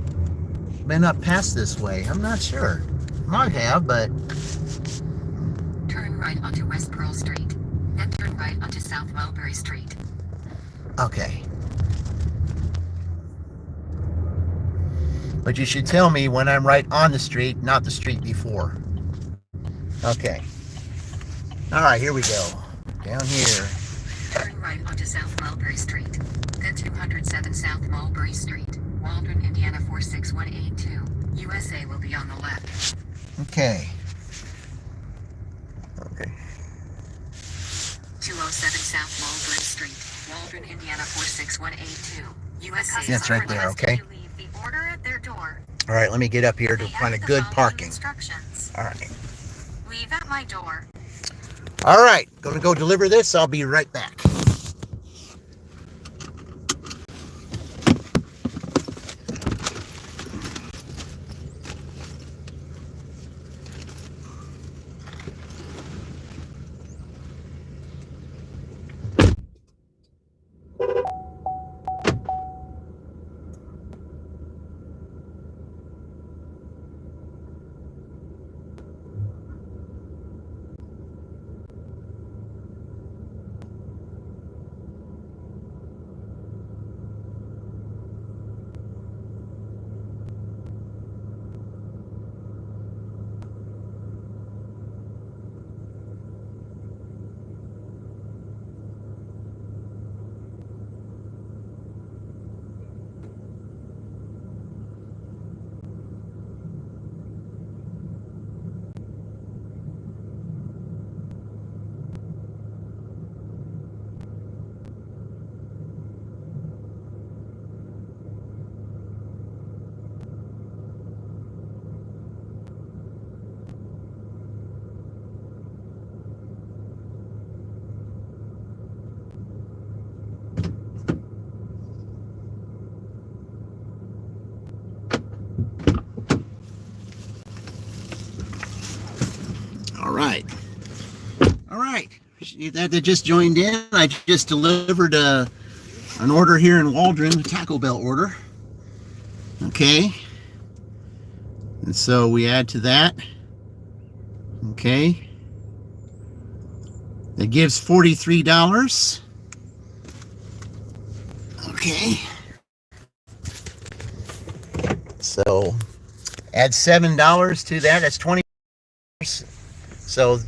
way. I'm not sure. Might have, but... Turn right onto West Pearl Street. Then turn right onto South Mulberry Street. Okay. But you should tell me when I'm right on the street, not the street before. Okay. All right, here we go. Down here. Turn right onto South Mulberry Street. Then 207 South Mulberry Street, Waldron, Indiana 46182. USA will be on the left. Okay. Okay. 207 South Mulberry Street, Waldron, Indiana 46182. USA. That's right there, okay? You leave the order at their door. All right, let me get up here to May find a add the good following parking. Instructions. All right. Leave at my door. All right, gonna go deliver this. I'll be right back. All right. That just joined in. I just delivered an order here in Waldron, a Taco Bell order. Okay. And so we add to that. Okay. That gives $43. Okay. So add $7 to that. That's $20. So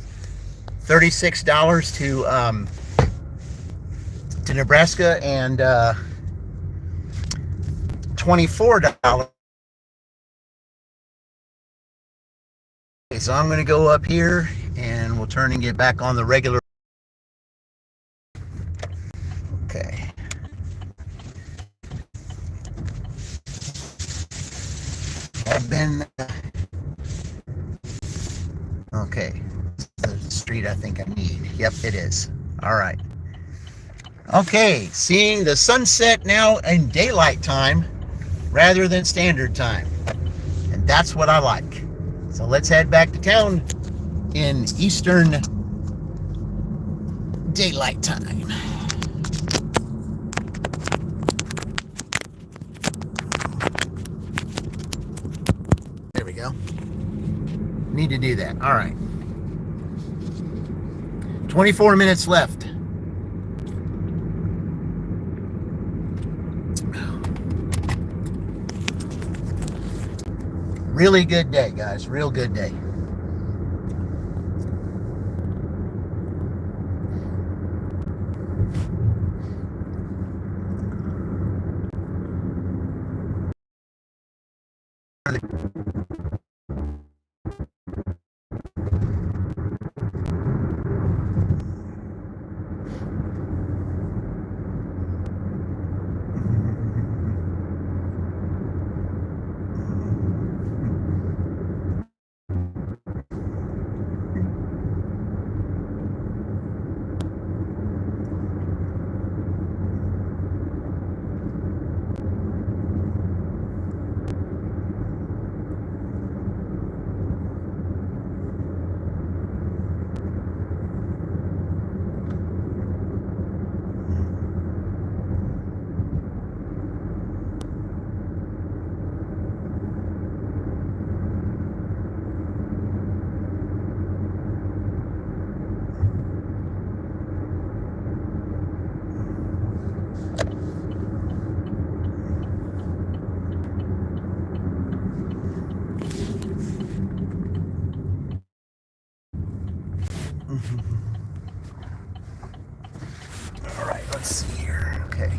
$36 to Nebraska and $24. So I'm going to go up here and we'll turn and get back on the regular. Okay. I've been okay. The street I think I need. Yep, it is. All right. Okay, seeing the sunset now in daylight time rather than standard time. And that's what I like. So let's head back to town in Eastern Daylight Time. There we go. Need to do that. All right. 24 minutes left. Really good day, guys. Real good day. All right, let's see here. Okay.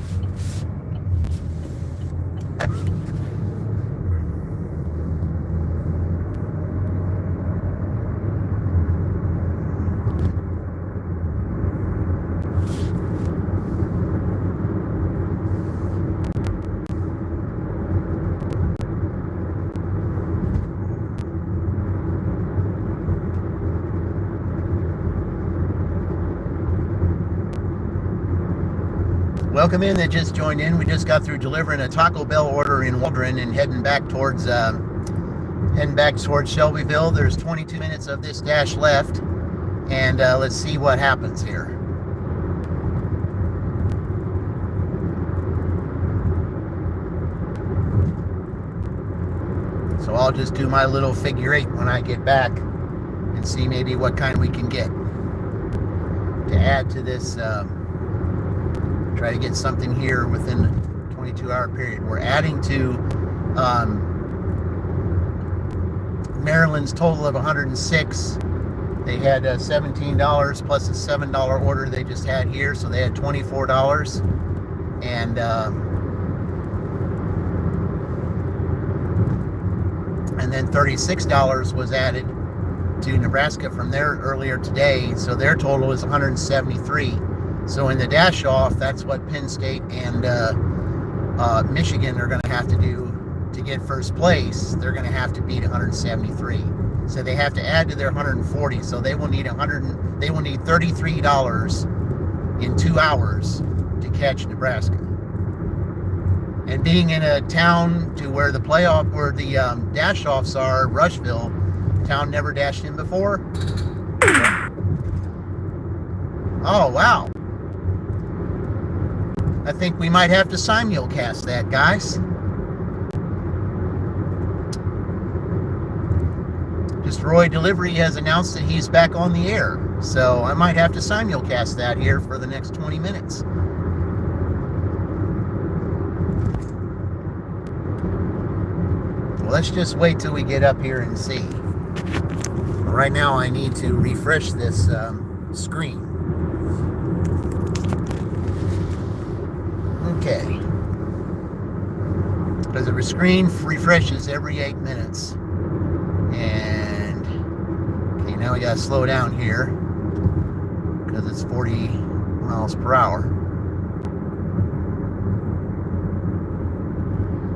Welcome in that just joined in. We just got through delivering a Taco Bell order in Waldron and heading back towards Shelbyville. There's 22 minutes of this dash left, and let's see what happens here. So I'll just do my little figure eight when I get back and see maybe what kind we can get to add to this. Try to get something here within the 22-hour period. We're adding to Maryland's total of 106. They had $17 plus a $7 order they just had here, so they had $24. And then $36 was added to Nebraska from there earlier today, so their total is 173. So in the dash off, that's what Penn State and Michigan are going to have to do to get first place. They're going to have to beat 173. So they have to add to their 140. So they will need $33 in 2 hours to catch Nebraska. And being in a town to where the playoff, where the dash offs are, Rushville, town never dashed in before. Oh wow. I think we might have to simulcast that, guys. Just Roy Delivery has announced that he's back on the air, so I might have to simulcast that here for the next 20 minutes. Well, let's just wait till we get up here and see. Right now I need to refresh this screen. Okay, because the screen refreshes every 8 minutes. And okay, now we gotta slow down here because it's 40 miles per hour.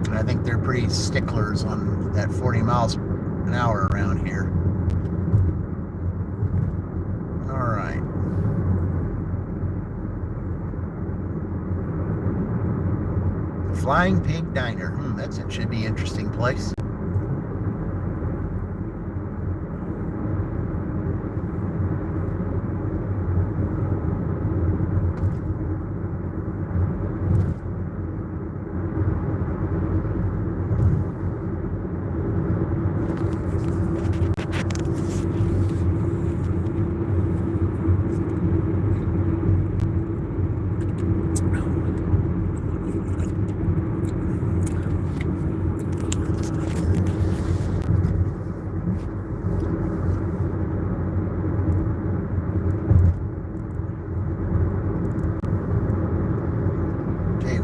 And I think they're pretty sticklers on that 40 miles an hour around here. All right. Flying Pig Diner. That should be an interesting place.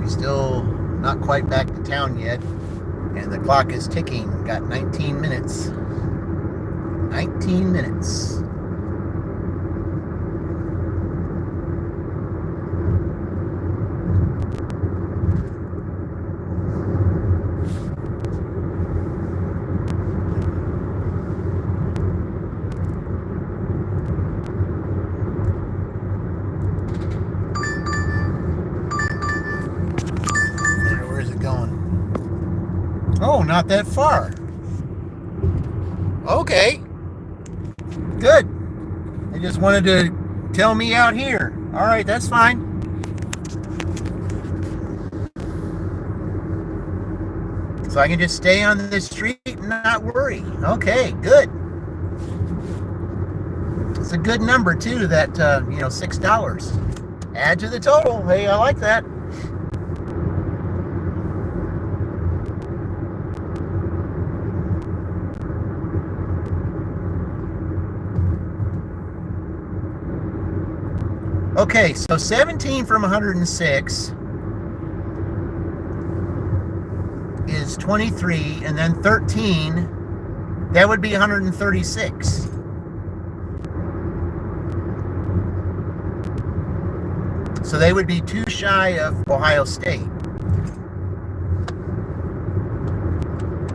Still not quite back to town yet. And the clock is ticking. Got 19 minutes. 19 minutes. Where's it going? Oh, not that far. Okay. Good. They just wanted to tell me out here. All right, that's fine. So I can just stay on the street and not worry. Okay, good. It's a good number too, that $6. Add to the total. Hey, I like that. Okay, so 17 from 106 is 23, and then 13, that would be 136. So they would be 2 shy of Ohio State.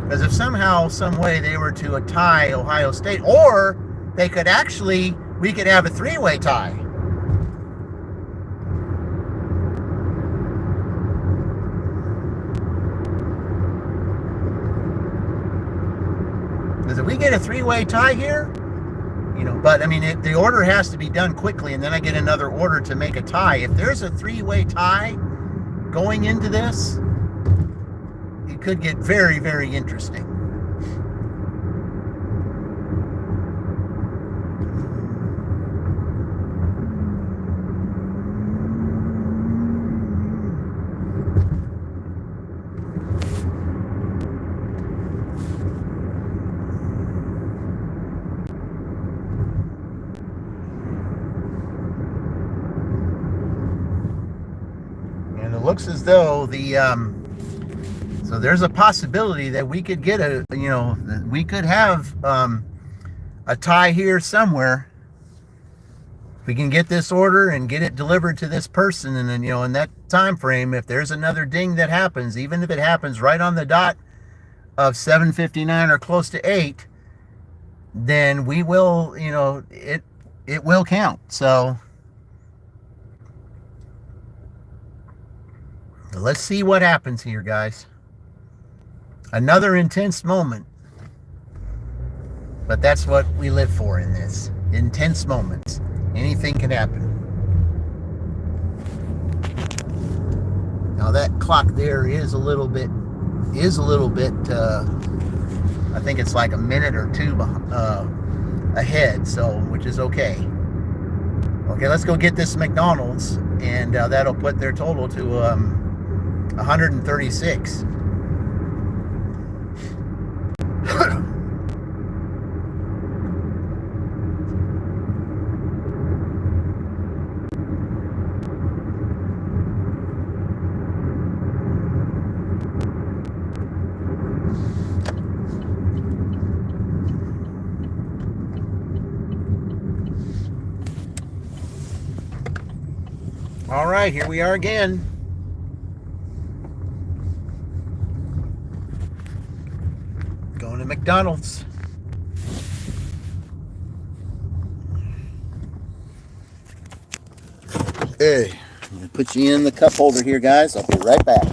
Because if somehow, some way they were to tie Ohio State, or we could have a 3-way tie. Because if we get a 3-way tie here, but I mean, the order has to be done quickly, and then I get another order to make a tie. If there's a 3-way tie going into this, it could get very, very interesting. It looks as though so there's a possibility that we could get we could have a tie here somewhere. If we can get this order and get it delivered to this person, and then in that time frame, if there's another ding that happens, even if it happens right on the dot of 7:59 or close to 8, then we will, it will count. So let's see what happens here, guys. Another intense moment. But that's what we live for in this. Intense moments. Anything can happen. Now that clock there is a little bit, I think it's like a minute or two ahead, so, which is okay. Okay, let's go get this McDonald's, and that'll put their total to 136. All right, here we are again. Going to McDonald's. Hey, I'm going to put you in the cup holder here, guys. I'll be right back.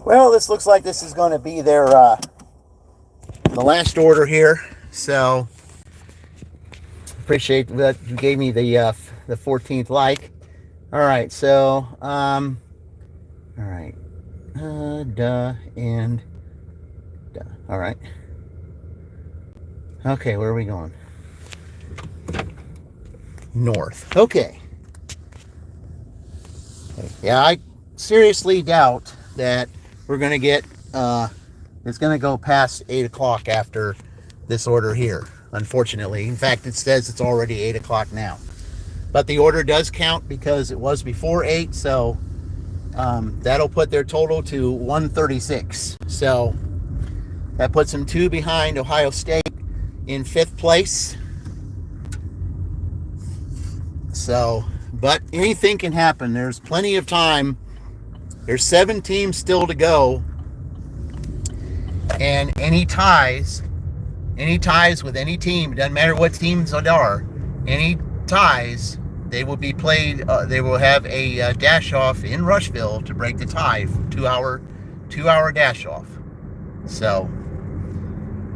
Well, this looks like this is going to be their the last order here. So appreciate that you gave me the 14th like. All right, so all right, duh and duh. All right. Okay, where are we going? North. Okay. Yeah, I seriously doubt that we're going to get, it's going to go past 8 o'clock after this order here, unfortunately. In fact, it says it's already 8 o'clock now. But the order does count because it was before 8, so that'll put their total to 136. So that puts them 2 behind Ohio State in 5th place. So, but anything can happen. There's plenty of time. There's 7 teams still to go. And any ties with any team, doesn't matter what teams they are, any ties, they will be played, they will have a dash off in Rushville to break the tie, 2-hour dash off. So,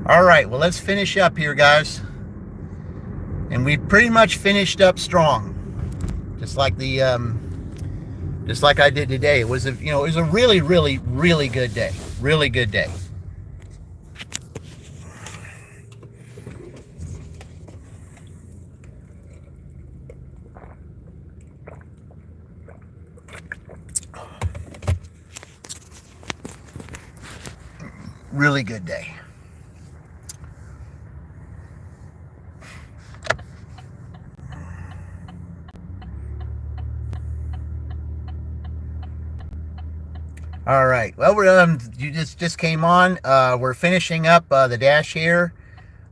all right, well, let's finish up here, guys. And we pretty much finished up strong, just like I did today. It was a really, really, really good day. Really good day. Really good day. All right. Well, we're you just came on. We're finishing up the dash here.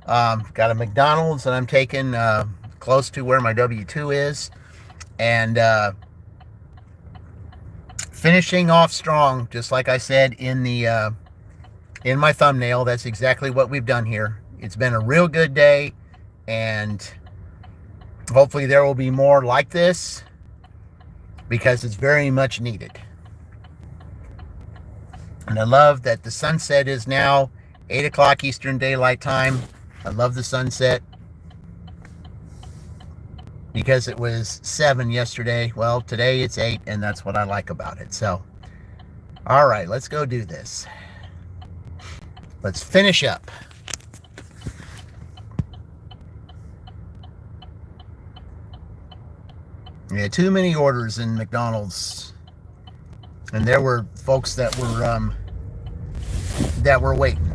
Got a McDonald's that I'm taking close to where my W2 is, and finishing off strong, just like I said in the in my thumbnail. That's exactly what we've done here. It's been a real good day, and hopefully there will be more like this because it's very much needed. And I love that the sunset is now 8 o'clock Eastern Daylight Time. I love the sunset because it was 7 yesterday. Well, today it's 8, and that's what I like about it. So, all right, let's go do this. Let's finish up. Yeah, too many orders in McDonald's. And there were folks that were waiting.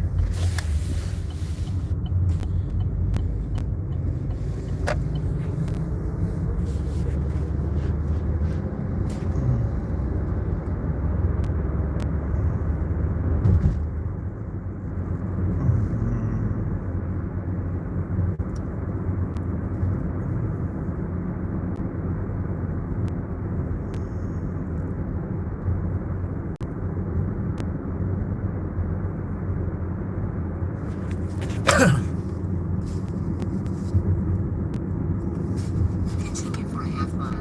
Continue for a half mile.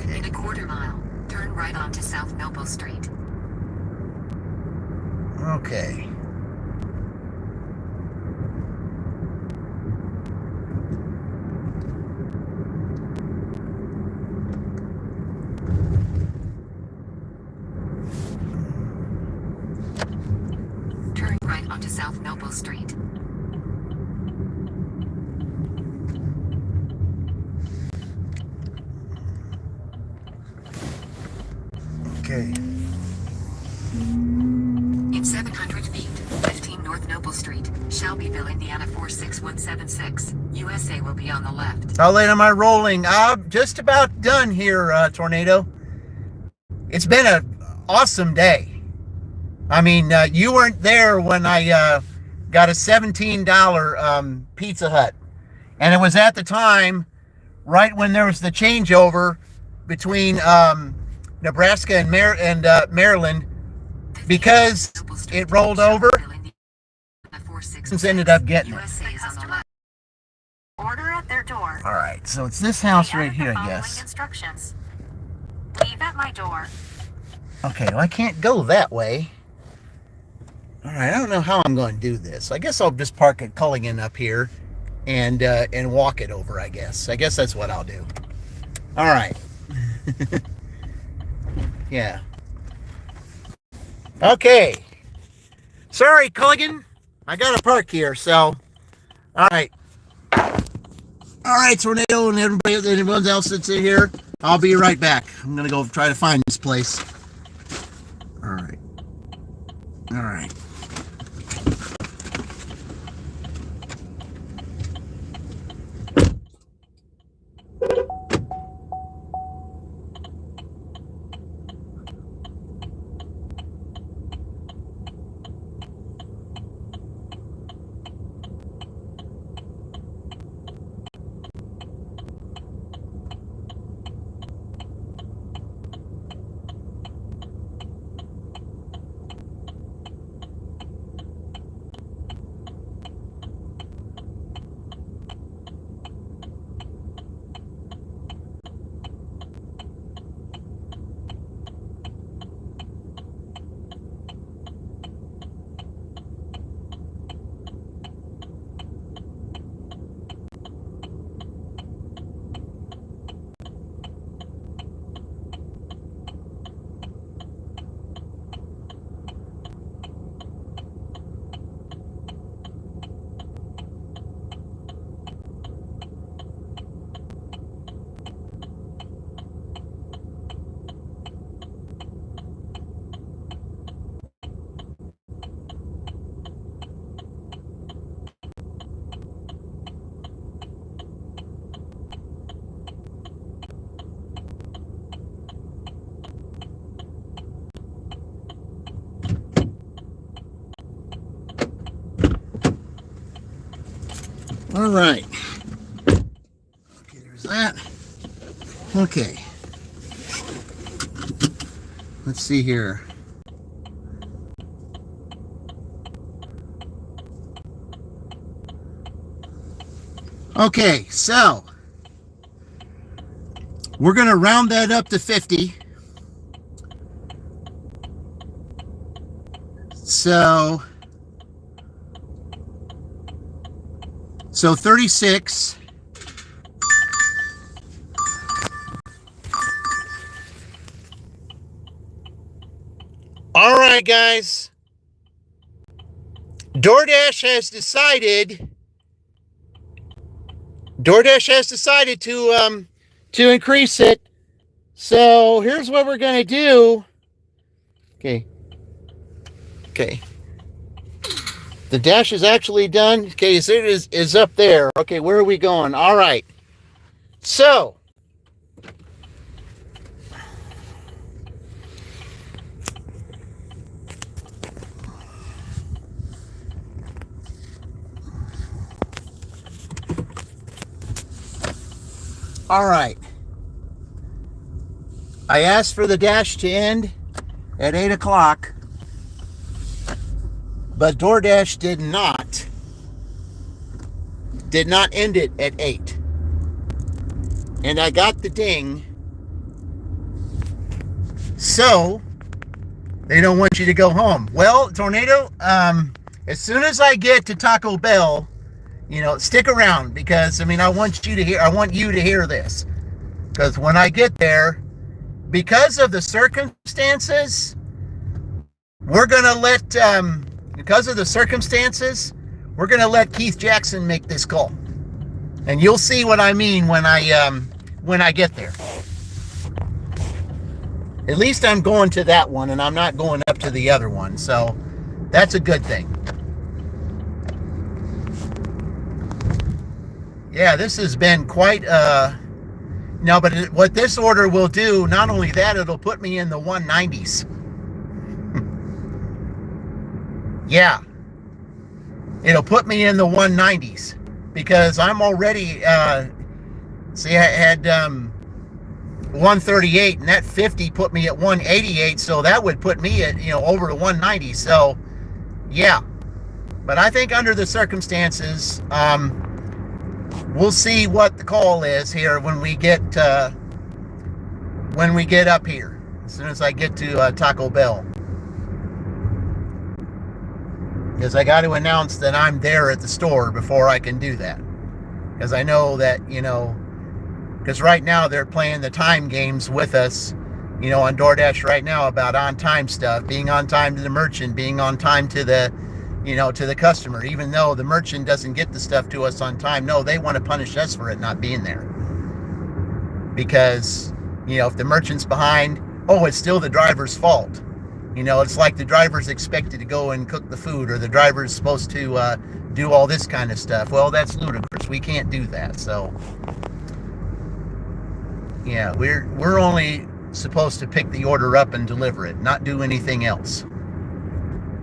In a quarter mile, turn right onto South Noble Street. Okay. Turn right onto South Noble Street. Okay. In 700 feet, 15 North Noble Street, Shelbyville, Indiana 46176. USA will be on the left. How late am I rolling? I'm just about done here, Tornado. It's been an awesome day. I mean, you weren't there when I got a $17 Pizza Hut. And it was at the time, right when there was the changeover between Nebraska and Maryland, because it rolled over. Ended up getting it. Order at their door. All right, so it's this house right here, I Following guess. Instructions. Leave at my door. Okay, well, I can't go that way. All right, I don't know how I'm going to do this. I guess I'll just park at Culligan up here and walk it over, I guess. I guess that's what I'll do. All right. Yeah. Okay. Sorry, Culligan. I got to park here, so. All right. All right, Tornado and everyone else that's in here. I'll be right back. I'm going to go try to find this place. All right. All right. All right. Okay, there's that. Okay. Let's see here. Okay, so we're going to round that up to 50. So 36. All right, guys. DoorDash has decided to increase it. So here's what we're going to do. Okay. The dash is actually done. Okay, so it is up there. Okay, where are we going? All right. So all right. I asked for the dash to end at 8 o'clock, but DoorDash did not end it at 8. And I got the ding. So they don't want you to go home. Well, Tornado, as soon as I get to Taco Bell, stick around, because I want you to hear this. Because when I get there, because of the circumstances, we're gonna let Keith Jackson make this call, and you'll see what I mean when I get there. At least I'm going to that one, and I'm not going up to the other one, so that's a good thing. Yeah, this has been quite no, but what this order will do, not only that, it'll put me in the 190s. Yeah, it'll put me in the 190s because I'm already see, I had 138, and that 50 put me at 188, so that would put me at, you know, over to 190. So yeah, but I think under the circumstances, we'll see what the call is here when we get up here, as soon as I get to Taco Bell, because I got to announce that I'm there at the store before I can do that, because I know that, you know, because right now they're playing the time games with us, you know, on DoorDash right now about on-time stuff, being on time to the merchant, being on time to the, you know, to the customer, even though the merchant doesn't get the stuff to us on time. No, they want to punish us for it not being there. Because, you know, if the merchant's behind, oh, it's still the driver's fault. You know, it's like the driver's expected to go and cook the food, or the driver's supposed to do all this kind of stuff. Well, that's ludicrous. We can't do that. So, yeah, we're only supposed to pick the order up and deliver it, not do anything else.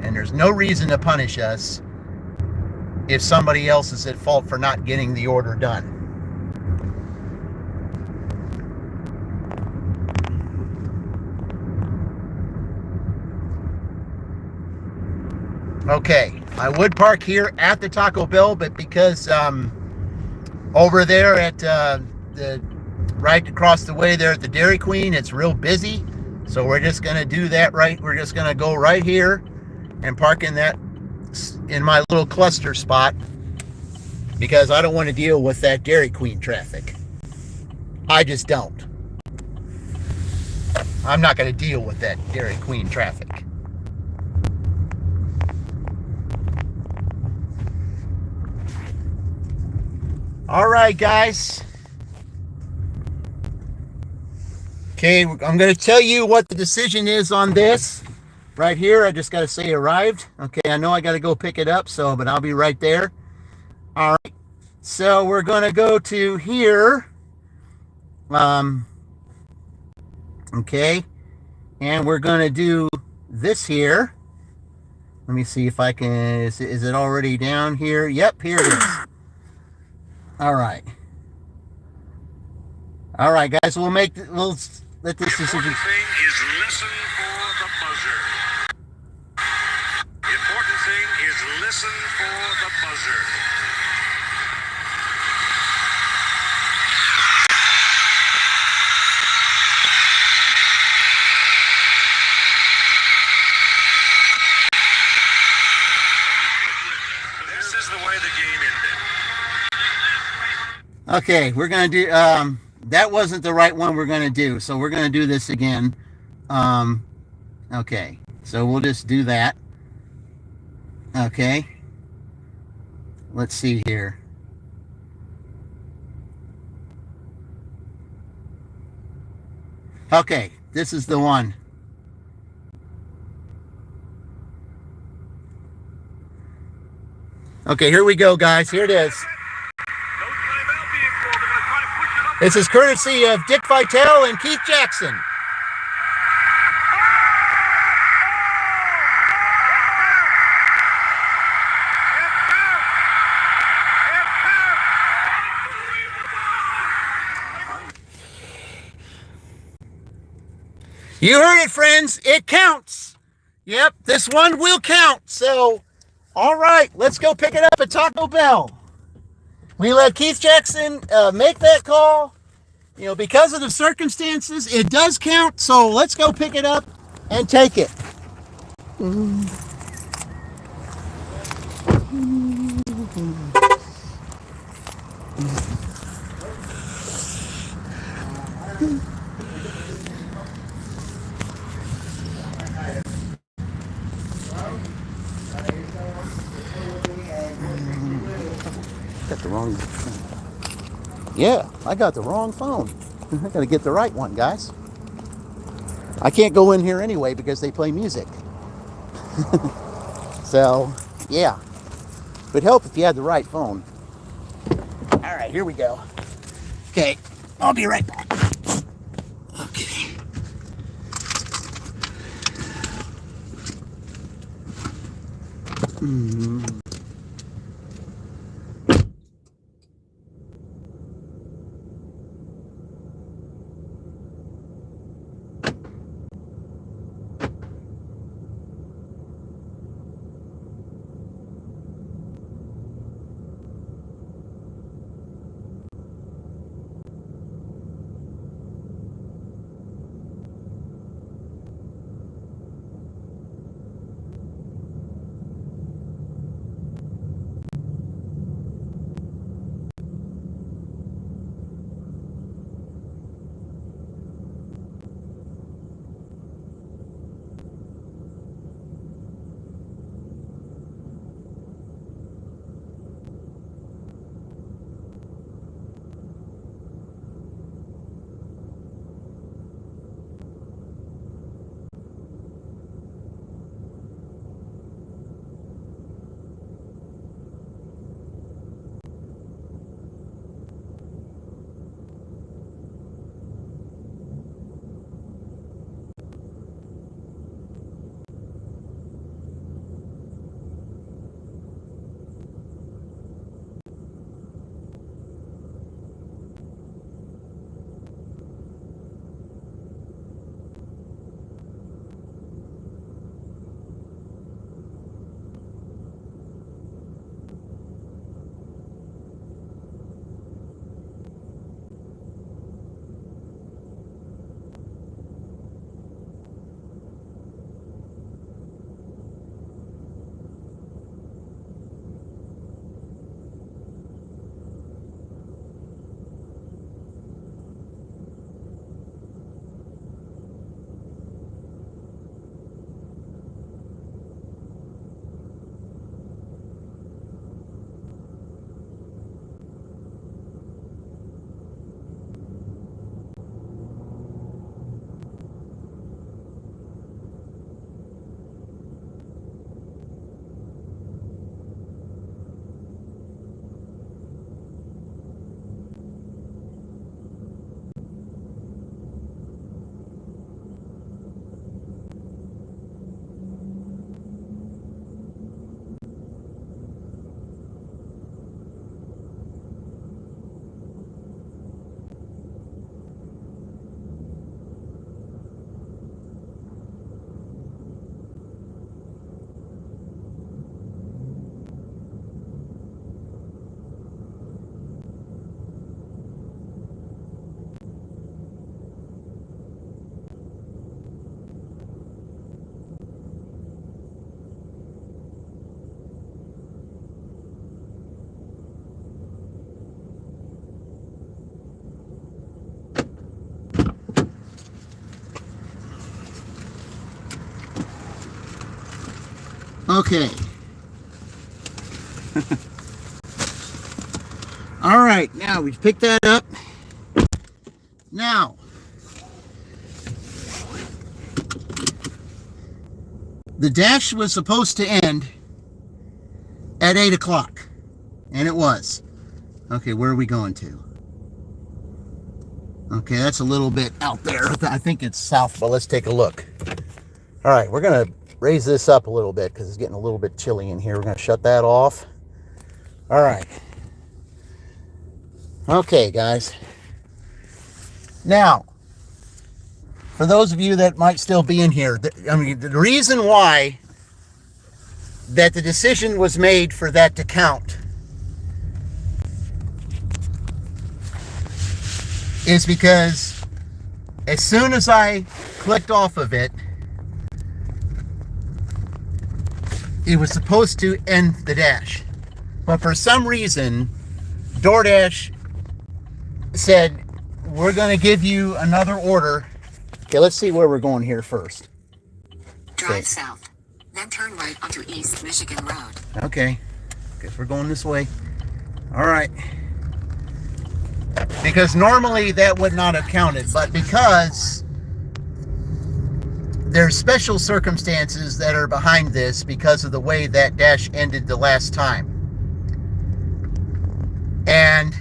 And there's no reason to punish us if somebody else is at fault for not getting the order done. Okay, I would park here at the Taco Bell, but because over there at the right across the way there at the Dairy Queen, it's real busy. So we're just gonna do that right. We're just gonna go right here and park in my little cluster spot, because I don't want to deal with that Dairy Queen traffic. I just don't. I'm not going to deal with that Dairy Queen traffic. All right, guys. Okay, I'm going to tell you what the decision is on this. Right here, I just got to say arrived. Okay, I know I got to go pick it up, but I'll be right there. All right, so we're going to go to here. Okay, and we're going to do this here. Let me see if I can, is it already down here? Yep, here it is. All right. All right, guys, we'll let this decision. The important thing is listen for the buzzer. The important thing is listen for the buzzer. This is the way the game ended. Okay, we're going to do, that wasn't the right one we're going to do, so we're going to do this again. Okay, so we'll just do that. Okay. Let's see here. Okay, this is the one. Okay, here we go, guys. Here it is. This is courtesy of Dick Vitale and Keith Jackson. You heard it, friends. It counts. Yep, this one will count. So, all right, let's go pick it up at Taco Bell. We let Keith Jackson make that call. You know, because of the circumstances, it does count. So let's go pick it up and take it. Got the wrong. Yeah, I got the wrong phone. I gotta get the right one, guys. I can't go in here anyway because they play music. So, yeah. Would help if you had the right phone. All right. here we go. Okay, I'll be right back. Okay. Okay. All right, now we've picked that up. Now, the dash was supposed to end at 8 o'clock, and it was. Okay, where are we going to? Okay, that's a little bit out there. I think it's south, but let's take a look. All right, we're going to raise this up a little bit because it's getting a little bit chilly in here. We're going to shut that off. All right. Okay, guys. Now, for those of you that might still be in here, the reason why that the decision was made for that to count is because as soon as I clicked off of it, it was supposed to end the dash. But for some reason, DoorDash said, we're going to give you another order. Okay, let's see where we're going here first. Drive south, then turn right onto East Michigan Road. Okay, guess we're going this way. All right. Because normally that would not have counted, but because there's special circumstances that are behind this because of the way that dash ended the last time. And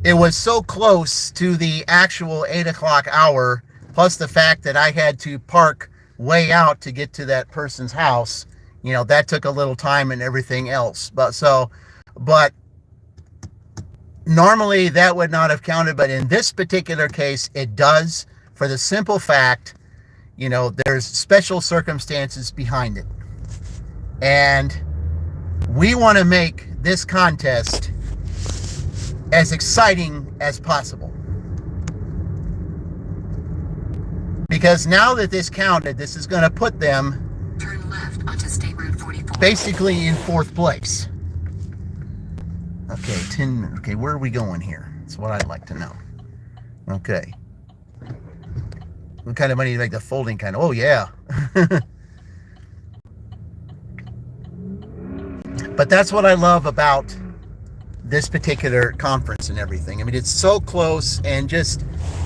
it was so close to the actual 8 o'clock hour, plus the fact that I had to park way out to get to that person's house. That took a little time and everything else. But normally that would not have counted, but in this particular case, it does, for the simple fact, there's special circumstances behind it. And we want to make this contest as exciting as possible. Because now that this counted, this is going to put them Turn left onto State Route 44. basically in 4th place. Okay, where are we going here? That's what I'd like to know. Okay. What kind of money to make the folding kind of? Oh, yeah. But that's what I love about this particular conference and everything. I mean, it's so close, and just,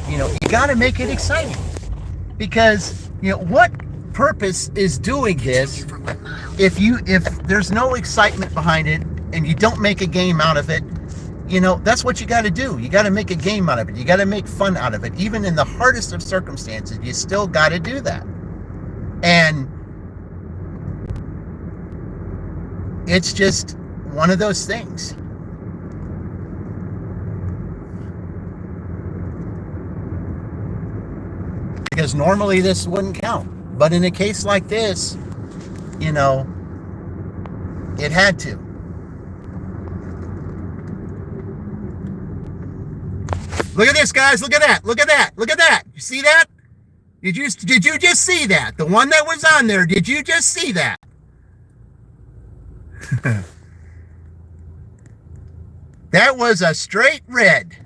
you got to make it exciting. Because, what purpose is doing this Continue for 1 mile. if there's no excitement behind it and you don't make a game out of it? That's what you got to do. You got to make a game out of it. You got to make fun out of it. Even in the hardest of circumstances, you still got to do that. And it's just one of those things. Because normally this wouldn't count. But in a case like this, it had to. Look at this, guys. Look at that. Look at that. Look at that. You see that? Did you just see that? The one that was on there, did you just see that? That was a straight red.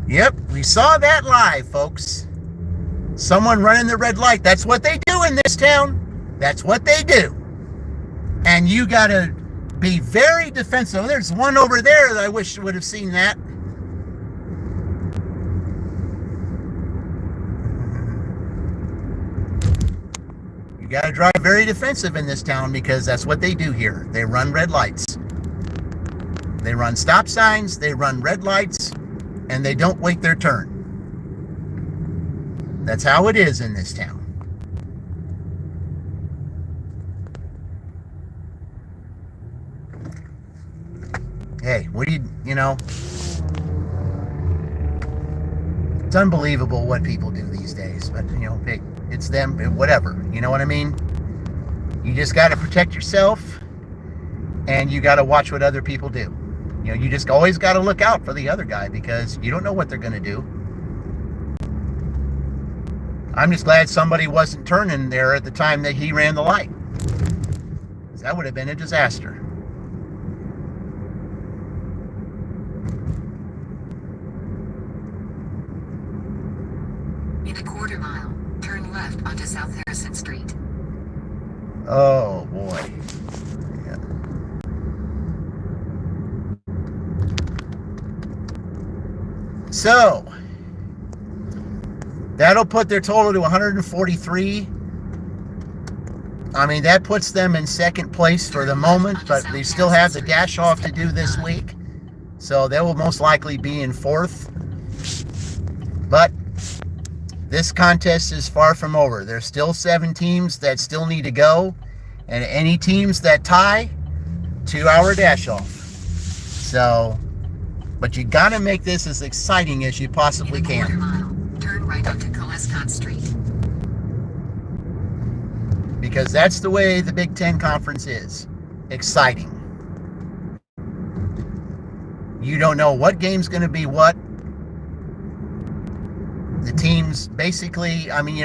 Yep, we saw that live, folks. Someone running the red light. That's what they do in this town. That's what they do. And you got to be very defensive. There's one over there that I wish would have seen that. You got to drive very defensive in this town, because that's what they do here. They run red lights. They run stop signs, they run red lights, and they don't wait their turn. That's how it is in this town. Hey, what do it's unbelievable what people do these days, but hey, it's them, whatever, you know what I mean? You just got to protect yourself, and you got to watch what other people do. You just always got to look out for the other guy, because you don't know what they're going to do. I'm just glad somebody wasn't turning there at the time that he ran the light. That would have been a disaster. In a quarter mile, turn left onto South Harrison Street. Oh, boy. Yeah. So, that'll put their total to 143. I mean, that puts them in 2nd place for the moment, but they still have the dash off to do this week. So they will most likely be in 4th. But this contest is far from over. There's still 7 teams that still need to go. And any teams that tie, 2-hour dash off. So, but you got to make this as exciting as you possibly In a quarter can. mile, turn right onto Colescott Street. Because that's the way the Big Ten Conference is. Exciting. You don't know what game's going to be what. The teams basically, I mean,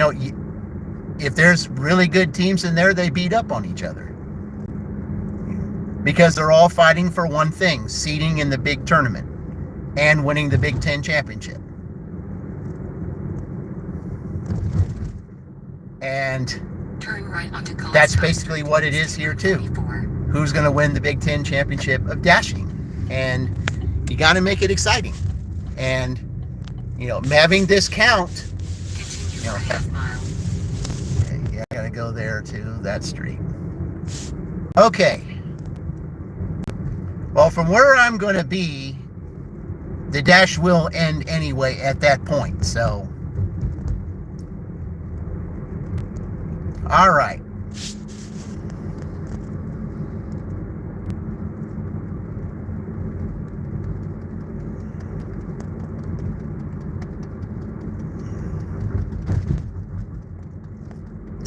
if there's really good teams in there, they beat up on each other. Because they're all fighting for one thing: seeding in the big tournament and winning the Big Ten championship. And Turn right onto Colescott that's basically Street. what it is here too. 24. Who's going to win the Big Ten championship of dashing? And you got to make it exciting. And, having this count, Continue for half mile. okay, yeah, I got to go there to that street. Okay. Well, from where I'm going to be, the dash will end anyway at that point. So, all right.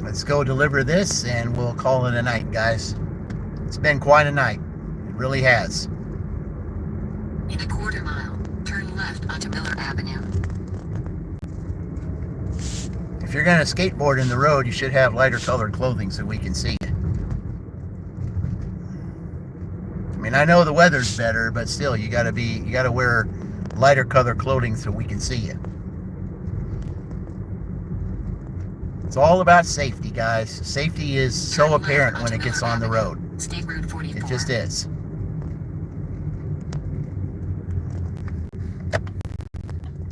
Let's go deliver this and we'll call it a night, guys. It's been quite a night. It really has. In a quarter mile, turn left onto Miller Avenue. If you're going to skateboard in the road, you should have lighter colored clothing so we can see it. I mean, I know the weather's better, but still, you got to wear lighter colored clothing so we can see you. It's all about safety, guys. Safety is so apparent when it gets on the road. State Route 44. It just is.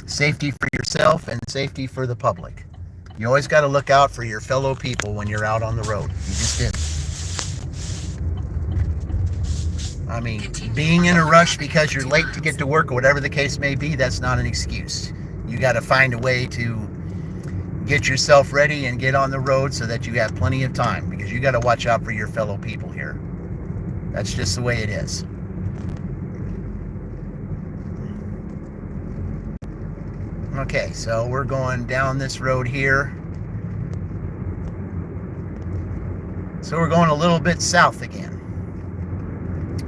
Safety for yourself and safety for the public. You always got to look out for your fellow people when you're out on the road. You just did. I mean, being in a rush because you're late to get to work or whatever the case may be, that's not an excuse. You got to find a way to get yourself ready and get on the road so that you have plenty of time, because you got to watch out for your fellow people here. That's just the way it is. Okay, so we're going down this road here. So we're going a little bit south again.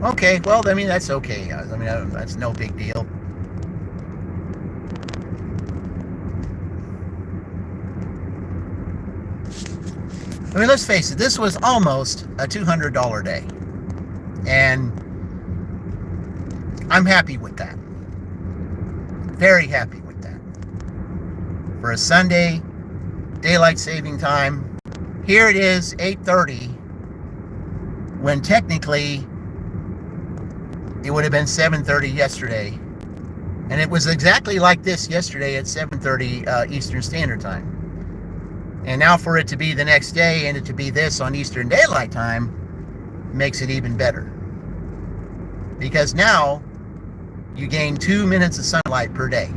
Okay, well, I mean, that's okay. I mean, that's no big deal. I mean, let's face it, this was almost a $200 day. And I'm happy with that. Very happy with that. For a Sunday, daylight saving time, here it is, 8:30, when technically it would have been 7:30 yesterday. And it was exactly like this yesterday at 7:30 Eastern Standard Time. And now for it to be the next day and it to be this on Eastern Daylight Time makes it even better. Because now you gain 2 minutes of sunlight per day.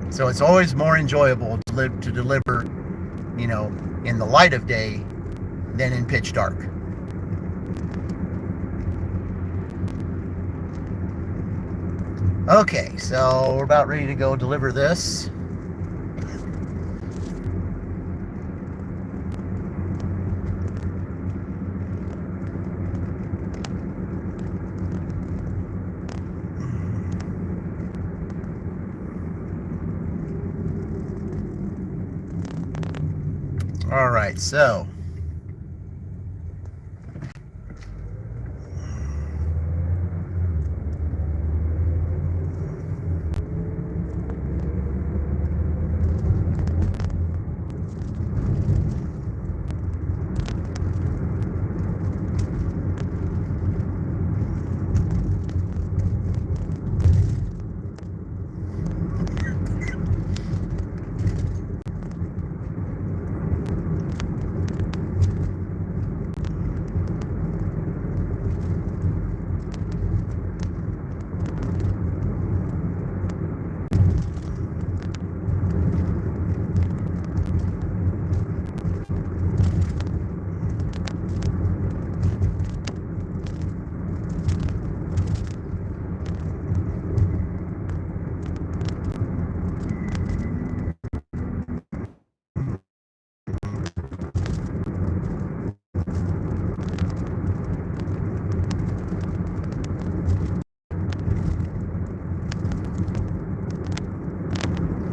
So it's always more enjoyable to deliver, you know, in the light of day than in pitch dark. Okay, so we're about ready to go deliver this. All right, so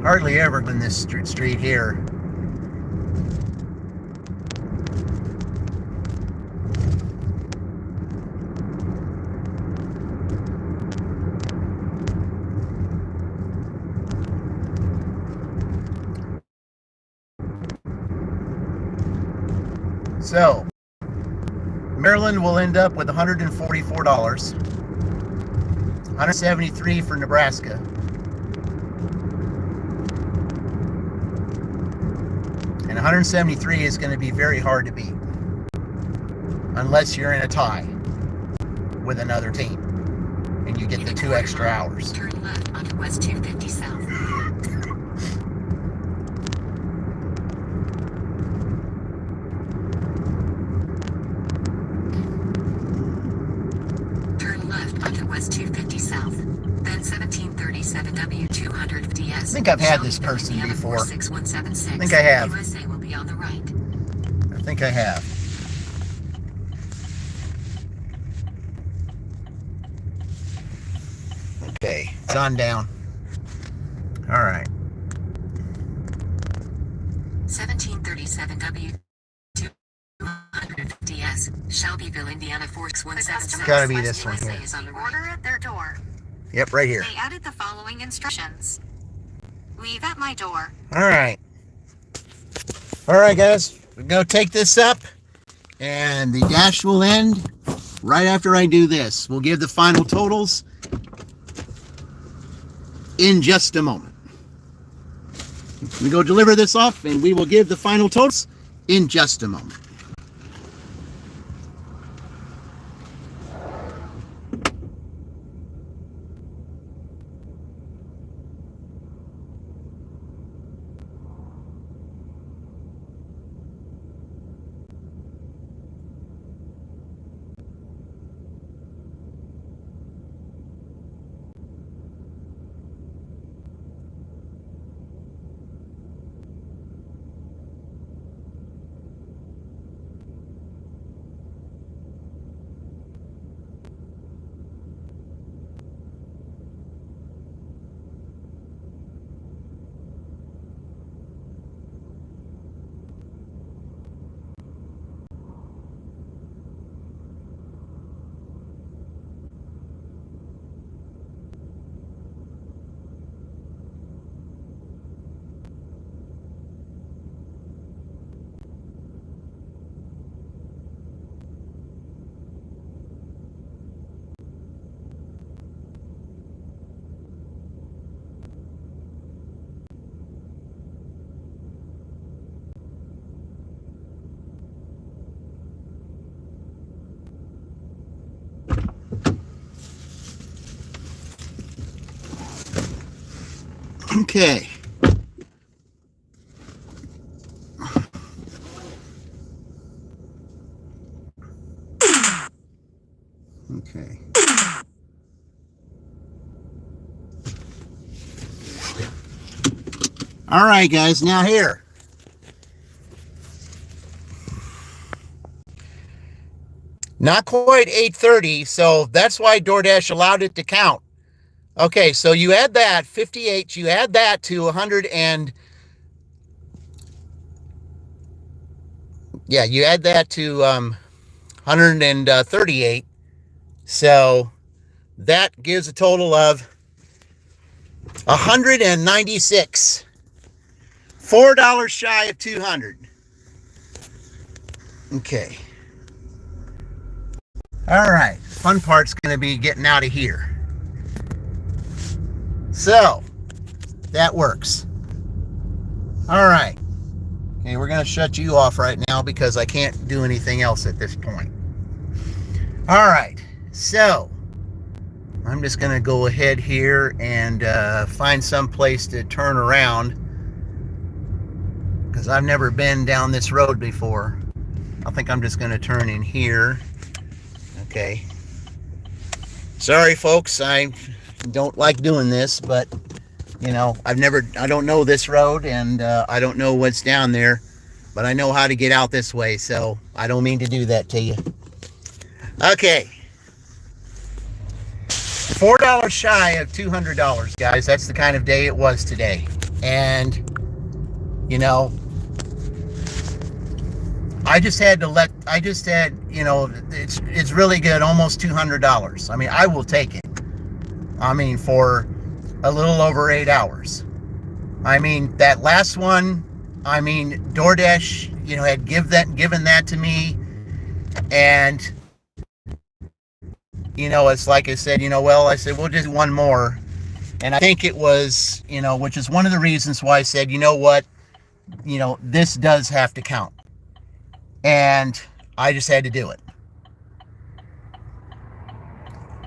hardly ever in this street here. So, Maryland will end up with $144, $173 for Nebraska. And 173 is going to be very hard to beat. Unless you're in a tie with another team. And you get the 2 extra hours. Turn left onto West 250 South. Turn left onto West 250 South. Then 1737 W250S. I think I've had this person before. 46176. I think I have. USA will be on the right. I think I have. Okay, it's on down. All right. 1737 W250S. Shelbyville, Indiana 46176. Gotta be this one USA here. is on the Order right. at their door. Yep, right here. They added the following instructions. Leave at my door. All right. All right, guys. We're going to take this up, and the dash will end right after I do this. We'll give the final totals in just a moment. We go deliver this off, and we will give the final totals in just a moment. Okay. Okay. All right, guys, now here. Not quite 8:30, so that's why DoorDash allowed it to count. Okay, so you add that 58, you add that to 100 and yeah, you add that to 138. So that gives a total of 196. $4 shy of 200. Okay. All right. Fun part's going to be getting out of here. So, that works. All right. Okay, we're going to shut you off right now because I can't do anything else at this point. All right. So, I'm just going to go ahead here and find some place to turn around because I've never been down this road before. I think I'm just going to turn in here. Okay. Sorry, folks. I don't like doing this, but you know, I don't know this road, and I don't know what's down there, but I know how to get out this way, so I don't mean to do that to you. Okay. $4 shy of $200, guys. That's the kind of day it was today. And, you know, you know, it's really good, almost $200. I mean, I will take it. I mean, for a little over 8 hours. I mean, that last one, I mean, DoorDash, you know, had given that to me, and you know, it's like I said, you know, well, I said, we'll just do one more. And I think it was, you know, which is one of the reasons why I said, you know what, this does have to count. And I just had to do it.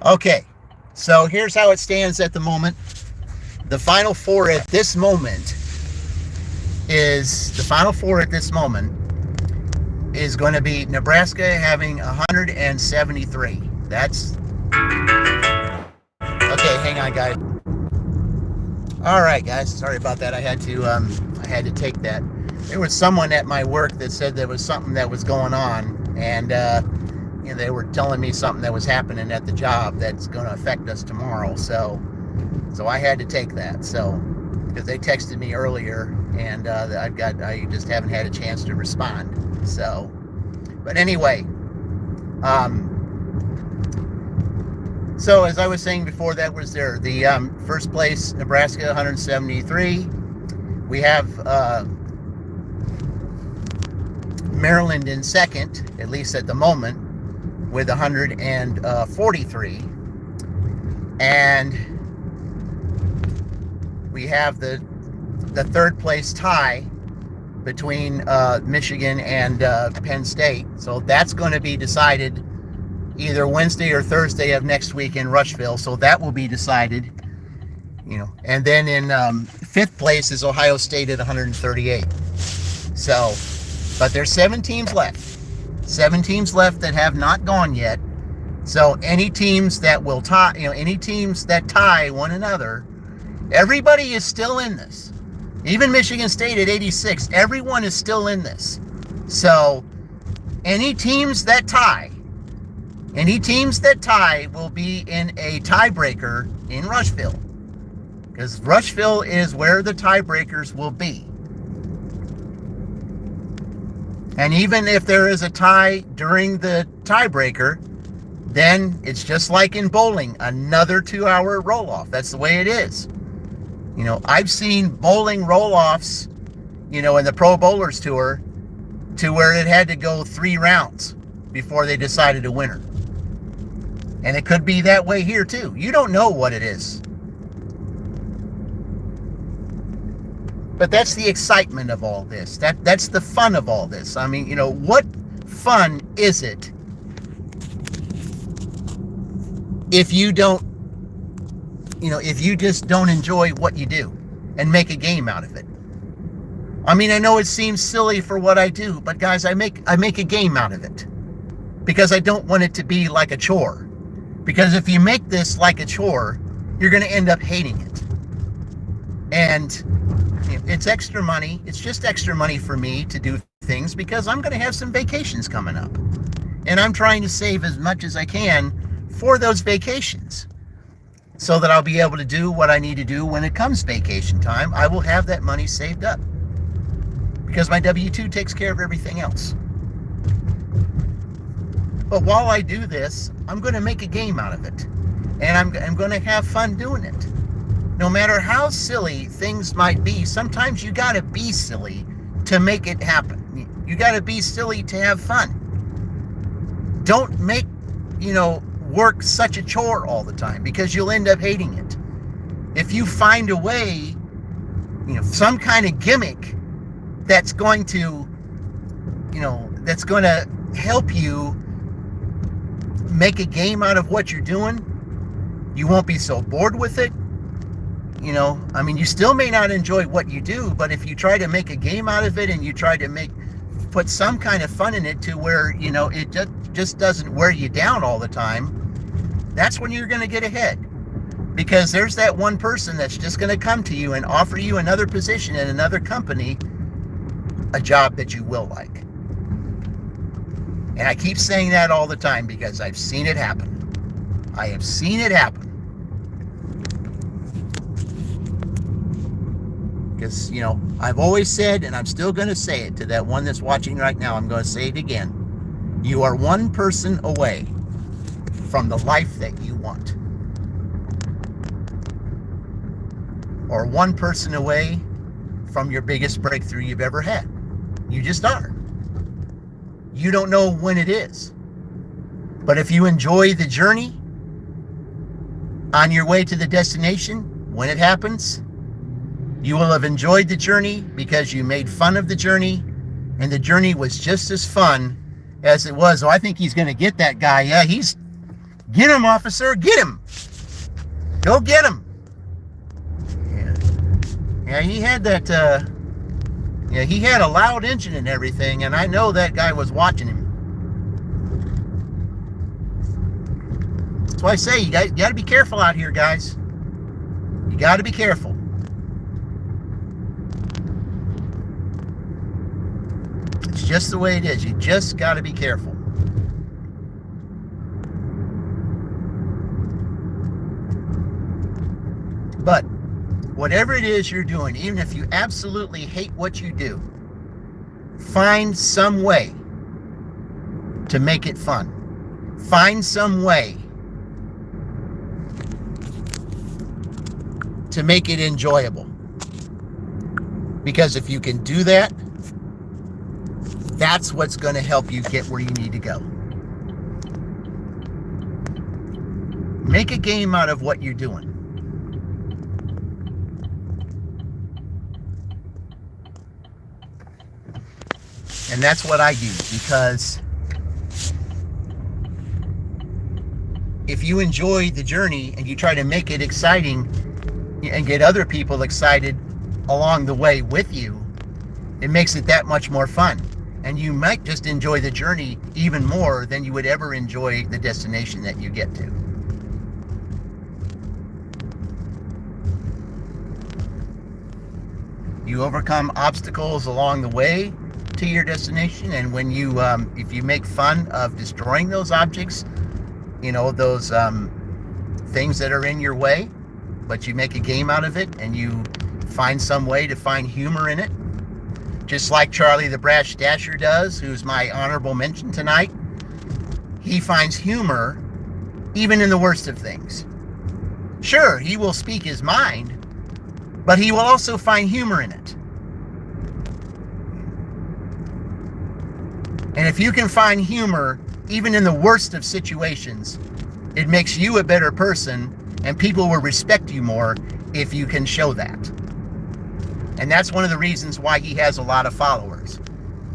Okay, so here's how it stands at the moment. The Final Four at this moment is going to be Nebraska having 173. That's okay. Hang on, guys. All right, guys. Sorry about that. I had to take that. There was someone at my work that said there was something that was going on, and they were telling me something that was happening at the job that's going to affect us tomorrow. So I had to take that. So because they texted me earlier, and I just haven't had a chance to respond. So, but anyway, so as I was saying before, that was the first place, Nebraska, 173. We have Maryland in second, at least at the moment, with 143. And we have the third place tie between Michigan and Penn State. So that's going to be decided either Wednesday or Thursday of next week in Rushville. So that will be decided, And then in fifth place is Ohio State at 138. So, but there's 7 teams left. 7 teams left that have not gone yet. So any teams that will tie, any teams that tie one another, everybody is still in this. Even Michigan State at 86, everyone is still in this. So any teams that tie will be in a tiebreaker in Rushville. Because Rushville is where the tiebreakers will be. And even if there is a tie during the tiebreaker, then it's just like in bowling, another 2-hour roll-off. That's the way it is. I've seen bowling roll-offs, in the Pro Bowlers Tour, to where it had to go 3 rounds before they decided a winner. And it could be that way here too. You don't know what it is. But that's the excitement of all this. That's the fun of all this. I mean, what fun is it if you don't, if you just don't enjoy what you do and make a game out of it? I mean, I know it seems silly for what I do, but guys, I make a game out of it because I don't want it to be like a chore. Because if you make this like a chore, you're going to end up hating it. And it's extra money. It's just extra money for me to do things because I'm going to have some vacations coming up. And I'm trying to save as much as I can for those vacations so that I'll be able to do what I need to do when it comes vacation time. I will have that money saved up because my W-2 takes care of everything else. But while I do this, I'm going to make a game out of it. And I'm going to have fun doing it. No matter how silly things might be, sometimes you got to be silly to make it happen. You got to be silly to have fun. Don't make, work such a chore all the time because you'll end up hating it. If you find a way, some kind of gimmick that's going to, help you make a game out of what you're doing, you won't be so bored with it. You still may not enjoy what you do, but if you try to make a game out of it and you try to put some kind of fun in it to where, it just doesn't wear you down all the time, that's when you're going to get ahead. Because there's that one person that's just going to come to you and offer you another position in another company, a job that you will like. And I keep saying that all the time because I've seen it happen. I have seen it happen. Because, I've always said, and I'm still going to say it to that one that's watching right now, I'm going to say it again. You are one person away from the life that you want. Or one person away from your biggest breakthrough you've ever had. You just are. You don't know when it is. But if you enjoy the journey on your way to the destination, when it happens, You will have enjoyed the journey because you made fun of the journey, and the journey was just as fun as it was. Oh, I think he's going to get that guy. Yeah, get him, officer, get him. Go get him. Yeah, he had that, he had a loud engine and everything, and I know that guy was watching him. That's why I say you got to be careful out here, guys. You got to be careful. It's just the way it is. You just got to be careful. But whatever it is you're doing, even if you absolutely hate what you do, find some way to make it fun. Find some way to make it enjoyable. Because if you can do that, that's what's going to help you get where you need to go. Make a game out of what you're doing. And that's what I do, because if you enjoy the journey and you try to make it exciting and get other people excited along the way with you, it makes it that much more fun. And you might just enjoy the journey even more than you would ever enjoy the destination that you get to. You overcome obstacles along the way to your destination, and when you if you make fun of destroying those objects, those things that are in your way, but you make a game out of it and you find some way to find humor in it, just like Charlie the Brash Dasher does, who's my honorable mention tonight. He finds humor even in the worst of things. Sure, he will speak his mind, but he will also find humor in it. And if you can find humor even in the worst of situations, it makes you a better person, and people will respect you more if you can show that. And that's one of the reasons why he has a lot of followers.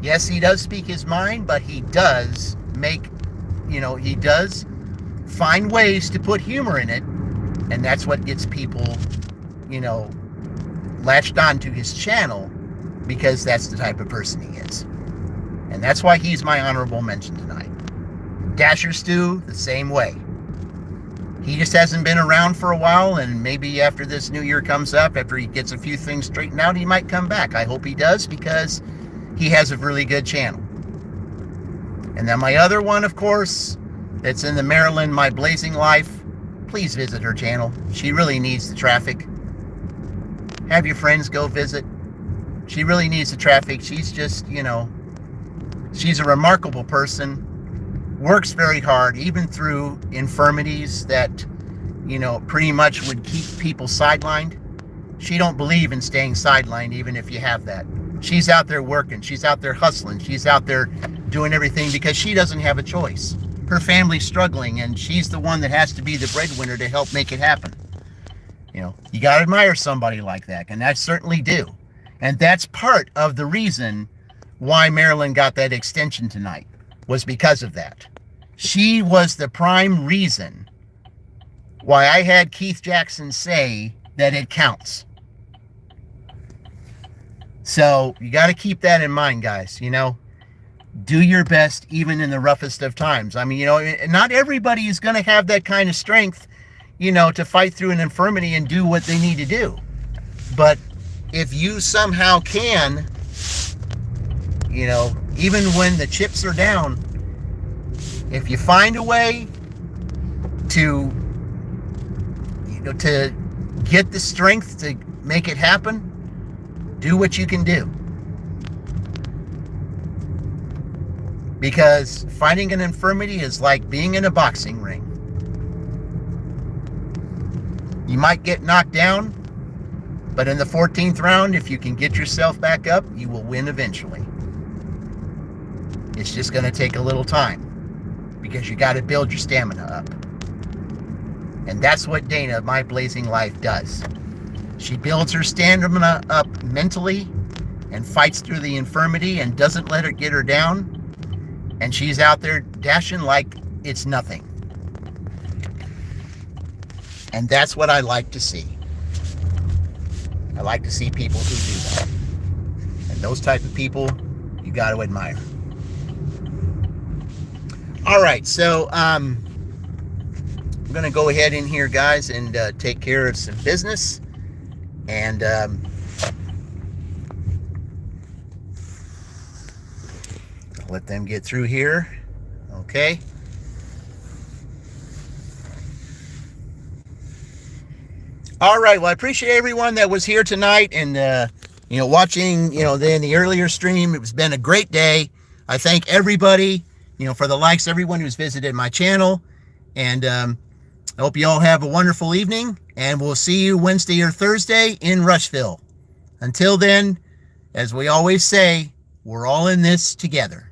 Yes, he does speak his mind, but he does he does find ways to put humor in it, and that's what gets people, latched onto his channel, because that's the type of person he is. And that's why he's my honorable mention tonight. Dasher Stu, the same way. He just hasn't been around for a while, and maybe after this new year comes up, after he gets a few things straightened out, he might come back. I hope he does, because he has a really good channel. And then my other one, of course, that's in the Maryland, My Blazing Life. Please visit her channel. She really needs the traffic. Have your friends go visit. She really needs the traffic. She's just, she's a remarkable person. Works very hard, even through infirmities that, pretty much would keep people sidelined. She don't believe in staying sidelined, even if you have that. She's out there working. She's out there hustling. She's out there doing everything because she doesn't have a choice. Her family's struggling, and she's the one that has to be the breadwinner to help make it happen. You got to admire somebody like that, and I certainly do. And that's part of the reason why Marilyn got that extension tonight, was because of that. She was the prime reason why I had Keith Jackson say that it counts. So you got to keep that in mind, guys. Do your best even in the roughest of times. I mean, not everybody is going to have that kind of strength, to fight through an infirmity and do what they need to do. But if you somehow can, even when the chips are down, if you find a way to, to get the strength to make it happen, do what you can do. Because fighting an infirmity is like being in a boxing ring. You might get knocked down, but in the 14th round, if you can get yourself back up, you will win eventually. It's just going to take a little time, because you got to build your stamina up. And that's what Dana, My Blazing Life, does. She builds her stamina up mentally and fights through the infirmity and doesn't let it get her down. And she's out there dashing like it's nothing. And that's what I like to see. I like to see people who do that. And those type of people, you got to admire. All right, so I'm going to go ahead in here, guys, and take care of some business. And let them get through here. Okay. All right. Well, I appreciate everyone that was here tonight and, watching, then the earlier stream. It's been a great day. I thank everybody, for the likes, everyone who's visited my channel. And I hope you all have a wonderful evening. And we'll see you Wednesday or Thursday in Rushville. Until then, as we always say, we're all in this together.